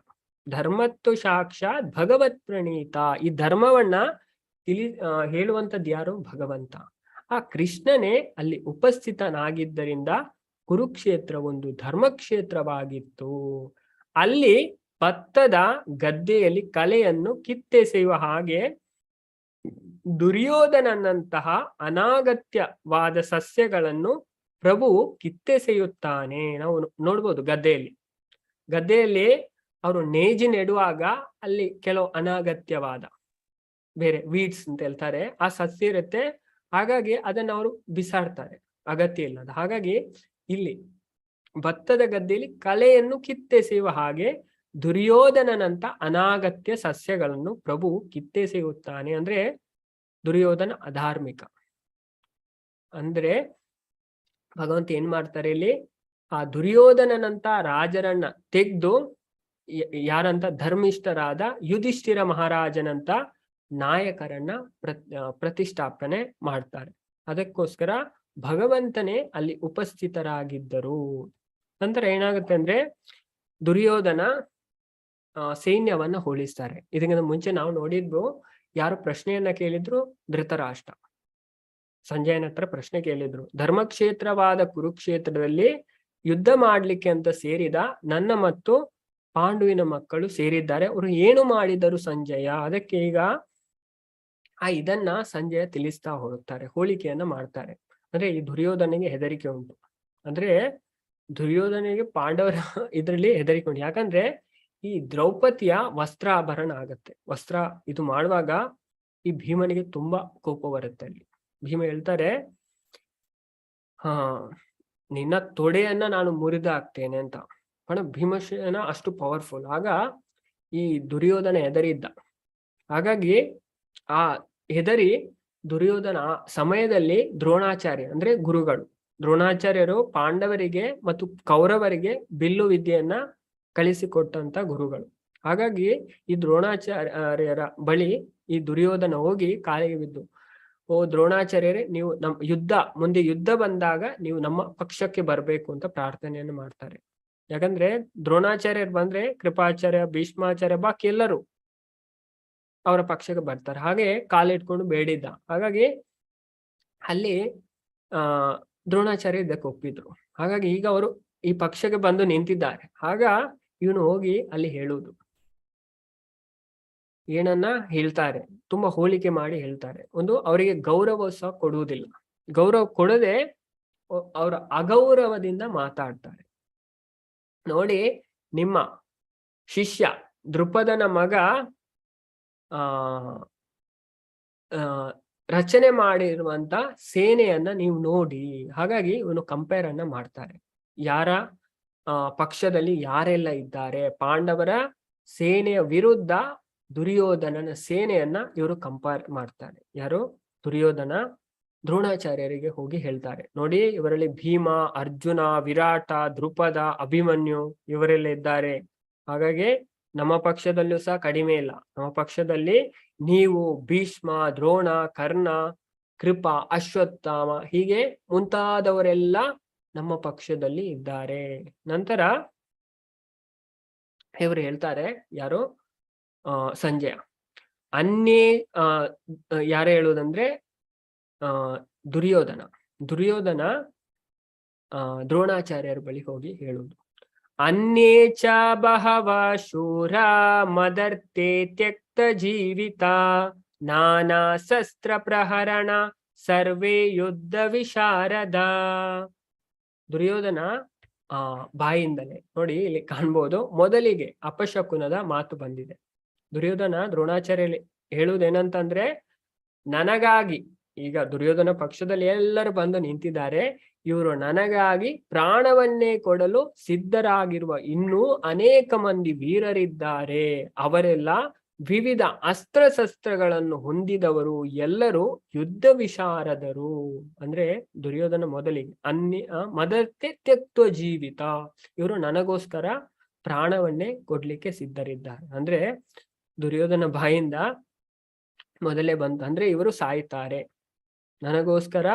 S1: ಧರ್ಮತ್ತು ಸಾಕ್ಷಾತ್ ಭಗವತ್ ಪ್ರಣೀತ. ಈ ಧರ್ಮವನ್ನ ಹೇಳುವಂಥದ್ದು ಯಾರು, ಭಗವಂತ. ಆ ಕೃಷ್ಣನೇ ಅಲ್ಲಿ ಉಪಸ್ಥಿತನಾಗಿದ್ದರಿಂದ ಕುರುಕ್ಷೇತ್ರ ಒಂದು ಧರ್ಮಕ್ಷೇತ್ರವಾಗಿತ್ತು. ಅಲ್ಲಿ ಭತ್ತದ ಗದ್ದೆಯಲ್ಲಿ ಕಲೆಯನ್ನು ಕಿತ್ತೆಸೆಯುವ ಹಾಗೆ ದುರ್ಯೋಧನನಂತಹ ಅನಾಗತ್ಯವಾದ ಸಸ್ಯಗಳನ್ನು ಪ್ರಭು ಕಿತ್ತೆಸೆಯುತ್ತಾನೆ. ನಾವು ನೋಡ್ಬೋದು ಗದ್ದೆಯಲ್ಲಿ ಅವರು ನೇಜಿ ನೆಡುವಾಗ ಅಲ್ಲಿ ಕೆಲವು ಅನಾಗತ್ಯವಾದ ಬೇರೆ ವೀಡ್ಸ್ ಅಂತ ಹೇಳ್ತಾರೆ, ಆ ಸಸ್ಯ ಇರುತ್ತೆ. ಹಾಗಾಗಿ ಅದನ್ನ ಅವರು ಬಿಸಾಡ್ತಾರೆ, ಅಗತ್ಯ ಇಲ್ಲದ. ಹಾಗಾಗಿ ಇಲ್ಲಿ ಭತ್ತದ ಗದ್ದೆಯಲ್ಲಿ ಕಲೆಯನ್ನು ಕಿತ್ತೆಸೆಯುವ ಹಾಗೆ ದುರ್ಯೋಧನನಂತ ಅನಾಗತ್ಯ ಸಸ್ಯಗಳನ್ನು ಪ್ರಭು ಕಿತ್ತೆಸೆಯುತ್ತಾನೆ. ಅಂದ್ರೆ ದುರ್ಯೋಧನ ಅಧಾರ್ಮಿಕ. ಅಂದ್ರೆ ಭಗವಂತ ಏನ್ ಮಾಡ್ತಾರೆ ಇಲ್ಲಿ, ಆ ದುರ್ಯೋಧನನಂತ ರಾಜರನ್ನ ತೆಗೆದು ಯಾರಂತ, ಧರ್ಮಿಷ್ಠರಾದ ಯುಧಿಷ್ಠಿರ ಮಹಾರಾಜನಂತ ನಾಯಕರನ್ನ ಪ್ರತಿಷ್ಠಾಪನೆ ಮಾಡ್ತಾರೆ. ಅದಕ್ಕೋಸ್ಕರ ಭಗವಂತನೇ ಅಲ್ಲಿ ಉಪಸ್ಥಿತರಾಗಿದ್ದರು. ನಂತರ ಏನಾಗುತ್ತೆ ಅಂದ್ರೆ ದುರ್ಯೋಧನ ಸೈನ್ಯವನ್ನ ಹೋಲಿಸ್ತಾರೆ. ಇದಕ್ಕಿಂತ ಮುಂಚೆ ನಾವು ನೋಡಿದ್ವು, ಯಾರು ಪ್ರಶ್ನೆಯನ್ನ ಕೇಳಿದ್ರು, ಧೃತರಾಷ್ಟ್ರ ಸಂಜಯನ ಹತ್ರ ಪ್ರಶ್ನೆ ಕೇಳಿದ್ರು. ಧರ್ಮಕ್ಷೇತ್ರವಾದ ಕುರುಕ್ಷೇತ್ರದಲ್ಲಿ ಯುದ್ಧ ಮಾಡ್ಲಿಕ್ಕೆ ಅಂತ ಸೇರಿದ ನನ್ನ ಮತ್ತು ಪಾಂಡುವಿನ ಮಕ್ಕಳು ಸೇರಿದ್ದಾರೆ, ಅವರು ಏನು ಮಾಡಿದರು ಸಂಜಯ? ಅದಕ್ಕೆ ಈಗ ಇದನ್ನ ಸಂಜಯ ತಿಳಿಸ್ತಾ ಹೋಗ್ತಾರೆ, ಹೋಲಿಕೆಯನ್ನ ಮಾಡ್ತಾರೆ. ಅಂದ್ರೆ ಈ ದುರ್ಯೋಧನಿಗೆ ಹೆದರಿಕೆ ಉಂಟು. ಅಂದ್ರೆ ದುರ್ಯೋಧನಿಗೆ ಪಾಂಡವರ ಇದ್ರಲ್ಲಿ ಹೆದರಿಕೆ ಉಂಟು. ಯಾಕಂದ್ರೆ ಈ ದ್ರೌಪದಿಯ ವಸ್ತ್ರಾಭರಣ ಆಗತ್ತೆ. ವಸ್ತ್ರ ಇದು ಮಾಡುವಾಗ ಈ ಭೀಮನಿಗೆ ತುಂಬಾ ಕೋಪ ಬರುತ್ತೆ. ಅಲ್ಲಿ ಭೀಮ ಹೇಳ್ತಾರೆ, ಹಾ, ನಿನ್ನ ತೊಡೆಯನ್ನ ನಾನು ಮುರಿದು ಹಾಕ್ತೇನೆ ಅಂತ. ಭೀಮಸೇನ ಅಷ್ಟು ಪವರ್ಫುಲ್. ಆಗ ಈ ದುರ್ಯೋಧನ ಹೆದರಿದ್ದ. ಹಾಗಾಗಿ ಆ ಹೆದರಿ ದುರ್ಯೋಧನ ಸಮಯದಲ್ಲಿ ದ್ರೋಣಾಚಾರ್ಯ ಅಂದ್ರೆ ಗುರುಗಳು, ದ್ರೋಣಾಚಾರ್ಯರು ಪಾಂಡವರಿಗೆ ಮತ್ತು ಕೌರವರಿಗೆ ಬಿಲ್ಲು ವಿದ್ಯೆಯನ್ನ ಕಳಿಸಿಕೊಟ್ಟಂತ ಗುರುಗಳು. ಹಾಗಾಗಿ ಈ ದ್ರೋಣಾಚಾರ್ಯರ ಬಳಿ ಈ ದುರ್ಯೋಧನ ಹೋಗಿ ಕಾಲಿಗೆ ಬಿದ್ದು, ಓ ದ್ರೋಣಾಚಾರ್ಯರೇ, ನೀವು ಮುಂದೆ ಯುದ್ಧ ಬಂದಾಗ ನೀವು ನಮ್ಮ ಪಕ್ಷಕ್ಕೆ ಬರಬೇಕು ಅಂತ ಪ್ರಾರ್ಥನೆಯನ್ನು ಮಾಡ್ತಾರೆ. ಯಾಕಂದ್ರೆ ದ್ರೋಣಾಚಾರ್ಯರು ಬಂದ್ರೆ ಕೃಪಾಚಾರ್ಯ, ಭೀಷ್ಮಾಚಾರ್ಯ, ಬಾಕಿ ಎಲ್ಲರೂ ಅವರ ಪಕ್ಷಕ್ಕೆ ಬರ್ತಾರೆ. ಹಾಗೆ ಕಾಲಿಟ್ಕೊಂಡು ಬೇಡಿದ್ದ. ಹಾಗಾಗಿ ಅಲ್ಲಿ ದ್ರೋಣಾಚಾರ್ಯ ಇದಕ್ಕೆ ಒಪ್ಪಿದ್ರು. ಹಾಗಾಗಿ ಈಗ ಅವರು ಈ ಪಕ್ಷಕ್ಕೆ ಬಂದು ನಿಂತಿದ್ದಾರೆ. ಆಗ ಇವನು ಹೋಗಿ ಅಲ್ಲಿ ಹೇಳುವುದು, ಏನನ್ನ ಹೇಳ್ತಾರೆ, ತುಂಬಾ ಹೋಲಿಕೆ ಮಾಡಿ ಹೇಳ್ತಾರೆ. ಒಂದು, ಅವರಿಗೆ ಗೌರವ ಸಹ ಕೊಡುವುದಿಲ್ಲ. ಗೌರವ ಕೊಡದೆ ಅವರ ಅಗೌರವದಿಂದ ಮಾತಾಡ್ತಾರೆ. ನೋಡಿ, ನಿಮ್ಮ ಶಿಷ್ಯ ದೃಪದನ ಮಗ ರಚನೆ ಮಾಡಿರುವಂತ ಸೇನೆಯನ್ನ ನೀವು ನೋಡಿ. ಹಾಗಾಗಿ ಇವನು ಕಂಪೇರ್ ಅನ್ನ ಮಾಡ್ತಾರೆ. ಯಾರ ಪಕ್ಷದಲ್ಲಿ ಯಾರೆಲ್ಲ ಇದ್ದಾರೆ, ಪಾಂಡವರ ಸೇನೆಯ ವಿರುದ್ಧ ದುರ್ಯೋಧನನ ಸೇನೆಯನ್ನ ಇವರು ಕಂಪೇರ್ ಮಾಡ್ತಾರೆ. ಯಾರು? ದುರ್ಯೋಧನ ದ್ರೋಣಾಚಾರ್ಯರಿಗೆ ಹೋಗಿ ಹೇಳ್ತಾರೆ, ನೋಡಿ, ಇವರಲ್ಲಿ ಭೀಮ, ಅರ್ಜುನ, ವಿರಾಟ, ದೃಪದ, ಅಭಿಮನ್ಯು ಇವರೆಲ್ಲ ಇದ್ದಾರೆ. ಹಾಗಾಗಿ ನಮ್ಮ ಪಕ್ಷದಲ್ಲೂ ಸಹ ಕಡಿಮೆ ಇಲ್ಲ. ನಮ್ಮ ಪಕ್ಷದಲ್ಲಿ ನೀವು, ಭೀಷ್ಮ, ದ್ರೋಣ, ಕರ್ಣ, ಕೃಪ, ಅಶ್ವತ್ಥಾಮ ಹೀಗೆ ಮುಂತಾದವರೆಲ್ಲ ನಮ್ಮ ಪಕ್ಷದಲ್ಲಿ ಇದ್ದಾರೆ. ನಂತರ ಇವರು ಹೇಳ್ತಾರೆ, ಯಾರು? ಸಂಜಯ. ಅನ್ನೇ ಯಾರು ಹೇಳುವುದಂದ್ರೆ ದುರ್ಯೋಧನ ದ್ರೋಣಾಚಾರ್ಯರ ಬಳಿ ಹೋಗಿ ಹೇಳುವುದು, अन्ये च बहव शूरा मदर्ते त्यक्त जीविता नाना शस्त्र प्रहरण सर्वे युद्ध विशारद. ದುರ್ಯೋಧನ ಬಾಯಿಂದಲೇ ನೋಡಿ ಇಲ್ಲಿ ಕಾಣ್ಬೋದು, ಮೊದಲಿಗೆ ಅಪಶಕುನದ ಮಾತು ಬಂದಿದೆ. ದುರ್ಯೋಧನ ದ್ರೋಣಾಚಾರ್ಯ ಹೇಳುವುದೇನಂತಂದ್ರೆ, ನನಗಾಗಿ, ಈಗ ದುರ್ಯೋಧನ ಪಕ್ಷದಲ್ಲಿ ಎಲ್ಲರೂ ಬಂದು ನಿಂತಿದ್ದಾರೆ, ಇವರು ನನಗಾಗಿ ಪ್ರಾಣವನ್ನೇ ಕೊಡಲು ಸಿದ್ಧರಾಗಿರುವ ಇನ್ನೂ ಅನೇಕ ಮಂದಿ ವೀರರಿದ್ದಾರೆ. ಅವರೆಲ್ಲ ವಿವಿಧ ಅಸ್ತ್ರಶಸ್ತ್ರಗಳನ್ನು ಹೊಂದಿದವರು, ಎಲ್ಲರೂ ಯುದ್ಧ ವಿಶಾರದರು. ಅಂದ್ರೆ ದುರ್ಯೋಧನ ಮೊದಲಿಗೆ ಮದರ್ತೆ ತ್ಯಕ್ತ್ವ ಜೀವಿತ, ಇವರು ನನಗೋಸ್ಕರ ಪ್ರಾಣವನ್ನೇ ಕೊಡ್ಲಿಕ್ಕೆ ಸಿದ್ಧರಿದ್ದಾರೆ. ಅಂದ್ರೆ ದುರ್ಯೋಧನ ಬಾಯಿಂದ ಮೊದಲೇ ಬಂತು, ಅಂದ್ರೆ ಇವರು ಸಾಯ್ತಾರೆ, ನನಗೋಸ್ಕರ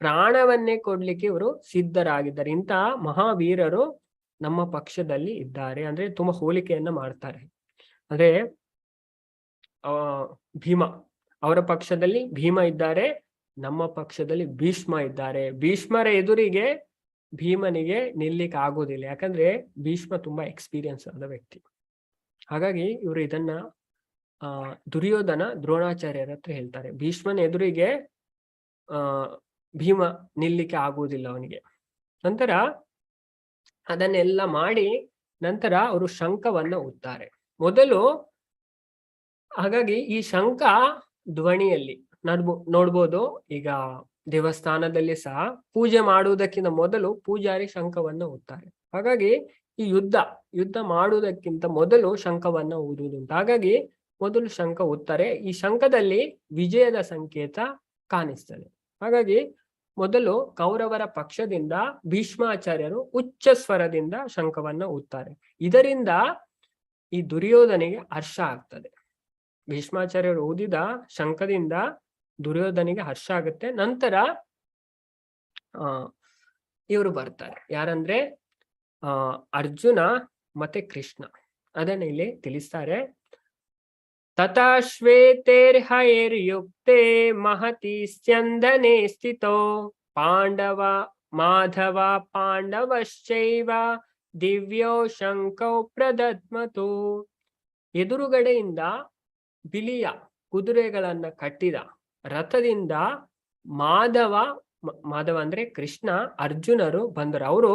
S1: ಪ್ರಾಣವನ್ನೇ ಕೊಡ್ಲಿಕ್ಕೆ ಇವರು ಸಿದ್ಧರಾಗಿದ್ದಾರೆ. ಇಂತಹ ಮಹಾವೀರರು ನಮ್ಮ ಪಕ್ಷದಲ್ಲಿ ಇದ್ದಾರೆ. ಅಂದ್ರೆ ತುಂಬಾ ಹೋಲಿಕೆಯನ್ನ ಮಾಡ್ತಾರೆ. ಅಂದ್ರೆ ಭೀಮ, ಅವರ ಪಕ್ಷದಲ್ಲಿ ಭೀಮ ಇದ್ದಾರೆ, ನಮ್ಮ ಪಕ್ಷದಲ್ಲಿ ಭೀಷ್ಮ ಇದ್ದಾರೆ. ಭೀಷ್ಮರ ಎದುರಿಗೆ ಭೀಮನಿಗೆ ನಿಲ್ಲಿಕ್ಕೆ ಆಗೋದಿಲ್ಲ, ಯಾಕಂದ್ರೆ ಭೀಷ್ಮ ತುಂಬಾ ಎಕ್ಸ್ಪೀರಿಯನ್ಸ್ ಆದ ವ್ಯಕ್ತಿ. ಹಾಗಾಗಿ ಇವರು ಇದನ್ನ ದುರ್ಯೋಧನ ದ್ರೋಣಾಚಾರ್ಯರ ಹತ್ರ ಹೇಳ್ತಾರೆ, ಭೀಷ್ಮನ ಎದುರಿಗೆ ಭೀಮ ನಿಲ್ಲಿಕ್ಕೆ ಆಗುವುದಿಲ್ಲ ಅವನಿಗೆ. ನಂತರ ಅದನ್ನೆಲ್ಲ ಮಾಡಿ ನಂತರ ಅವರು ಶಂಖವನ್ನ ಊದ್ತಾರೆ ಮೊದಲು. ಹಾಗಾಗಿ ಈ ಶಂಖ ಧ್ವನಿಯಲ್ಲಿ ನೋಡ್ಬೋದು, ಈಗ ದೇವಸ್ಥಾನದಲ್ಲಿ ಸಹ ಪೂಜೆ ಮಾಡುವುದಕ್ಕಿಂತ ಮೊದಲು ಪೂಜಾರಿ ಶಂಖವನ್ನ ಊದ್ತಾರೆ. ಹಾಗಾಗಿ ಈ ಯುದ್ಧ ಮಾಡುವುದಕ್ಕಿಂತ ಮೊದಲು ಶಂಖವನ್ನ ಊದುವುದುಂಟು. ಹಾಗಾಗಿ ಮೊದಲು ಶಂಖ ಊದ್ತಾರೆ. ಈ ಶಂಖದಲ್ಲಿ ವಿಜಯದ ಸಂಕೇತ ಕಾಣಿಸ್ತದೆ. ಹಾಗಾಗಿ ಮೊದಲು ಕೌರವರ ಪಕ್ಷದಿಂದ ಭೀಷ್ಮಾಚಾರ್ಯರು ಉಚ್ಚ ಸ್ವರದಿಂದ ಶಂಖವನ್ನ ಊದ್ತಾರೆ. ಇದರಿಂದ ಈ ದುರ್ಯೋಧನಿಗೆ ಹರ್ಷ ಆಗ್ತದೆ. ಭೀಷ್ಮಾಚಾರ್ಯರು ಊದಿದ ಶಂಖದಿಂದ ದುರ್ಯೋಧನಿಗೆ ಹರ್ಷ ಆಗುತ್ತೆ. ನಂತರ ಇವರು ಬರ್ತಾರೆ, ಯಾರಂದ್ರೆ ಅರ್ಜುನ ಮತ್ತೆ ಕೃಷ್ಣ. ಅದನ್ನ ಇಲ್ಲಿ ತಿಳಿಸ್ತಾರೆ. ತಥಾ ಶ್ವೇತೈರ್ಹಯೈರ್ಯುಕ್ತೆ ಮಹತಿ ಸ್ಯಂದನೆ ಸ್ಥಿತೋ ಪಾಂಡವ ಮಾಧವ ಪಾಂಡವಶ್ಚೈವ ದಿವ್ಯೋ ಶಂಖೌ ಪ್ರದದ್ಮತು. ಎದುರುಗಡೆಯಿಂದ ಬಿಳಿಯ ಕುದುರೆಗಳನ್ನ ಕಟ್ಟಿದ ರಥದಿಂದ ಮಾಧವ ಮಾಧವ ಅಂದ್ರೆ ಕೃಷ್ಣ, ಅರ್ಜುನರು ಬಂದರು.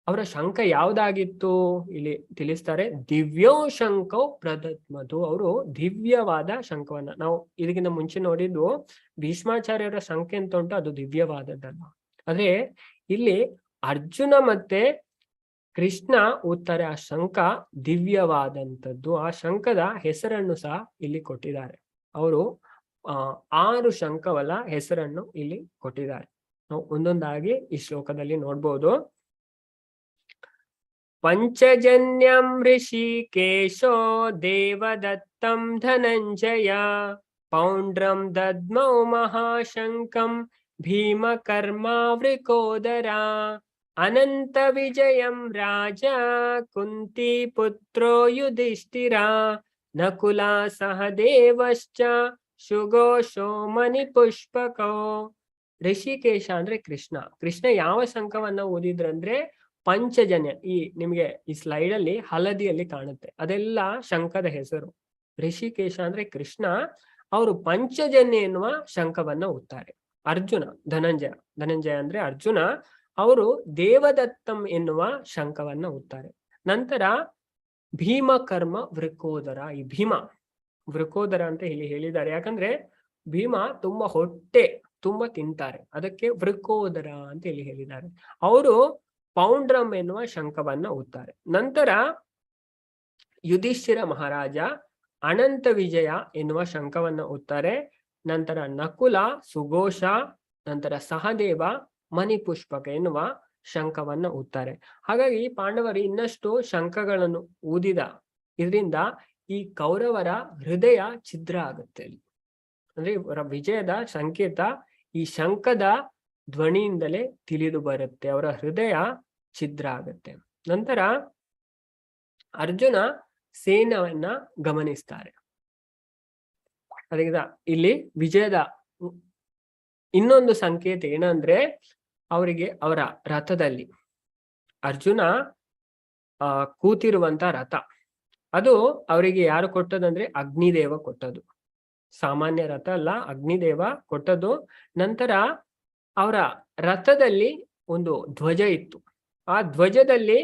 S1: ಅವರ ಶಂಖ ಯಾವ್ದಾಗಿತ್ತು ಇಲ್ಲಿ ತಿಳಿಸ್ತಾರೆ. ದಿವ್ಯೋ ಶಂಖೋ ಪ್ರದತ್ಮದು. ಅವರು ದಿವ್ಯವಾದ ಶಂಖವನ್ನ, ನಾವು ಇದಕ್ಕಿಂತ ಮುಂಚೆ ನೋಡಿದ್ದು ಭೀಷ್ಮಾಚಾರ್ಯರ ಶಂಖ ಅಂತ ಉಂಟು, ಅದು ದಿವ್ಯವಾದದ್ದಲ್ಲ. ಆದ್ರೆ ಇಲ್ಲಿ ಅರ್ಜುನ ಮತ್ತೆ ಕೃಷ್ಣ ಉತ್ತಾರೆ ಆ ಶಂಖ ದಿವ್ಯವಾದಂಥದ್ದು. ಆ ಶಂಖದ ಹೆಸರನ್ನು ಸಹ ಇಲ್ಲಿ ಕೊಟ್ಟಿದ್ದಾರೆ. ಅವರು 6 ಶಂಖವಲ ಹೆಸರನ್ನು ಇಲ್ಲಿ ಕೊಟ್ಟಿದ್ದಾರೆ. ನಾವು ಒಂದೊಂದಾಗಿ ಈ ಶ್ಲೋಕದಲ್ಲಿ ನೋಡ್ಬೋದು. ಪಂಚಜನ್ಯಂ ಋಷಿಕೇಶೋ ದೇವದತ್ತಂ ಧನಂಜಯ ಪೌಂಡ್ರಂ ದದ್ಮೌ ಮಹಾಶಂಕಂ ಭೀಮಕರ್ಮಾವೃಕೋದರ ಅನಂತ ವಿಜಯಂ ರಾಜ ಕುಂತಿ ಪುತ್ರೋ ಯುಧಿಷ್ಠಿರ ನಕುಲ ಸಹದೇವಶ್ಚ ಶುಘೋಷೋ ಮಣಿಪುಷ್ಪಕೋ. ಋಷಿಕೇಶ ಅಂದ್ರೆ ಕೃಷ್ಣ ಯಾವ ಶಂಖವನ್ನ ಓದಿದ್ರಂದ್ರೆ ಪಂಚಜನ್ಯ. ನಿಮ್ಗೆ ಈ ಸ್ಲೈಡ್ ಅಲ್ಲಿ ಹಳದಿಯಲ್ಲಿ ಕಾಣುತ್ತೆ, ಅದೆಲ್ಲ ಶಂಖದ ಹೆಸರು. ಋಷಿಕೇಶ ಅಂದ್ರೆ ಕೃಷ್ಣ, ಅವರು ಪಂಚಜನ್ಯ ಎನ್ನುವ ಶಂಖವನ್ನ ಓದ್ತಾರೆ. ಅರ್ಜುನ ಧನಂಜಯ ಅಂದ್ರೆ ಅರ್ಜುನ, ಅವರು ದೇವದತ್ತಂ ಎನ್ನುವ ಶಂಖವನ್ನ ಓದ್ತಾರೆ. ನಂತರ ಭೀಮಕರ್ಮ ವೃಕೋದರ. ಈ ಭೀಮ ವೃಕೋದರ ಅಂತ ಇಲ್ಲಿ ಹೇಳಿದ್ದಾರೆ, ಯಾಕಂದ್ರೆ ಭೀಮ ತುಂಬಾ ಹೊಟ್ಟೆ ತುಂಬಾ ತಿಂತಾರೆ, ಅದಕ್ಕೆ ವೃಕೋದರ ಅಂತ ಇಲ್ಲಿ ಹೇಳಿದ್ದಾರೆ. ಅವರು ಪೌಂಡ್ರಂ ಎನ್ನುವ ಶಂಖವನ್ನ ಓದ್ತಾರೆ. ನಂತರ ಯುಧಿಷ್ಠಿರ ಮಹಾರಾಜ ಅನಂತ ವಿಜಯ ಎನ್ನುವ ಶಂಖವನ್ನ ಓದ್ತಾರೆ. ನಂತರ ನಕುಲ, ಸುಘೋಷ, ನಂತರ ಸಹದೇವ, ಮಣಿಪುಷ್ಪಕ ಎನ್ನುವ ಶಂಖವನ್ನ ಓದ್ತಾರೆ. ಹಾಗಾಗಿ ಪಾಂಡವರು ಇನ್ನಷ್ಟು ಶಂಖಗಳನ್ನು ಊದಿದ ಇದರಿಂದ ಈ ಕೌರವರ ಹೃದಯ ಛಿದ್ರ ಆಗುತ್ತೆ. ಅಂದ್ರೆ ಇವರ ವಿಜಯದ ಸಂಕೇತ ಈ ಶಂಖದ ಧ್ವನಿಯಿಂದಲೇ ತಿಳಿದು ಬರುತ್ತೆ, ಅವರ ಹೃದಯ ಛಿದ್ರ ಆಗುತ್ತೆ. ನಂತರ ಅರ್ಜುನ ಸೇನವನ್ನ ಗಮನಿಸ್ತಾರೆ. ಅದರಿಂದ ಇಲ್ಲಿ ವಿಜಯದ ಇನ್ನೊಂದು ಸಂಕೇತ ಏನಂದ್ರೆ, ಅವರಿಗೆ ಅವರ ರಥದಲ್ಲಿ ಅರ್ಜುನ ಕೂತಿರುವಂತ ರಥ, ಅದು ಅವರಿಗೆ ಯಾರು ಕೊಟ್ಟದಂದ್ರೆ ಅಗ್ನಿದೇವ ಕೊಟ್ಟದು. ಸಾಮಾನ್ಯ ರಥ ಅಲ್ಲ, ಅಗ್ನಿದೇವ ಕೊಟ್ಟದು. ನಂತರ ಅವರ ರಥದಲ್ಲಿ ಒಂದು ಧ್ವಜ ಇತ್ತು, ಆ ಧ್ವಜದಲ್ಲಿ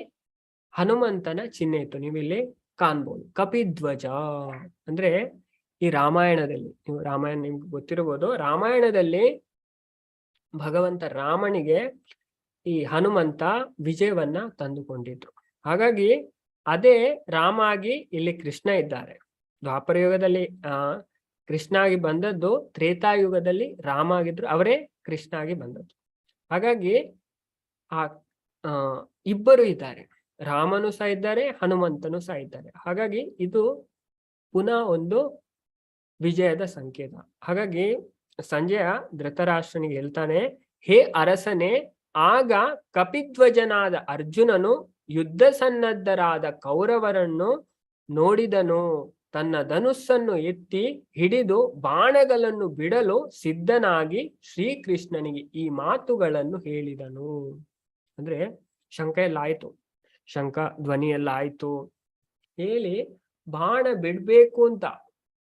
S1: ಹನುಮಂತನ ಚಿಹ್ನೆ ಇತ್ತು. ನೀವಿಲ್ಲಿ ಕಾಣ್ಬೋದು, ಕಪಿಧ್ವಜ. ಅಂದ್ರೆ ಈ ರಾಮಾಯಣದಲ್ಲಿ, ರಾಮಾಯಣ ನಿಮ್ಗೆ ಗೊತ್ತಿರಬಹುದು, ರಾಮಾಯಣದಲ್ಲಿ ಭಗವಂತ ರಾಮನಿಗೆ ಈ ಹನುಮಂತ ವಿಜಯವನ್ನ ತಂದುಕೊಂಡಿದ್ರು. ಹಾಗಾಗಿ ಅದೇ ರಾಮ ಆಗಿ ಇಲ್ಲಿ ಕೃಷ್ಣ ಇದ್ದಾರೆ. ದ್ವಾಪರ ಯುಗದಲ್ಲಿ ಕೃಷ್ಣ ಆಗಿ ಬಂದದ್ದು, ತ್ರೇತಾಯುಗದಲ್ಲಿ ರಾಮ ಆಗಿದ್ರು, ಅವರೇ ಕೃಷ್ಣ ಆಗಿ ಬಂದದ್ದು. ಹಾಗಾಗಿ ಇಬ್ಬರು ಇದ್ದಾರೆ, ರಾಮನು ಸಹ ಇದ್ದಾರೆ, ಹನುಮಂತನು ಸಹ ಇದ್ದಾರೆ. ಹಾಗಾಗಿ ಇದು ಪುನಃ ಒಂದು ವಿಜಯದ ಸಂಕೇತ. ಹಾಗಾಗಿ ಸಂಜಯ ಧೃತರಾಷ್ಟ್ರನಿಗೆ ಹೇಳ್ತಾನೆ, ಹೇ ಅರಸನೇ, ಆಗ ಕಪಿಧ್ವಜನಾದ ಅರ್ಜುನನು ಯುದ್ಧ ಸನ್ನದ್ಧರಾದ ಕೌರವರನ್ನು ನೋಡಿದನು. ತನ್ನ ಧನುಸ್ಸನ್ನು ಎತ್ತಿ ಹಿಡಿದು ಬಾಣಗಳನ್ನು ಬಿಡಲು ಸಿದ್ಧನಾಗಿ ಶ್ರೀಕೃಷ್ಣನಿಗೆ ಈ ಮಾತುಗಳನ್ನು ಹೇಳಿದನು. ಅಂದ್ರೆ ಶಂಖ ಎಲ್ಲ ಆಯ್ತು, ಶಂಖ ಧ್ವನಿ ಎಲ್ಲ ಆಯ್ತು, ಹೇಳಿ ಬಾಣ ಬಿಡ್ಬೇಕು ಅಂತ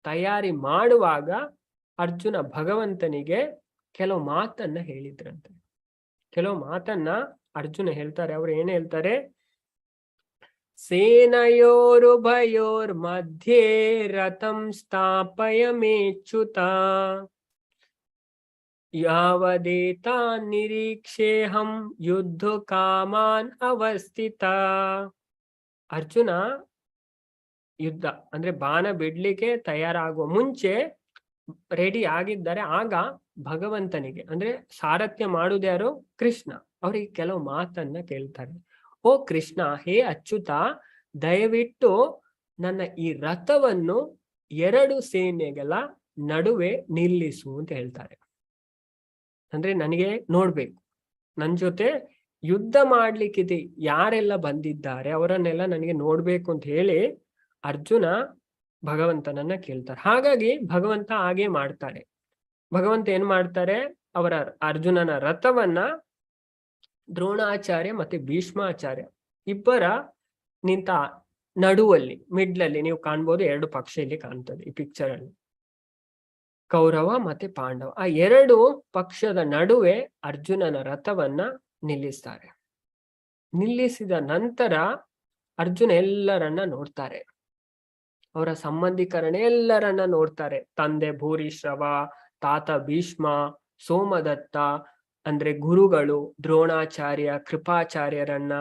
S1: ತಯಾರಿ ಮಾಡುವಾಗ ಅರ್ಜುನ ಭಗವಂತನಿಗೆ ಕೆಲವು ಮಾತನ್ನ ಹೇಳಿದ್ರಂತೆ. ಕೆಲವು ಮಾತನ್ನ ಅರ್ಜುನ ಹೇಳ್ತಾರೆ. ಅವ್ರು ಏನ್ ಹೇಳ್ತಾರೆ, ಸೇನಯೋರುಭಯೋರ್ ಮಧ್ಯೆ ರಥಂ ಸ್ಥಾಪಯ ಮೇಚ್ಯುತ ಯಾವದೇತಾ ನಿರೀಕ್ಷೇಹಂ ಯುದ್ಧ ಕಾಮಾನ್ ಅವಸ್ಥಿತ. ಅರ್ಜುನ ಯುದ್ಧ ಅಂದ್ರೆ ಬಾಣ ಬಿಡ್ಲಿಕ್ಕೆ ತಯಾರಾಗುವ ಮುಂಚೆ ರೆಡಿ ಆಗಿದ್ದಾರೆ. ಆಗ ಭಗವಂತನಿಗೆ ಅಂದ್ರೆ ಸಾರಥ್ಯ ಮಾಡುವುದ್ಯಾರು? ಕೃಷ್ಣ. ಅವ್ರಿಗೆ ಕೆಲವು ಮಾತನ್ನ ಕೇಳ್ತಾರೆ. ಓ ಕೃಷ್ಣ, ಹೇ ಅಚ್ಯುತ, ದಯವಿಟ್ಟು ನನ್ನ ಈ ರಥವನ್ನು 2 ಸೇನೆಗಳ ನಡುವೆ ನಿಲ್ಲಿಸು ಅಂತ ಹೇಳ್ತಾರೆ. ಅಂದ್ರೆ ನನಗೆ ನೋಡ್ಬೇಕು, ನನ್ ಜೊತೆ ಯುದ್ಧ ಮಾಡ್ಲಿಕ್ಕಿದೆ ಯಾರೆಲ್ಲ ಬಂದಿದ್ದಾರೆ ಅವರನ್ನೆಲ್ಲ ನನಗೆ ನೋಡ್ಬೇಕು ಅಂತ ಹೇಳಿ ಅರ್ಜುನ ಭಗವಂತನನ್ನ ಕೇಳ್ತಾರೆ. ಹಾಗಾಗಿ ಭಗವಂತ ಹಾಗೆ ಮಾಡ್ತಾರೆ. ಭಗವಂತ ಏನ್ ಮಾಡ್ತಾರೆ, ಅವರ ಅರ್ಜುನನ ರಥವನ್ನ ದ್ರೋಣಾಚಾರ್ಯ ಮತ್ತೆ ಭೀಷ್ಮಾಚಾರ್ಯ ಇಬ್ಬರ ನಿಂತ ನಡುವಲ್ಲಿ ಮಿಡ್ಲಲ್ಲಿ ನೀವು ಕಾಣ್ಬೋದು, 2 ಪಕ್ಷ ಇಲ್ಲಿ ಕಾಣ್ತದೆ ಈ ಪಿಕ್ಚರ್ ಅಲ್ಲಿ. ಕೌರವ ಮತ್ತೆ ಪಾಂಡವ ಆ ಎರಡು ಪಕ್ಷದ ನಡುವೆ ಅರ್ಜುನನ ರಥವನ್ನ ನಿಲ್ಲಿಸ್ತಾರೆ. ನಿಲ್ಲಿಸಿದ ನಂತರ ಅರ್ಜುನ ಎಲ್ಲರನ್ನ ನೋಡ್ತಾರೆ. ಅವರ ಸಂಬಂಧಿಕರನ್ನೇ ಎಲ್ಲರನ್ನ ನೋಡ್ತಾರೆ. ತಂದೆ ಭೂರಿಶ್ರವ, ತಾತ ಭೀಷ್ಮ, ಸೋಮದತ್ತ ಅಂದ್ರೆ ಗುರುಗಳು, ದ್ರೋಣಾಚಾರ್ಯ, ಕೃಪಾಚಾರ್ಯರನ್ನ,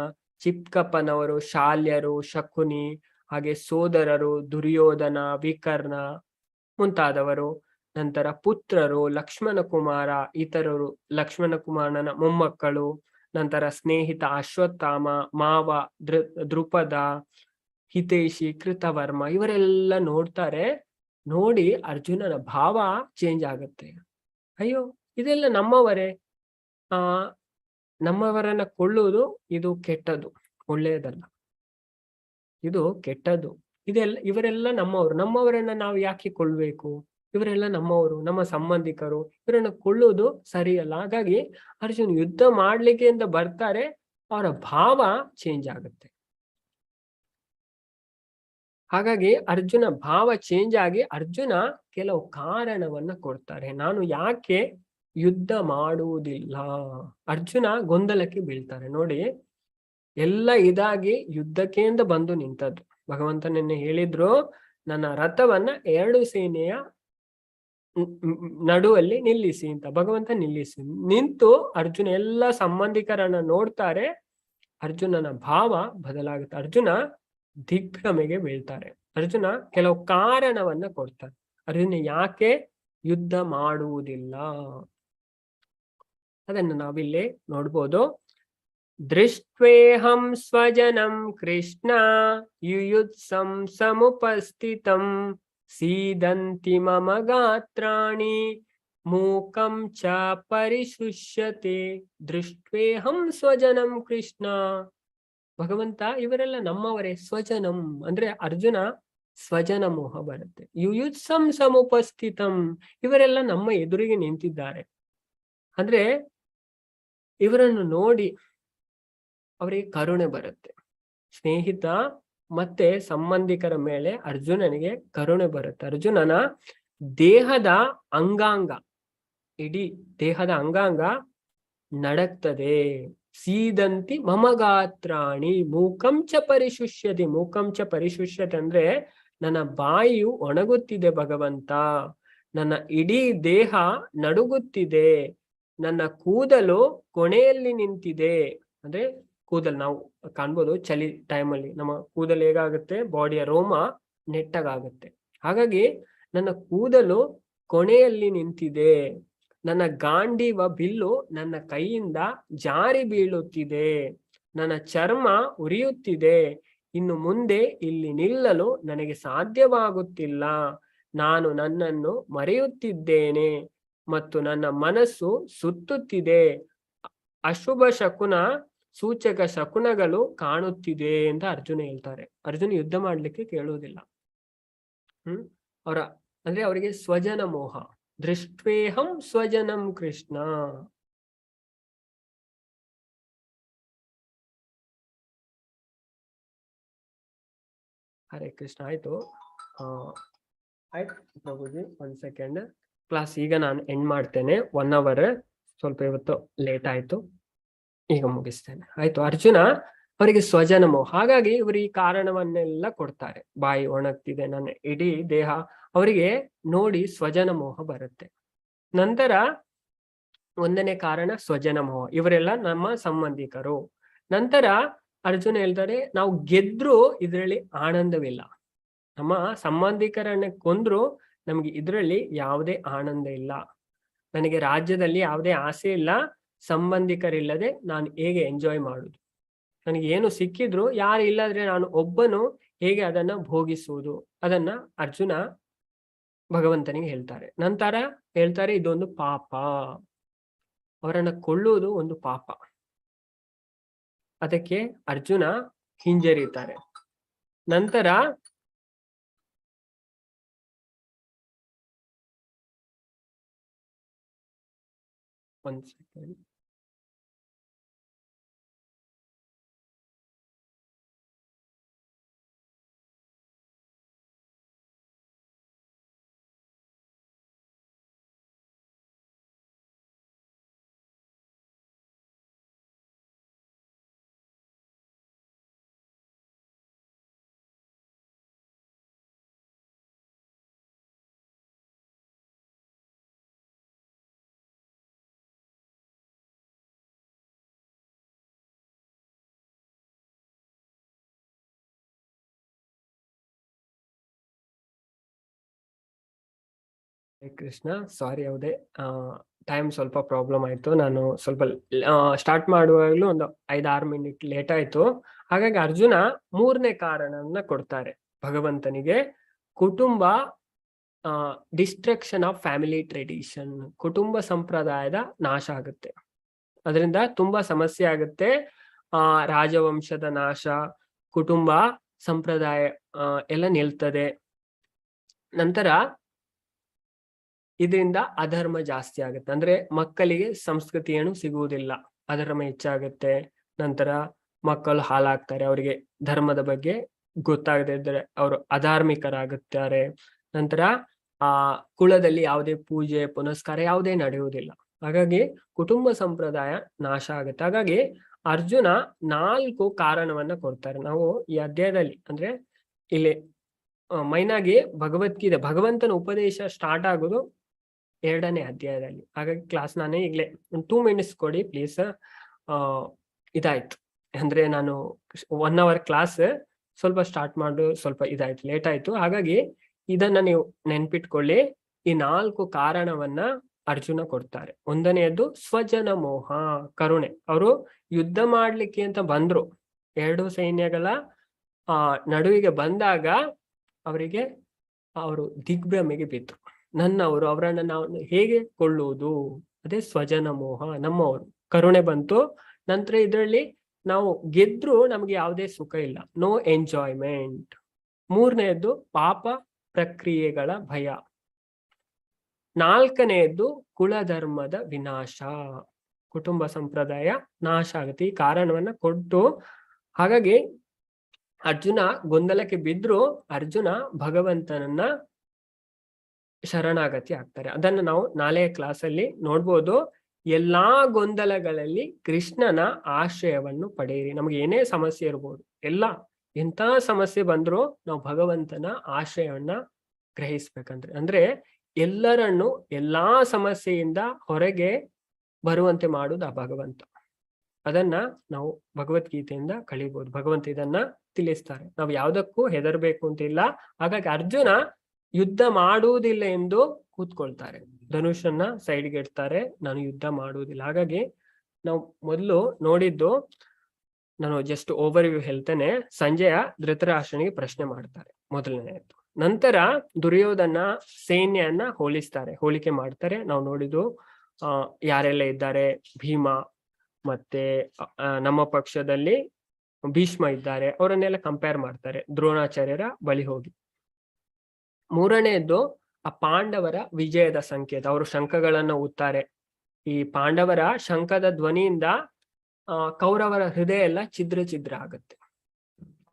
S1: ಚಿಕ್ಕಪ್ಪನವರು, ಶಾಲ್ಯರು, ಶಕುನಿ, ಹಾಗೆ ಸೋದರರು ದುರ್ಯೋಧನ, ವಿಕರ್ಣ ಮುಂತಾದವರು, ನಂತರ ಪುತ್ರರು ಲಕ್ಷ್ಮಣ ಕುಮಾರ, ಇತರರು ಲಕ್ಷ್ಮಣ ಕುಮಾರನ ಮೊಮ್ಮಕ್ಕಳು, ನಂತರ ಸ್ನೇಹಿತ ಅಶ್ವತ್ಥಾಮ, ಮಾವ ದೃಪದ, ಹಿತೈಷಿ, ಕೃತವರ್ಮ ಇವರೆಲ್ಲ ನೋಡ್ತಾರೆ. ನೋಡಿ ಅರ್ಜುನನ ಭಾವ ಚೇಂಜ್ ಆಗುತ್ತೆ. ಅಯ್ಯೋ ಇದೆಲ್ಲ ನಮ್ಮವರೇ, ನಮ್ಮವರನ್ನ ಕೊಳ್ಳುವುದು ಇದು ಕೆಟ್ಟದು, ಒಳ್ಳೆಯದಲ್ಲ, ಇದು ಕೆಟ್ಟದ್ದು. ಇವರೆಲ್ಲ ನಮ್ಮವರನ್ನ ನಾವು ಯಾಕೆ ಕೊಳ್ಬೇಕು? ಇವರೆಲ್ಲ ನಮ್ಮವರು, ನಮ್ಮ ಸಂಬಂಧಿಕರು, ಇವರನ್ನ ಕೊಳ್ಳುವುದು ಸರಿಯಲ್ಲ. ಹಾಗಾಗಿ ಅರ್ಜುನ್ ಯುದ್ಧ ಮಾಡ್ಲಿಕ್ಕೆ ಅಂತ ಬರ್ತಾರೆ, ಅವರ ಭಾವ ಚೇಂಜ್ ಆಗುತ್ತೆ. ಹಾಗಾಗಿ ಅರ್ಜುನ ಭಾವ ಚೇಂಜ್ ಆಗಿ ಅರ್ಜುನ ಕೆಲವು ಕಾರಣವನ್ನ ಕೊಡ್ತಾರೆ. ನಾನು ಯಾಕೆ ಯುದ್ಧ ಮಾಡುವುದಿಲ್ಲ? ಅರ್ಜುನ ಗೊಂದಲಕ್ಕೆ ಬೀಳ್ತಾರೆ. ನೋಡಿ, ಎಲ್ಲ ಇದಾಗಿ ಯುದ್ಧಕ್ಕೆ ಅಂತ ಬಂದು ನಿಂತದ್ದು. ಭಗವಂತ ನಿನ್ನೆ ಹೇಳಿದ್ರು, ನನ್ನ ರಥವನ್ನ ಎರಡು ಸೇನೆಯ ನಡುವಲ್ಲಿ ನಿಲ್ಲಿಸಿ ಅಂತ. ಭಗವಂತ ನಿಲ್ಲಿಸಿ ನಿಂತು ಅರ್ಜುನ ಎಲ್ಲ ಸಂಬಂಧಿಕರನ್ನ ನೋಡ್ತಾರೆ. ಅರ್ಜುನನ ಭಾವ ಬದಲಾಗುತ್ತೆ. ಅರ್ಜುನ ದಿಗ್ಭ್ರಮೆಗೆ ಬೀಳ್ತಾರೆ. ಅರ್ಜುನ ಕೆಲವು ಕಾರಣವನ್ನ ಕೊಡ್ತಾರೆ. ಅರ್ಜುನ ಯಾಕೆ ಯುದ್ಧ ಮಾಡುವುದಿಲ್ಲ ಅದನ್ನು ನಾವಿಲ್ಲಿ ನೋಡ್ಬೋದು. ದೃಷ್ಟ್ವೇಹಂ ಸ್ವಜನಂ ಕೃಷ್ಣ ಯುಯುತ್ಸಂ ಸಮುಪಸ್ಥಿತಂ ಸೀದಂತಿ ಮಮ ಗಾತ್ರಾಣಿ ಮೂಕಂ ಚ ಪರಿಶುಷ್ಯತೆ. ದೃಷ್ಟ್ವೇಹಂ ಸ್ವಜನಂ ಕೃಷ್ಣ, ಭಗವಂತ ಇವರೆಲ್ಲ ನಮ್ಮವರೇ. ಸ್ವಜನಂ ಅಂದ್ರೆ ಅರ್ಜುನ ಸ್ವಜನ ಮೋಹ ಬರುತ್ತೆ. ಯುಯುತ್ಸಂ ಸಮುಪಸ್ಥಿತಂ, ಇವರೆಲ್ಲ ನಮ್ಮ ಎದುರಿಗೆ ನಿಂತಿದ್ದಾರೆ. ಅಂದ್ರೆ ಇವರನ್ನು ನೋಡಿ ಅವರಿಗೆ ಕರುಣೆ ಬರುತ್ತೆ. ಸ್ನೇಹಿತ ಮತ್ತೆ ಸಂಬಂಧಿಕರ ಮೇಲೆ ಅರ್ಜುನನಿಗೆ ಕರುಣೆ ಬರುತ್ತೆ. ಅರ್ಜುನನ ದೇಹದ ಅಂಗಾಂಗ, ಇಡೀ ದೇಹದ ಅಂಗಾಂಗ ನಡಕ್ತದೆ. ಸೀದಂತಿ ಮಮಗಾತ್ರಾಣಿ ಮೂಕಂಚ ಪರಿಶುಷ್ಯತೆ. ಮೂಕಂಚ ಪರಿಶುಷ್ಯತೆ ಅಂದ್ರೆ ನನ್ನ ಬಾಯಿಯು ಒಣಗುತ್ತಿದೆ ಭಗವಂತ, ನನ್ನ ಇಡೀ ದೇಹ ನಡುಗುತ್ತಿದೆ, ನನ್ನ ಕೂದಲು ಕೊನೆಯಲ್ಲಿ ನಿಂತಿದೆ. ಅಂದ್ರೆ ಕೂದಲು ನಾವು ಕಾಣ್ಬೋದು, ಚಳಿ ಟೈಮಲ್ಲಿ ನಮ್ಮ ಕೂದಲು ಹೇಗಾಗುತ್ತೆ, ಬಾಡಿಯ ರೋಮ ನೆಟ್ಟಗಾಗುತ್ತೆ. ಹಾಗಾಗಿ ನನ್ನ ಕೂದಲು ಕೊನೆಯಲ್ಲಿ ನಿಂತಿದೆ, ನನ್ನ ಗಾಂಡೀವ ಬಿಲ್ಲು ನನ್ನ ಕೈಯಿಂದ ಜಾರಿ ಬೀಳುತ್ತಿದೆ, ನನ್ನ ಚರ್ಮ ಉರಿಯುತ್ತಿದೆ, ಇನ್ನು ಮುಂದೆ ಇಲ್ಲಿ ನಿಲ್ಲಲು ನನಗೆ ಸಾಧ್ಯವಾಗುತ್ತಿಲ್ಲ, ನಾನು ನನ್ನನ್ನು ಮರೆಯುತ್ತಿದ್ದೇನೆ ಮತ್ತು ನನ್ನ ಮನಸ್ಸು ಸುತ್ತುತ್ತಿದೆ, ಅಶುಭ ಶಕುನ ಸೂಚಕ ಶಕುನಗಳು ಕಾಣುತ್ತಿದೆ ಅಂತ ಅರ್ಜುನ ಹೇಳ್ತಾರೆ. ಅರ್ಜುನ ಯುದ್ಧ ಮಾಡ್ಲಿಕ್ಕೆ ಕೇಳುವುದಿಲ್ಲ. ಅಂದ್ರೆ ಅವರಿಗೆ ಸ್ವಜನ ಮೋಹ. ದೃಷ್ಟ್ವೇಹಂ ಸ್ವಜನಂ ಕೃಷ್ಣ. ಹರೇ ಕೃಷ್ಣ. ಆಯ್ತು ಪ್ರಭುಜಿ, 1 ಸೆಕೆಂಡ್. ಕ್ಲಾಸ್ ಈಗ ನಾನು ಎಂಡ್ ಮಾಡ್ತೇನೆ. 1 ಅವರ್ ಸ್ವಲ್ಪ ಇವತ್ತು ಲೇಟ್ ಆಯ್ತು, ಈಗ ಮುಗಿಸ್ತೇನೆ. ಆಯ್ತು. ಅರ್ಜುನ ಅವರಿಗೆ ಸ್ವಜನ ಮೋಹ. ಹಾಗಾಗಿ ಇವರು ಈ ಕಾರಣವನ್ನೆಲ್ಲ ಕೊಡ್ತಾರೆ. ಬಾಯಿ ಒಣಗ್ತಿದೆ, ನನ್ನ ಇಡೀ ದೇಹ, ಅವರಿಗೆ ನೋಡಿ ಸ್ವಜನ ಮೋಹ ಬರುತ್ತೆ. ನಂತರ 1ನೇ ಕಾರಣ ಸ್ವಜನ ಮೋಹ, ಇವರೆಲ್ಲ ನಮ್ಮ ಸಂಬಂಧಿಕರು. ನಂತರ ಅರ್ಜುನ ಹೇಳ್ತಾರೆ, ನಾವು ಗೆದ್ರು ಇದರಲ್ಲಿ ಆನಂದವಿಲ್ಲ. ನಮ್ಮ ಸಂಬಂಧಿಕರನ್ನ ಕೊಂದ್ರು ನಮ್ಗೆ ಇದರಲ್ಲಿ ಯಾವುದೇ ಆನಂದ ಇಲ್ಲ. ನನಗೆ ರಾಜ್ಯದಲ್ಲಿ ಯಾವುದೇ ಆಸೆ ಇಲ್ಲ, ಸಂಬಂಧಿಕರಿಲ್ಲದೆ ನಾನು ಹೇಗೆ ಎಂಜಾಯ್ ಮಾಡುದು? ನನಗೆ ಏನು ಸಿಕ್ಕಿದ್ರು ಯಾರು ಇಲ್ಲದ್ರೆ ನಾನು ಒಬ್ಬನು ಹೇಗೆ ಅದನ್ನ ಭೋಗಿಸುವುದು? ಅದನ್ನ ಅರ್ಜುನ ಭಗವಂತನಿಗೆ ಹೇಳ್ತಾರೆ. ನಂತರ ಹೇಳ್ತಾರೆ, ಇದೊಂದು ಪಾಪ, ಅವರನ್ನ ಕೊಳ್ಳುವುದು ಒಂದು ಪಾಪ. ಅದಕ್ಕೆ ಅರ್ಜುನ ಹಿಂಜರಿತಾರೆ. ನಂತರ ಒಂದು ಸೆಕೆಂಡ್. ಹರೇ ಕೃಷ್ಣ. ಸಾರಿ, ಯಾವುದೇ ಟೈಮ್ ಸ್ವಲ್ಪ ಪ್ರಾಬ್ಲಮ್ ಆಯ್ತು. ನಾನು ಸ್ವಲ್ಪ ಸ್ಟಾರ್ಟ್ ಮಾಡುವಾಗಲೂ ಒಂದು 5-6 ಮಿನಿಟ್ ಲೇಟ್ ಆಯ್ತು. ಹಾಗಾಗಿ ಅರ್ಜುನ 3ನೇ ಕಾರಣವನ್ನ ಕೊಡ್ತಾರೆ ಭಗವಂತನಿಗೆ. ಕುಟುಂಬ, ಡಿಸ್ಟ್ರಕ್ಷನ್ ಆಫ್ ಫ್ಯಾಮಿಲಿ ಟ್ರೆಡಿಷನ್, ಕುಟುಂಬ ಸಂಪ್ರದಾಯದ ನಾಶ ಆಗುತ್ತೆ. ಅದರಿಂದ ತುಂಬಾ ಸಮಸ್ಯೆ ಆಗುತ್ತೆ. ರಾಜವಂಶದ ನಾಶ, ಕುಟುಂಬ ಸಂಪ್ರದಾಯ ಎಲ್ಲ ನಿಲ್ತದೆ. ನಂತರ ಇದರಿಂದ ಅಧರ್ಮ ಜಾಸ್ತಿ ಆಗುತ್ತೆ. ಅಂದ್ರೆ ಮಕ್ಕಳಿಗೆ ಸಂಸ್ಕೃತಿ ಏನು ಸಿಗುವುದಿಲ್ಲ, ಅಧರ್ಮ ಹೆಚ್ಚಾಗುತ್ತೆ. ನಂತರ ಮಕ್ಕಳು ಹಾಳಾಗ್ತಾರೆ, ಅವರಿಗೆ ಧರ್ಮದ ಬಗ್ಗೆ ಗೊತ್ತಾಗದೇ ಇದ್ದರೆ ಅವರು ಅಧಾರ್ಮಿಕರಾಗುತ್ತಾರೆ. ನಂತರ ಕುಲದಲ್ಲಿ ಯಾವುದೇ ಪೂಜೆ ಪುನಸ್ಕಾರ ಯಾವುದೇ ನಡೆಯುವುದಿಲ್ಲ. ಹಾಗಾಗಿ ಕುಟುಂಬ ಸಂಪ್ರದಾಯ ನಾಶ ಆಗುತ್ತೆ. ಹಾಗಾಗಿ ಅರ್ಜುನ 4 ಕಾರಣವನ್ನ ಕೊಡ್ತಾರೆ. ನಾವು ಈ ಅಧ್ಯಾಯದಲ್ಲಿ ಅಂದ್ರೆ ಇಲ್ಲಿ ಮೈನ್ ಆಗಿ ಭಗವದ್ಗೀತೆ, ಭಗವಂತನ ಉಪದೇಶ ಸ್ಟಾರ್ಟ್ ಆಗೋದು 2ನೇ ಅಧ್ಯಾಯದಲ್ಲಿ. ಹಾಗಾಗಿ ಕ್ಲಾಸ್ ನಾನೇ ಈಗಲೇ ಒಂದು 2 ಮಿನಿಟ್ಸ್ ಕೊಡಿ ಪ್ಲೀಸ್. ಇದಾಯ್ತು ಅಂದ್ರೆ ನಾನು 1 ಅವರ್ ಕ್ಲಾಸ್ ಸ್ವಲ್ಪ ಸ್ಟಾರ್ಟ್ ಮಾಡು ಸ್ವಲ್ಪ ಇದಾಯ್ತು, ಲೇಟ್ ಆಯ್ತು. ಹಾಗಾಗಿ ಇದನ್ನ ನೀವು ನೆನ್ಪಿಟ್ಕೊಳ್ಳಿ. ಈ 4 ಕಾರಣವನ್ನ ಅರ್ಜುನ ಕೊಡ್ತಾರೆ. 1ನೇದು ಸ್ವಜನ ಮೋಹ, ಕರುಣೆ. ಅವರು ಯುದ್ಧ ಮಾಡ್ಲಿಕ್ಕೆ ಅಂತ ಬಂದ್ರು, 2 ಸೈನ್ಯಗಳ ನಡುವಿಗೆ ಬಂದಾಗ ಅವರಿಗೆ ಅವರು ದಿಗ್ಭ್ರಮೆಗೆ ಬಿದ್ರು. ನನ್ನವರು, ಅವರನ್ನ ನಾವು ಹೇಗೆ ಕೊಳ್ಳುವುದು, ಅದೇ ಸ್ವಜನ ಮೋಹ. ನಮ್ಮವರು ಕರುಣೆ ಬಂತು. ನಂತರ ಇದರಲ್ಲಿ ನಾವು ಗೆದ್ರು ನಮ್ಗೆ ಯಾವುದೇ ಸುಖ ಇಲ್ಲ, ನೋ ಎಂಜಾಯ್ಮೆಂಟ್. 3ನೇದ್ದು ಪಾಪ ಪ್ರಕ್ರಿಯೆಗಳ ಭಯ. 4ನೇದ್ದು ಕುಲಧರ್ಮದ ವಿನಾಶ, ಕುಟುಂಬ ಸಂಪ್ರದಾಯ ನಾಶ ಆಗುತ್ತೆ. ಈ ಕಾರಣವನ್ನ ಕೊಟ್ಟು ಹಾಗಾಗಿ ಅರ್ಜುನ ಗೊಂದಲಕ್ಕೆ ಬಿದ್ರು. ಅರ್ಜುನ ಭಗವಂತನನ್ನ ಶರಣಾಗತಿ ಆಗ್ತಾರೆ. ಅದನ್ನು ನಾವು ನಾಳೆಯ ಕ್ಲಾಸಲ್ಲಿ ನೋಡ್ಬೋದು. ಎಲ್ಲಾ ಗೊಂದಲಗಳಲ್ಲಿ ಕೃಷ್ಣನ ಆಶ್ರಯವನ್ನು ಪಡೆಯಿರಿ. ನಮ್ಗೆ ಏನೇ ಸಮಸ್ಯೆ ಇರ್ಬೋದು, ಎಂತ ಸಮಸ್ಯೆ ಬಂದ್ರು ನಾವು ಭಗವಂತನ ಆಶ್ರಯವನ್ನ ಗ್ರಹಿಸ್ಬೇಕಂದ್ರೆ, ಅಂದ್ರೆ ಎಲ್ಲರನ್ನು ಎಲ್ಲಾ ಸಮಸ್ಯೆಯಿಂದ ಹೊರಗೆ ಬರುವಂತೆ ಮಾಡುವುದು ಆ ಭಗವಂತ. ಅದನ್ನ ನಾವು ಭಗವದ್ಗೀತೆಯಿಂದ ಕಲಿಬಹುದು. ಭಗವಂತ ಇದನ್ನ ತಿಳಿಸ್ತಾರೆ. ನಾವು ಯಾವ್ದಕ್ಕೂ ಹೆದರ್ಬೇಕು ಅಂತ ಇಲ್ಲ. ಹಾಗಾಗಿ ಅರ್ಜುನ ಯುದ್ಧ ಮಾಡುವುದಿಲ್ಲ ಎಂದು ಕೂತ್ಕೊಳ್ತಾರೆ, ಧನುಷನ್ನ ಸೈಡ್ಗೆ ಇಡ್ತಾರೆ, ನಾನು ಯುದ್ಧ ಮಾಡುವುದಿಲ್ಲ. ಹಾಗಾಗಿ ನಾವು ಮೊದಲು ನೋಡಿದ್ದು, ನಾನು ಜಸ್ಟ್ ಓವರ್ ವ್ಯೂ ಹೇಳ್ತೇನೆ. ಸಂಜಯ ಧೃತರಾಷ್ಟ್ರನಿಗೆ ಪ್ರಶ್ನೆ ಮಾಡ್ತಾರೆ, ಮೊದಲನೆಯದು. ನಂತರ ದುರ್ಯೋಧನ ಸೈನ್ಯನ್ನ ಹೋಲಿಕೆ ಮಾಡ್ತಾರೆ. ನಾವು ನೋಡಿದ್ದು ಯಾರೆಲ್ಲ ಇದ್ದಾರೆ, ಭೀಮ, ಮತ್ತೆ ನಮ್ಮ ಪಕ್ಷದಲ್ಲಿ ಭೀಷ್ಮ ಇದ್ದಾರೆ, ಅವರನ್ನೆಲ್ಲ ಕಂಪೇರ್ ಮಾಡ್ತಾರೆ ದ್ರೋಣಾಚಾರ್ಯರ ಬಳಿ ಹೋಗಿ. 3ನೇದ್ದು ಆ ಪಾಂಡವರ ವಿಜಯದ ಸಂಕೇತ. ಅವರು ಶಂಖಗಳನ್ನ ಊದ್ತಾರೆ. ಈ ಪಾಂಡವರ ಶಂಖದ ಧ್ವನಿಯಿಂದ ಕೌರವರ ಹೃದಯ ಎಲ್ಲ ಛಿದ್ರ ಆಗುತ್ತೆ.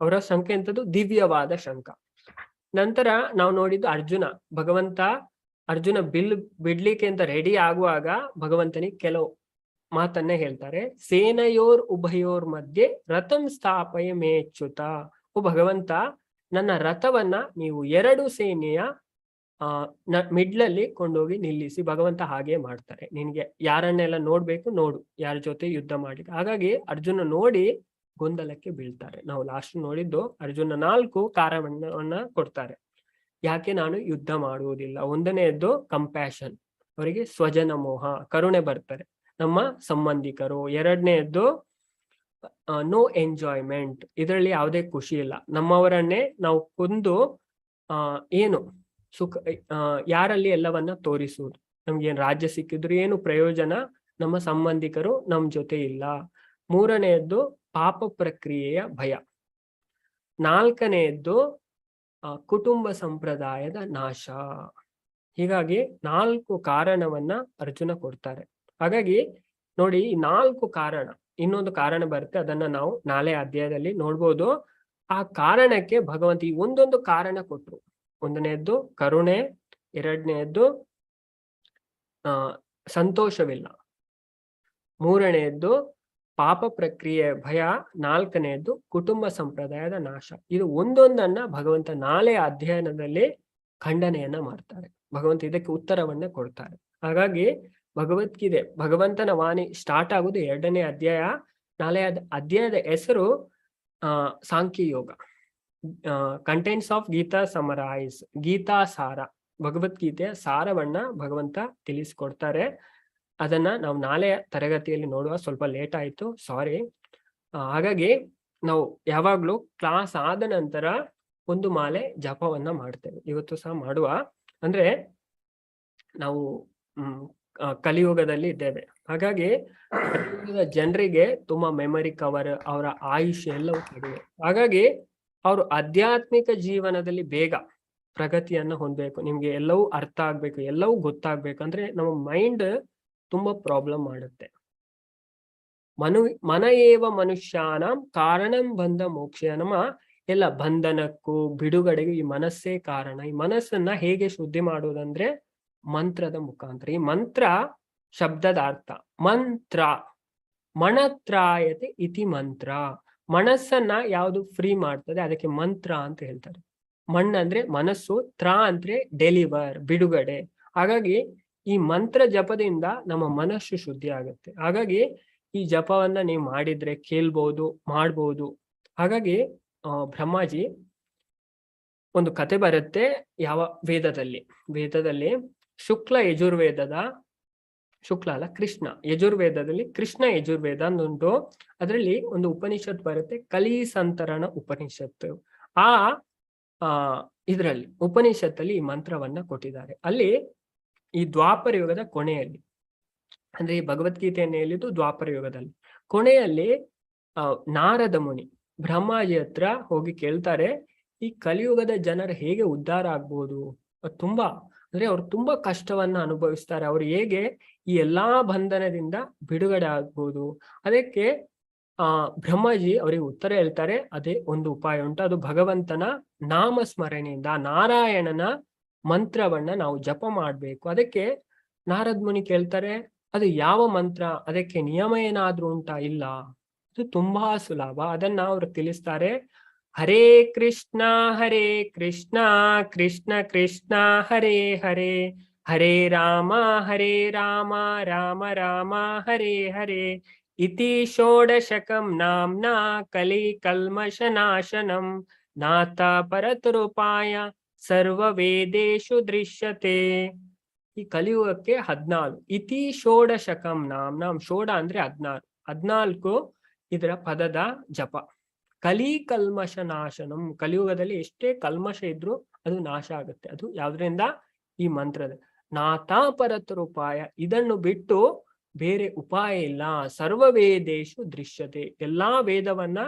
S1: ಅವರ ಶಂಖ ಎಂತದ್ದು ದಿವ್ಯವಾದ ಶಂಖ. ನಂತರ ನಾವು ನೋಡಿದ್ದು ಅರ್ಜುನ ಬಿಡ್ಲಿಕ್ಕೆ ಅಂತ ರೆಡಿ ಆಗುವಾಗ ಭಗವಂತನಿಗೆ ಕೆಲವು ಮಾತನ್ನೇ ಹೇಳ್ತಾರೆ. ಸೇನಯೋರ್ ಉಭಯೋರ್ ಮಧ್ಯೆ ರಥಂ ಸ್ಥಾಪಯ ಮೇಚ್ಯುತ. ಓ ಭಗವಂತ, ನನ್ನ ರಥವನ್ನ ನೀವು 2 ಸೇನೆಯ ಮಿಡ್ಲಲ್ಲಿ ಕೊಂಡೋಗಿ ನಿಲ್ಲಿಸಿ. ಭಗವಂತ ಹಾಗೆ ಮಾಡ್ತಾರೆ. ನಿನ್ಗೆ ಯಾರನ್ನೆಲ್ಲ ನೋಡ್ಬೇಕು ನೋಡು, ಯಾರ ಜೊತೆ ಯುದ್ಧ ಮಾಡ್ಲಿಕ್ಕೆ. ಹಾಗಾಗಿ ಅರ್ಜುನ ನೋಡಿ ಗೊಂದಲಕ್ಕೆ ಬೀಳ್ತಾರೆ. ನಾವು ಲಾಸ್ಟ್ ನೋಡಿದ್ದು ಅರ್ಜುನ 4 ಕಾರಣವನ್ನ ಕೊಡ್ತಾರೆ ಯಾಕೆ ನಾನು ಯುದ್ಧ ಮಾಡುವುದಿಲ್ಲ. 1ನೇದ್ದು ಕಂಪ್ಯಾಷನ್, ಅವರಿಗೆ ಸ್ವಜನ ಮೋಹ, ಕರುಣೆ ಬರ್ತಾರೆ ನಮ್ಮ ಸಂಬಂಧಿಕರು. 2ನೇದ್ದು ನೋ ಎಂಜಾಯ್ಮೆಂಟ್, ಇದರಲ್ಲಿ ಯಾವುದೇ ಖುಷಿ ಇಲ್ಲ. ನಮ್ಮವರನ್ನೇ ನಾವು ಕೊಂದು ಏನು ಸುಖ, ಯಾರಲ್ಲಿ ಎಲ್ಲವನ್ನ ತೋರಿಸುವುದು. ನಮ್ಗೆ ಏನ್ ರಾಜ್ಯ ಸಿಕ್ಕಿದ್ರು ಏನು ಪ್ರಯೋಜನ, ನಮ್ಮ ಸಂಬಂಧಿಕರು ನಮ್ ಜೊತೆ ಇಲ್ಲ. 3ನೇದ್ದು ಪಾಪ ಪ್ರಕ್ರಿಯೆಯ ಭಯ. 4ನೇದ್ದು ಕುಟುಂಬ ಸಂಪ್ರದಾಯದ ನಾಶ. ಹೀಗಾಗಿ 4 ಕಾರಣವನ್ನ ಅರ್ಜುನ ಕೊಡ್ತಾರೆ. ಹಾಗಾಗಿ ನೋಡಿ, ಈ 4 ಕಾರಣ, ಇನ್ನೊಂದು ಕಾರಣ ಬರುತ್ತೆ, ಅದನ್ನ ನಾವು ನಾಳೆ ಅಧ್ಯಾಯದಲ್ಲಿ ನೋಡ್ಬೋದು. ಆ ಕಾರಣಕ್ಕೆ ಭಗವಂತ ಈ ಒಂದೊಂದು ಕಾರಣ ಕೊಟ್ರು. 1ನೇದ್ದು ಕರುಣೆ, 2ನೇದ್ದು ಸಂತೋಷವಿಲ್ಲ, 3ನೇದ್ದು ಪಾಪ ಪ್ರಕ್ರಿಯೆ ಭಯ, 4ನೇದ್ದು ಕುಟುಂಬ ಸಂಪ್ರದಾಯದ ನಾಶ. ಇದು ಒಂದೊಂದನ್ನ ಭಗವಂತ ನಾಳೆ ಅಧ್ಯಯನದಲ್ಲಿ ಖಂಡನೆಯನ್ನ ಮಾಡ್ತಾರೆ. ಭಗವಂತ ಇದಕ್ಕೆ ಉತ್ತರವನ್ನ ಕೊಡ್ತಾರೆ. ಹಾಗಾಗಿ ಭಗವದ್ಗೀತೆ, ಭಗವಂತನ ವಾಣಿ ಸ್ಟಾರ್ಟ್ ಆಗುದು 2ನೇ ಅಧ್ಯಾಯ. ನಾಳೆ ಅಧ್ಯಾಯದ ಹೆಸರು ಸಾಂಖ್ಯ ಯೋಗ, contents of Gita summarise, Gita ಸಾರ. ಭಗವದ್ಗೀತೆಯ ಸಾರವನ್ನ ಭಗವಂತ ತಿಳಿಸ್ಕೊಡ್ತಾರೆ. ಅದನ್ನ ನಾವು ನಾಳೆ ತರಗತಿಯಲ್ಲಿ ನೋಡುವ. ಸ್ವಲ್ಪ ಲೇಟ್ ಆಯ್ತು, ಸಾರಿ. ಹಾಗಾಗಿ ನಾವು ಯಾವಾಗ್ಲೂ ಕ್ಲಾಸ್ ಆದ ನಂತರ 1 ಮಾಲೆ ಜಪವನ್ನ ಮಾಡ್ತೇವೆ. ಇವತ್ತು ಸಹ ಮಾಡುವ. ಅಂದ್ರೆ ನಾವು ಕಲಿಯುಗದಲ್ಲಿ ಇದ್ದೇವೆ. ಹಾಗಾಗಿ ಕಲಿಯುಗದ ಜನರಿಗೆ ತುಂಬಾ ಮೆಮರಿ ಕವರ್, ಅವರ ಆಯುಷ್ಯ ಎಲ್ಲವೂ ಕಡಿಮೆ. ಹಾಗಾಗಿ ಅವರು ಆಧ್ಯಾತ್ಮಿಕ ಜೀವನದಲ್ಲಿ ಬೇಗ ಪ್ರಗತಿಯನ್ನ ಹೊಂದಬೇಕು. ನಿಮ್ಗೆ ಎಲ್ಲವೂ ಅರ್ಥ ಆಗ್ಬೇಕು, ಎಲ್ಲವೂ ಗೊತ್ತಾಗ್ಬೇಕು. ಅಂದ್ರೆ ನಮ್ಮ ಮೈಂಡ್ ತುಂಬಾ ಪ್ರಾಬ್ಲಮ್ ಮಾಡುತ್ತೆ. ಮನ ಏವ ಮನುಷ್ಯಾನ ಕಾರಣಂ ಬಂಧ ಮೋಕ್ಷ. ನಮ್ಮ ಎಲ್ಲ ಬಂಧನಕ್ಕೂ ಬಿಡುಗಡೆಗೂ ಈ ಮನಸ್ಸೇ ಕಾರಣ. ಈ ಮನಸ್ಸನ್ನ ಹೇಗೆ ಶುದ್ಧಿ ಮಾಡುವುದಂದ್ರೆ ಮಂತ್ರದ ಮುಖಾಂತರ. ಈ ಮಂತ್ರ ಶಬ್ದದ ಅರ್ಥ ಮಂತ್ರ, ಮಣತ್ರಾಯತೆ ಇತಿ ಮಂತ್ರ. ಮನಸ್ಸನ್ನ ಯಾವುದು ಫ್ರೀ ಮಾಡ್ತದೆ ಅದಕ್ಕೆ ಮಂತ್ರ ಅಂತ ಹೇಳ್ತಾರೆ. ಅಂದ್ರೆ ಮನಸ್ಸು, ಅಂದ್ರೆ ಡೆಲಿವರ್, ಬಿಡುಗಡೆ. ಹಾಗಾಗಿ ಈ ಮಂತ್ರ ಜಪದಿಂದ ನಮ್ಮ ಮನಸ್ಸು ಶುದ್ಧಿ ಆಗುತ್ತೆ. ಹಾಗಾಗಿ ಈ ಜಪವನ್ನ ನೀವು ಮಾಡಿದ್ರೆ ಕೇಳ್ಬಹುದು, ಮಾಡ್ಬೋದು. ಹಾಗಾಗಿ ಬ್ರಹ್ಮಾಜಿ ಒಂದು ಕತೆ ಬರುತ್ತೆ. ಯಾವ ವೇದದಲ್ಲಿ ಶುಕ್ಲ ಯಜುರ್ವೇದದ, ಶುಕ್ಲ ಅಲ್ಲ ಕೃಷ್ಣ ಯಜುರ್ವೇದದಲ್ಲಿ, ಕೃಷ್ಣ ಯಜುರ್ವೇದ ಅಂದುಂಟು. ಅದರಲ್ಲಿ ಒಂದು ಉಪನಿಷತ್ ಬರುತ್ತೆ, ಕಲಿಸಂತರಣ ಉಪನಿಷತ್ತು. ಇದರಲ್ಲಿ ಉಪನಿಷತ್ತಲ್ಲಿ ಈ ಮಂತ್ರವನ್ನ ಕೊಟ್ಟಿದ್ದಾರೆ. ಅಲ್ಲಿ ಈ ದ್ವಾಪರ ಯುಗದ ಕೊನೆಯಲ್ಲಿ, ಅಂದ್ರೆ ಈ ಭಗವದ್ಗೀತೆಯನ್ನು ಹೇಳಿದ್ದು ದ್ವಾಪರ ಯುಗದಲ್ಲಿ, ಕೊನೆಯಲ್ಲಿ ನಾರದ ಮುನಿ ಬ್ರಹ್ಮಾಜಿ ಹತ್ರ ಹೋಗಿ ಕೇಳ್ತಾರೆ, ಈ ಕಲಿಯುಗದ ಜನರು ಹೇಗೆ ಉದ್ಧಾರ ಆಗ್ಬೋದು? ತುಂಬಾ ಅಂದ್ರೆ ಅವ್ರು ತುಂಬಾ ಕಷ್ಟವನ್ನ ಅನುಭವಿಸ್ತಾರೆ. ಅವ್ರು ಹೇಗೆ ಈ ಎಲ್ಲಾ ಬಂಧನದಿಂದ ಬಿಡುಗಡೆ ಆಗ್ಬೋದು? ಅದಕ್ಕೆ ಬ್ರಹ್ಮಾಜಿ ಅವರಿಗೆ ಉತ್ತರ ಹೇಳ್ತಾರೆ, ಅದೇ ಒಂದು ಉಪಾಯ ಉಂಟು. ಅದು ಭಗವಂತನ ನಾಮಸ್ಮರಣೆಯಿಂದ, ನಾರಾಯಣನ ಮಂತ್ರವನ್ನ ನಾವು ಜಪ ಮಾಡ್ಬೇಕು. ಅದಕ್ಕೆ ನಾರದ್ ಮುನಿ ಕೇಳ್ತಾರೆ, ಅದು ಯಾವ ಮಂತ್ರ? ಅದಕ್ಕೆ ನಿಯಮ ಏನಾದ್ರೂ ಉಂಟಾ? ಇಲ್ಲ, ಅದು ತುಂಬಾ ಸುಲಭ. ಅದನ್ನ ಅವ್ರು ತಿಳಿಸ್ತಾರೆ. ಹರೇ ಕೃಷ್ಣ ಕೃಷ್ಣ ಕೃಷ್ಣ ಹರೇ ಹರೇ, ಹರೇ ರಾಮ ರಾಮ ರಾಮ ಹರೇ ಹರೇ, ಇತಿ ಷೋಡಶಕಂ ನಾಮ್ನಾ ಕಲಿ ಕಲ್ಮಶನಾಶನಂ, ನಾಥ ಪರತರುಪಾಯ ಸರ್ವ ವೇದೇಶು ದೃಶ್ಯತೆ. ಈ ಕಲಿಯುಗಕ್ಕೆ 14 ಇತಿ ಷೋಡಶಕಂ ನಾಮ್ ಷೋಡ ಅಂದ್ರೆ 14 ಇದರ ಪದದ ಜಪ. ಕಲಿ ಕಲ್ಮಶ ನಾಶನಂ, ಕಲಿಯುಗದಲ್ಲಿ ಎಷ್ಟೇ ಕಲ್ಮಶ ಇದ್ರು ಅದು ನಾಶ ಆಗುತ್ತೆ. ಅದು ಯಾವ್ದ್ರಿಂದ? ಈ ಮಂತ್ರದ ನಾಥ ಪರತರುಪಾಯ. ಇದನ್ನು ಬಿಟ್ಟು ಬೇರೆ ಉಪಾಯ ಇಲ್ಲ. ಸರ್ವ ವೇದೇಶು ದೃಶ್ಯತೆ, ಎಲ್ಲಾ ವೇದವನ್ನ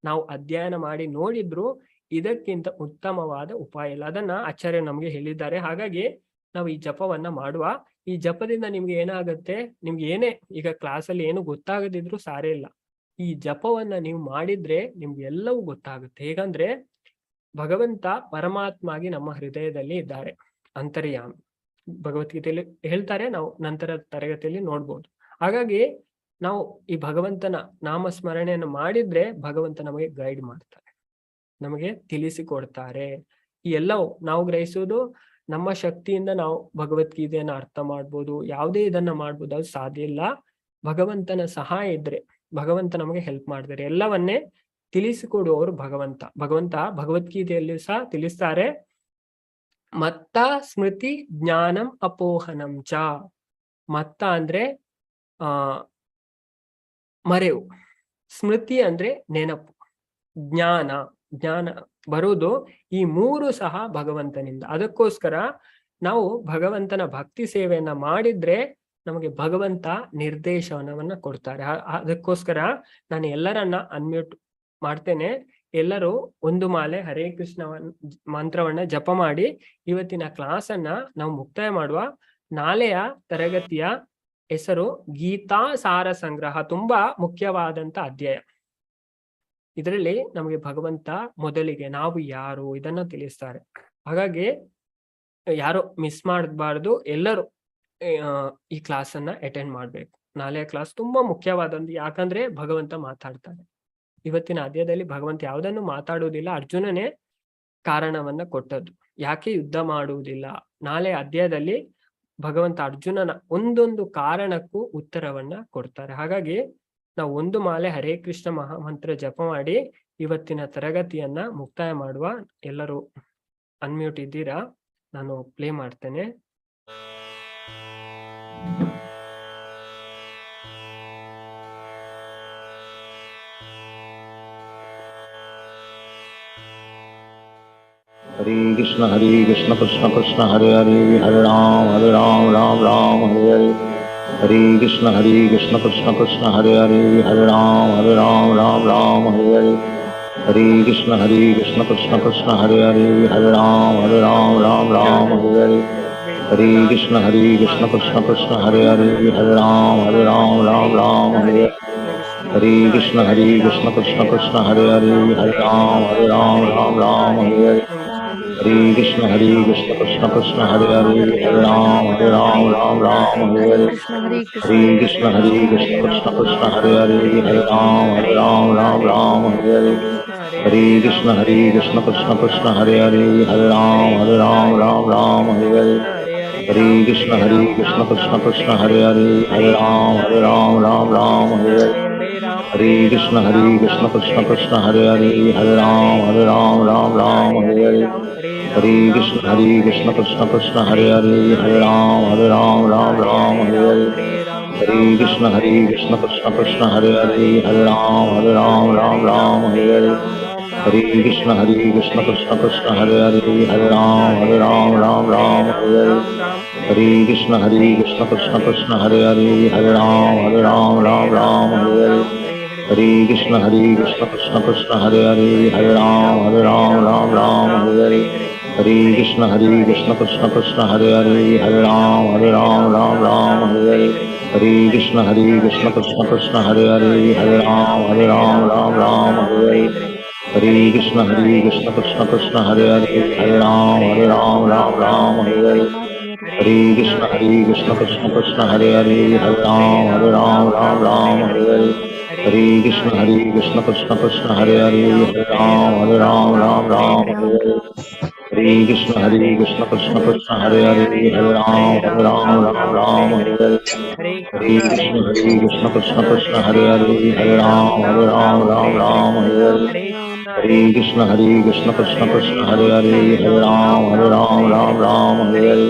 S1: ನಾವು ಅಧ್ಯಯನ ಮಾಡಿ ನೋಡಿದ್ರು ಇದಕ್ಕಿಂತ ಉತ್ತಮವಾದ ಉಪಾಯ ಇಲ್ಲ. ಅದನ್ನ ಆಚಾರ್ಯ ನಮ್ಗೆ ಹೇಳಿದ್ದಾರೆ. ಹಾಗಾಗಿ ನಾವು ಈ ಜಪವನ್ನ ಮಾಡುವ. ಈ ಜಪದಿಂದ ನಿಮ್ಗೆ ಏನಾಗುತ್ತೆ? ನಿಮ್ಗೆ ಏನೇ ಈಗ ಕ್ಲಾಸಲ್ಲಿ ಏನು ಗೊತ್ತಾಗದಿದ್ರು ಸಾರೇ ಇಲ್ಲ, ಈ ಜಪವನ್ನ ನೀವು ಮಾಡಿದ್ರೆ ನಿಮ್ಗೆ ಎಲ್ಲವೂ ಗೊತ್ತಾಗುತ್ತೆ. ಹೇಗಂದ್ರೆ ಭಗವಂತ ಪರಮಾತ್ಮಾಗಿ ನಮ್ಮ ಹೃದಯದಲ್ಲಿ ಇದ್ದಾರೆ, ಅಂತರ್ಯಾಮಿ. ಭಗವದ್ಗೀತೆಯಲ್ಲಿ ಹೇಳ್ತಾರೆ, ನಾವು ನಂತರ ತರಗತಿಯಲ್ಲಿ ನೋಡ್ಬೋದು. ಹಾಗಾಗಿ ನಾವು ಈ ಭಗವಂತನ ನಾಮಸ್ಮರಣೆಯನ್ನು ಮಾಡಿದ್ರೆ ಭಗವಂತ ನಮಗೆ ಗೈಡ್ ಮಾಡ್ತಾರೆ, ನಮಗೆ ತಿಳಿಸಿಕೊಡ್ತಾರೆ. ಈ ಎಲ್ಲವೂ ನಾವು ಗ್ರಹಿಸುವುದು ನಮ್ಮ ಶಕ್ತಿಯಿಂದ ನಾವು ಭಗವದ್ಗೀತೆಯನ್ನು ಅರ್ಥ ಮಾಡ್ಬೋದು, ಯಾವುದೇ ಇದನ್ನ ಮಾಡ್ಬೋದು, ಅದು ಸಾಧ್ಯ ಇಲ್ಲ. ಭಗವಂತನ ಸಹಾಯ ಇದ್ರೆ, ಭಗವಂತ ನಮಗೆ ಹೆಲ್ಪ್ ಮಾಡಿದರೆ, ಎಲ್ಲವನ್ನೇ ತಿಳಿಸಿಕೊಡುವವರು ಭಗವಂತ ಭಗವದ್ಗೀತೆಯಲ್ಲಿ ಸಹ ತಿಳಿಸ್ತಾರೆ. ಮತ್ತ ಸ್ಮೃತಿ ಜ್ಞಾನಂ ಅಪೋಹನಂ ಚ. ಮತ್ತ ಅಂದ್ರೆ ಮರೆವು, ಸ್ಮೃತಿ ಅಂದ್ರೆ ನೆನಪು, ಜ್ಞಾನ ಬರುವುದು, ಈ 3 ಸಹ ಭಗವಂತನಿಂದ. ಅದಕ್ಕೋಸ್ಕರ ನಾವು ಭಗವಂತನ ಭಕ್ತಿ ಸೇವೆಯನ್ನ ಮಾಡಿದ್ರೆ ನಮಗೆ ಭಗವಂತ ನಿರ್ದೇಶನವನ್ನ ಕೊಡ್ತಾರೆ. ಅದಕ್ಕೋಸ್ಕರ ನಾನು ಎಲ್ಲರನ್ನ ಅನ್ಮ್ಯೂಟ್ ಮಾಡ್ತೇನೆ. ಎಲ್ಲರೂ 1 ಮಾಲೆ ಹರೇ ಕೃಷ್ಣ ಮಂತ್ರವನ್ನ ಜಪ ಮಾಡಿ ಇವತ್ತಿನ ಕ್ಲಾಸ್ ಅನ್ನ ನಾವು ಮುಕ್ತಾಯ ಮಾಡುವ. ನಾಳೆಯ ತರಗತಿಯ ಹೆಸರು ಗೀತಾ ಸಾರ ಸಂಗ್ರಹ. ತುಂಬಾ ಮುಖ್ಯವಾದಂತ ಅಧ್ಯಾಯ. ಇದರಲ್ಲಿ ನಮಗೆ ಭಗವಂತ ಮೊದಲಿಗೆ ನಾವು ಯಾರು ಇದನ್ನ ತಿಳಿಸ್ತಾರೆ. ಹಾಗಾಗಿ ಯಾರು ಮಿಸ್ ಮಾಡಬಾರ್ದು, ಎಲ್ಲರೂ ಈ ಕ್ಲಾಸ್ ಅನ್ನ ಅಟೆಂಡ್ ಮಾಡ್ಬೇಕು. ನಾಳೆಯ ಕ್ಲಾಸ್ ತುಂಬಾ ಮುಖ್ಯವಾದಂದು. ಯಾಕಂದ್ರೆ ಭಗವಂತ ಮಾತಾಡ್ತಾರೆ. ಇವತ್ತಿನ ಅಧ್ಯಾಯದಲ್ಲಿ ಭಗವಂತ ಯಾವುದನ್ನು ಮಾತಾಡುವುದಿಲ್ಲ, ಅರ್ಜುನನೇ ಕಾರಣವನ್ನ ಕೊಟ್ಟದ್ದು ಯಾಕೆ ಯುದ್ಧ ಮಾಡುವುದಿಲ್ಲ. ನಾಳೆ ಅಧ್ಯಾಯದಲ್ಲಿ ಭಗವಂತ ಅರ್ಜುನನ ಒಂದೊಂದು ಕಾರಣಕ್ಕೂ ಉತ್ತರವನ್ನ ಕೊಡ್ತಾರೆ. ಹಾಗಾಗಿ ನಾವು 1 ಮಾಲೆ ಹರೇ ಕೃಷ್ಣ ಮಹಾಮಂತ್ರ ಜಪ ಮಾಡಿ ಇವತ್ತಿನ ತರಗತಿಯನ್ನ ಮುಕ್ತಾಯ ಮಾಡುವ. ಎಲ್ಲರೂ ಅನ್ಮ್ಯೂಟ್ ಇದ್ದೀರಾ? ನಾನು ಪ್ಲೇ ಮಾಡ್ತೇನೆ.
S3: हरे कृष्ण कृष्ण कृष्ण हरे हरे हरे राम राम राम हरे हरे हरे कृष्ण कृष्ण कृष्ण हरे हरे हरे राम राम राम हरे हरे हरे कृष्ण कृष्ण कृष्ण हरे हरे हरे राम राम राम हरे हरे हरे कृष्ण कृष्ण कृष्ण हरे हरे हरे राम राम हरे हरे कृष्ण कृष्ण कृष्ण हरे हरे हरे राम राम हरे हरे हरे कृष्ण कृष्ण कृष्ण हरे हरे हरे राम राम हरे हरे
S2: हरे
S3: हरे कृष्ण कृष्ण कृष्ण हरे हरे हरे राम राम हरे हरे हरे कृष्ण कृष्ण कृष्ण हरे हरे हरे राम राम हरे हरे हरे कृष्ण कृष्ण कृष्ण हरे हरे हरे राम राम हरे हरे हरे कृष्ण कृष्ण कृष्ण हरे हरे हरे राम राम हरे हरे हरे कृष्ण कृष्ण कृष्ण हरे हरे हरे राम राम हरे हरे हरे कृष्ण कृष्ण कृष्ण हरे हरे हरे राम राम हरे हरे हरे कृष्ण कृष्ण कृष्ण हरे हरे हरे राम राम हरे हरे हरे कृष्ण कृष्ण कृष्ण हरे हरे हरे राम राम हरे हरे हरे कृष्ण कृष्ण कृष्ण हरे हरे हरे राम राम हरे हरे हरे कृष्ण कृष्ण कृष्ण हरे हरे हरे राम राम हरे हरे हरे कृष्ण कृष्ण कृष्ण हरे हरे हरे राम राम हरे हरे हरे कृष्ण कृष्ण कृष्ण हरे हरे हरे राम राम हरे हरे हरे कृष्ण कृष्ण कृष्ण हरे हरे हरे राम राम हरे हरे हरे कृष्ण कृष्ण कृष्ण हरे हरे हरे राम राम हरे हरे हरे कृष्ण कृष्ण कृष्ण हरे हरे हरे राम राम हरे हरे हरे कृष्ण कृष्ण कृष्ण हरे हरे हरे राम राम हरे हरे हरे कृष्ण कृष्ण कृष्ण हरे हरे हरे राम राम हरे हरे हरे कृष्ण कृष्ण कृष्ण हरे हरे हरे राम राम हरे हरे हरे कृष्ण कृष्ण कृष्ण हरे हरे हरे राम राम हरे हरे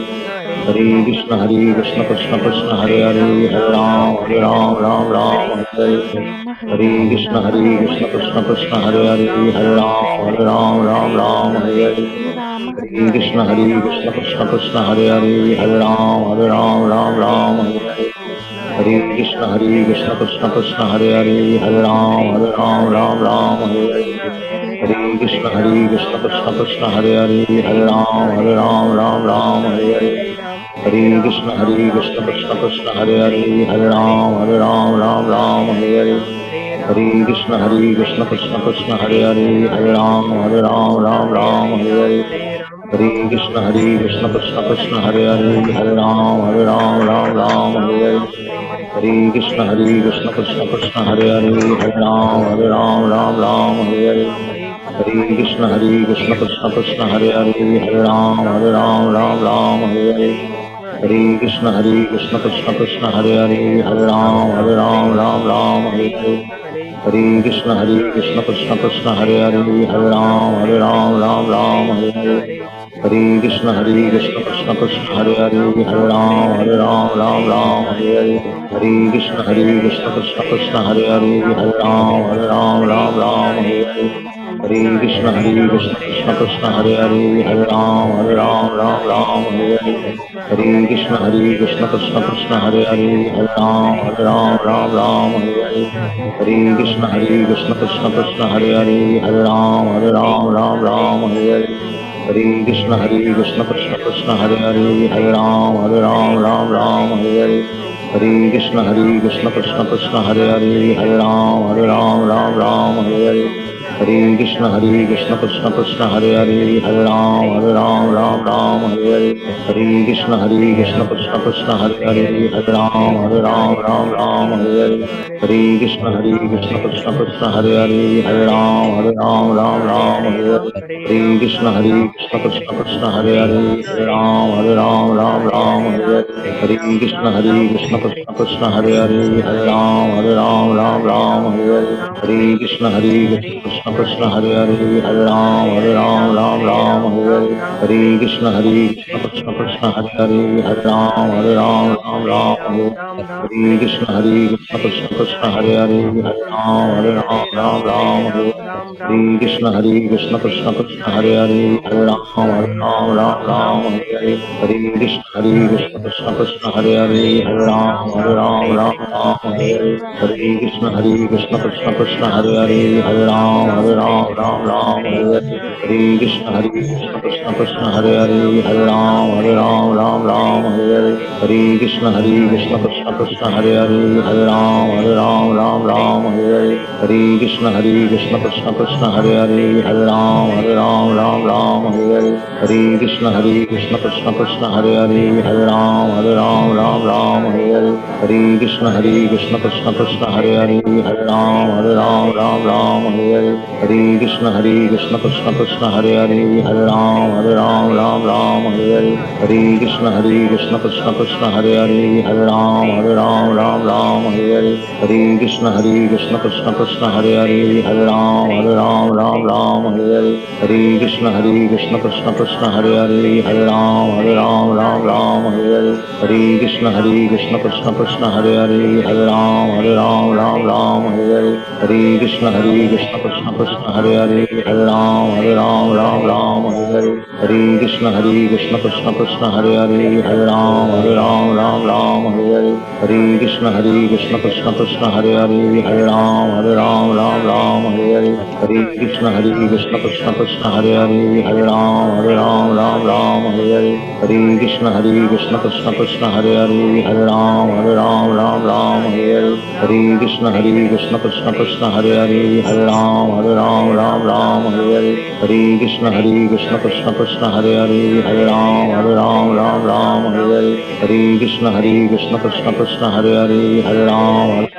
S3: हरे कृष्ण कृष्ण कृष्ण हरे हरे हरे राम राम हरे हरे हरे कृष्ण कृष्ण कृष्ण हरे हरे हरे राम राम हरे हरे हरे कृष्ण कृष्ण कृष्ण हरे हरे हरे राम राम हरे हरे हरे कृष्ण कृष्ण कृष्ण हरे हरे हरे राम राम हरे हरे हरे कृष्ण कृष्ण कृष्ण हरे हरे हरे राम राम हरे हरे हरे कृष्ण कृष्ण कृष्ण हरे हरे हरे राम राम हरे हरे हरे कृष्ण कृष्ण कृष्ण हरे हरे हरे राम हरे हरे हरे कृष्ण कृष्ण कृष्ण हरे हरे हरे राम राम हरे हरे हरे कृष्ण कृष्ण कृष्ण हरे हरे हरे राम हरे हरे हरे कृष्ण कृष्ण कृष्ण हरे हरे हरे राम हरे हरे हरे कृष्ण कृष्ण कृष्ण हरे हरे हरे राम हरे हरे हरे कृष्ण कृष्ण कृष्ण हरे हरे हरे राम हरे हरे हरे कृष्ण कृष्ण कृष्ण हरे हरे हरे राम हरे हरे हरे कृष्ण कृष्ण कृष्ण हरे हरे हरे राम हरे हरे हरे कृष्ण कृष्ण कृष्ण हरे हरे हरे राम हरे हरे हरे कृष्ण कृष्ण कृष्ण हरे हरे हरे राम हरे हरे हरे कृष्ण कृष्ण कृष्ण हरे हरे हरे राम हरे हरे हरे कृष्ण कृष्ण कृष्ण हरे हरे हरे राम हरे हरे हरे कृष्ण कृष्ण कृष्ण हरे हरे हरे राम हरे हरे हरे कृष्ण कृष्ण कृष्ण हरे हरे हरे राम हरे हरे हरे कृष्ण कृष्ण कृष्ण हरे हरे हरे राम हरे हरे हरे कृष्ण कृष्ण कृष्ण हरे हरे हरे राम हरे हरे हरे कृष्ण कृष्ण कृष्ण हरे हरे हरे राम राम राम हरे हरे हरे कृष्ण कृष्ण कृष्ण हरे हरे हरे राम राम राम हरे हरे कृष्ण कृष्ण कृष्ण हरे हरे हरे राम राम हरे हरे कृष्ण कृष्ण कृष्ण हरे हरे हरे राम राम हरे हरे हरे कृष्ण कृष्ण कृष्ण हरे हरे हरे राम राम हरे हरे हरे कृष्ण कृष्ण कृष्ण हरे हरे हरे राम राम हरे हरे हरे कृष्ण कृष्ण कृष्ण हरे हरे हरे राम राम हरे हरे हरे कृष्ण कृष्ण कृष्ण हरे हरे हरे राम राम हरे हरे हरे कृष्ण कृष्ण कृष्ण हरे हरे हरे राम राम हरे हरे हरे कृष्ण कृष्ण कृष्ण हरे हरे हरे राम राम हरे हरे हरे कृष्ण कृष्ण कृष्ण हरे हरे हरे राम राम हरे हरे हरे कृष्ण कृष्ण कृष्ण हरे हरे हरे राम राम हरे हरे हरे कृष्ण कृष्ण कृष्ण हरे हरे हरे राम राम हरे हरे हरे कृष्ण कृष्ण कृष्ण हरे हरे हरे राम राम हरे हरे हरे कृष्ण कृष्ण कृष्ण हरे हरे हरे राम राम हरे हरे हरे कृष्ण कृष्ण कृष्ण हरे हरे हरे राम राम हरे हरे हरे कृष्ण कृष्ण कृष्ण हरे हरे हरे राम राम हरे हरे हरे कृष्ण कृष्ण कृष्ण हरे हरे हरे राम राम हरे हरे हरे कृष्ण कृष्ण कृष्ण हरे हरे हरे राम राम हरे हरे हरे कृष्ण कृष्ण कृष्ण हरे हरे हरे राम राम हरे हरे हरे कृष्ण कृष्ण कृष्ण हरे हरे हरे राम राम हरे हरे हरे कृष्ण कृष्ण कृष्ण हरे हरे हरे राम राम हरे हरे हरे कृष्ण कृष्ण कृष्ण हरे हरे हरे राम राम हरे हरे हरे कृष्ण कृष्ण कृष्ण हरे हरे हरे राम राम हरे हरे हरे कृष्ण कृष्ण कृष्ण हरे हरे हरे राम राम हरे हरे हरे कृष्ण कृष्ण कृष्ण हरे हरे हरे राम राम हरे हरे हरे कृष्ण कृष्ण कृष्ण हरे हरे हरे राम राम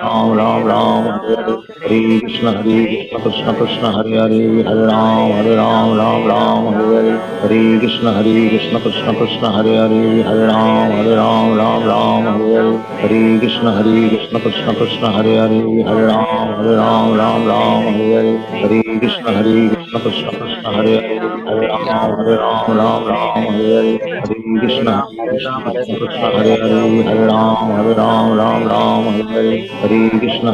S3: हरे हरे हरे कृष्ण कृष्ण कृष्ण हरे हरे हरे राम हरे हरे हरे कृष्ण कृष्ण कृष्ण हरे हरे हरे राम हरे हरे हरे कृष्ण कृष्ण कृष्ण हरे हरे हरे राम राम हरे हरे हरे कृष्ण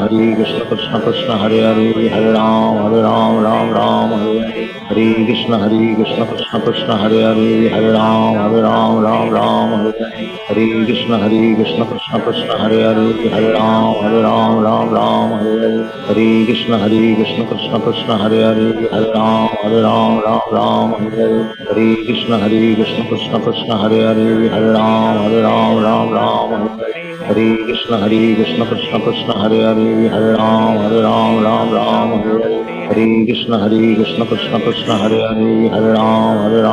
S3: कृष्ण कृष्ण हरे हरे हरे राम राम हरे हरे हरे कृष्ण कृष्ण कृष्ण हरे हरे हरे राम हरे हरे हरे कृष्ण कृष्ण कृष्ण हरे हरे हरे राम हरे हरे हरे कृष्ण कृष्ण कृष्ण हरे हरे हरे राम राम हरे हरे हरे कृष्ण कृष्ण कृष्ण हरे हरे हरे राम राम हरे हरे हरे कृष्ण कृष्ण कृष्ण हरे हरे हरे राम राम हरे हरे हरे कृष्ण कृष्ण कृष्ण हरे हरे हरे राम राम हरे हरे हरे कृष्ण कृष्ण कृष्ण हरे हरे हरे राम हरे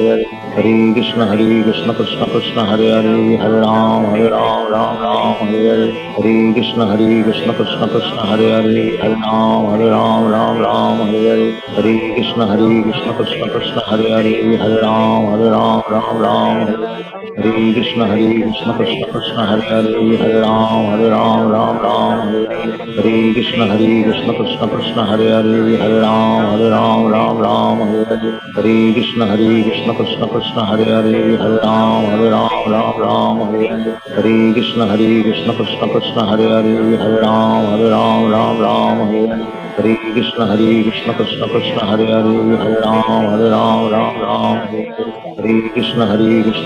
S3: हरे हरे कृष्ण कृष्ण कृष्ण हरे हरे हरे राम राम हरे हरे हरे कृष्ण कृष्ण कृष्ण हरे हरे हरे राम राम हरे हरे हरे कृष्ण कृष्ण कृष्ण हरे हरे हरे राम हरे हरे हरे कृष्ण कृष्ण कृष्ण हरे हरे हरे राम हरे हरे हरे कृष्ण कृष्ण कृष्ण हरे हरे हरे राम हरे हरे हरे कृष्ण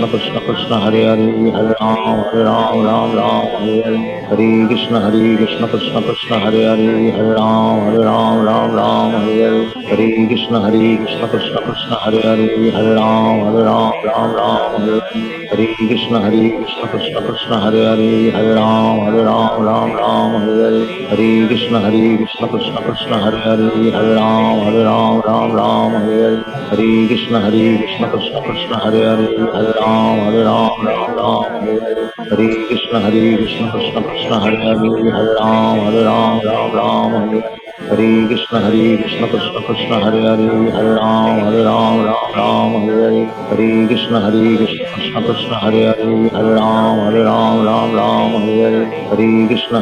S3: कृष्ण कृष्ण हरे हरे हरे राम हरे हरे हरे कृष्ण कृष्ण कृष्ण हरे हरे हरे राम हरे हरे हरे कृष्ण कृष्ण कृष्ण हरे हरे हरे राम हरे हरे हरे कृष्ण कृष्ण कृष्ण हरे हरे हरे राम हरे हरे हरे कृष्ण कृष्ण कृष्ण हरे हरे हरे राम हरे हरे हरे कृष्ण कृष्ण कृष्ण हरे हरे हरे राम हरे हरे हरे कृष्ण कृष्ण कृष्ण हरे हरे हरे राम हरे हरे हरे कृष्ण कृष्ण कृष्ण हरे हरे हरे राम हरे हरे हरे कृष्ण कृष्ण कृष्ण हरे हरे राम राम राम हरे हरे हरे कृष्ण कृष्ण कृष्ण हरे हरे राम राम हरे हरे हरे कृष्ण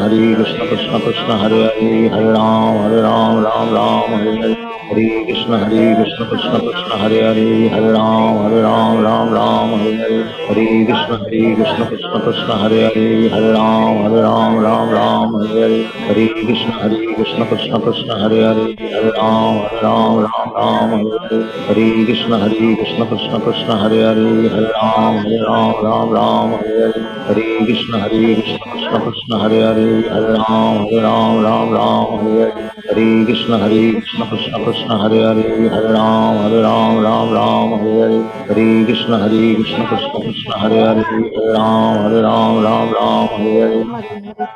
S3: कृष्ण कृष्ण हरे हरे राम राम हरे हरे हरे कृष्ण कृष्ण कृष्ण हरे हरे राम राम हरे हरे हरे कृष्ण कृष्ण कृष्ण हरे हरे राम राम हरे हरे हरे कृष्ण कृष्ण कृष्ण हरे हरे राम राम हरे हरे हरे कृष्ण कृष्ण कृष्ण हरे हरे राम राम हरे हरे हरे कृष्ण कृष्ण कृष्ण हरे हरे राम राम हरे हरे हरे कृष्ण कृष्ण कृष्ण हरे हरे राम राम हरे हरे हरे कृष्ण कृष्ण कृष्ण हरे हरे राम राम हरे हरे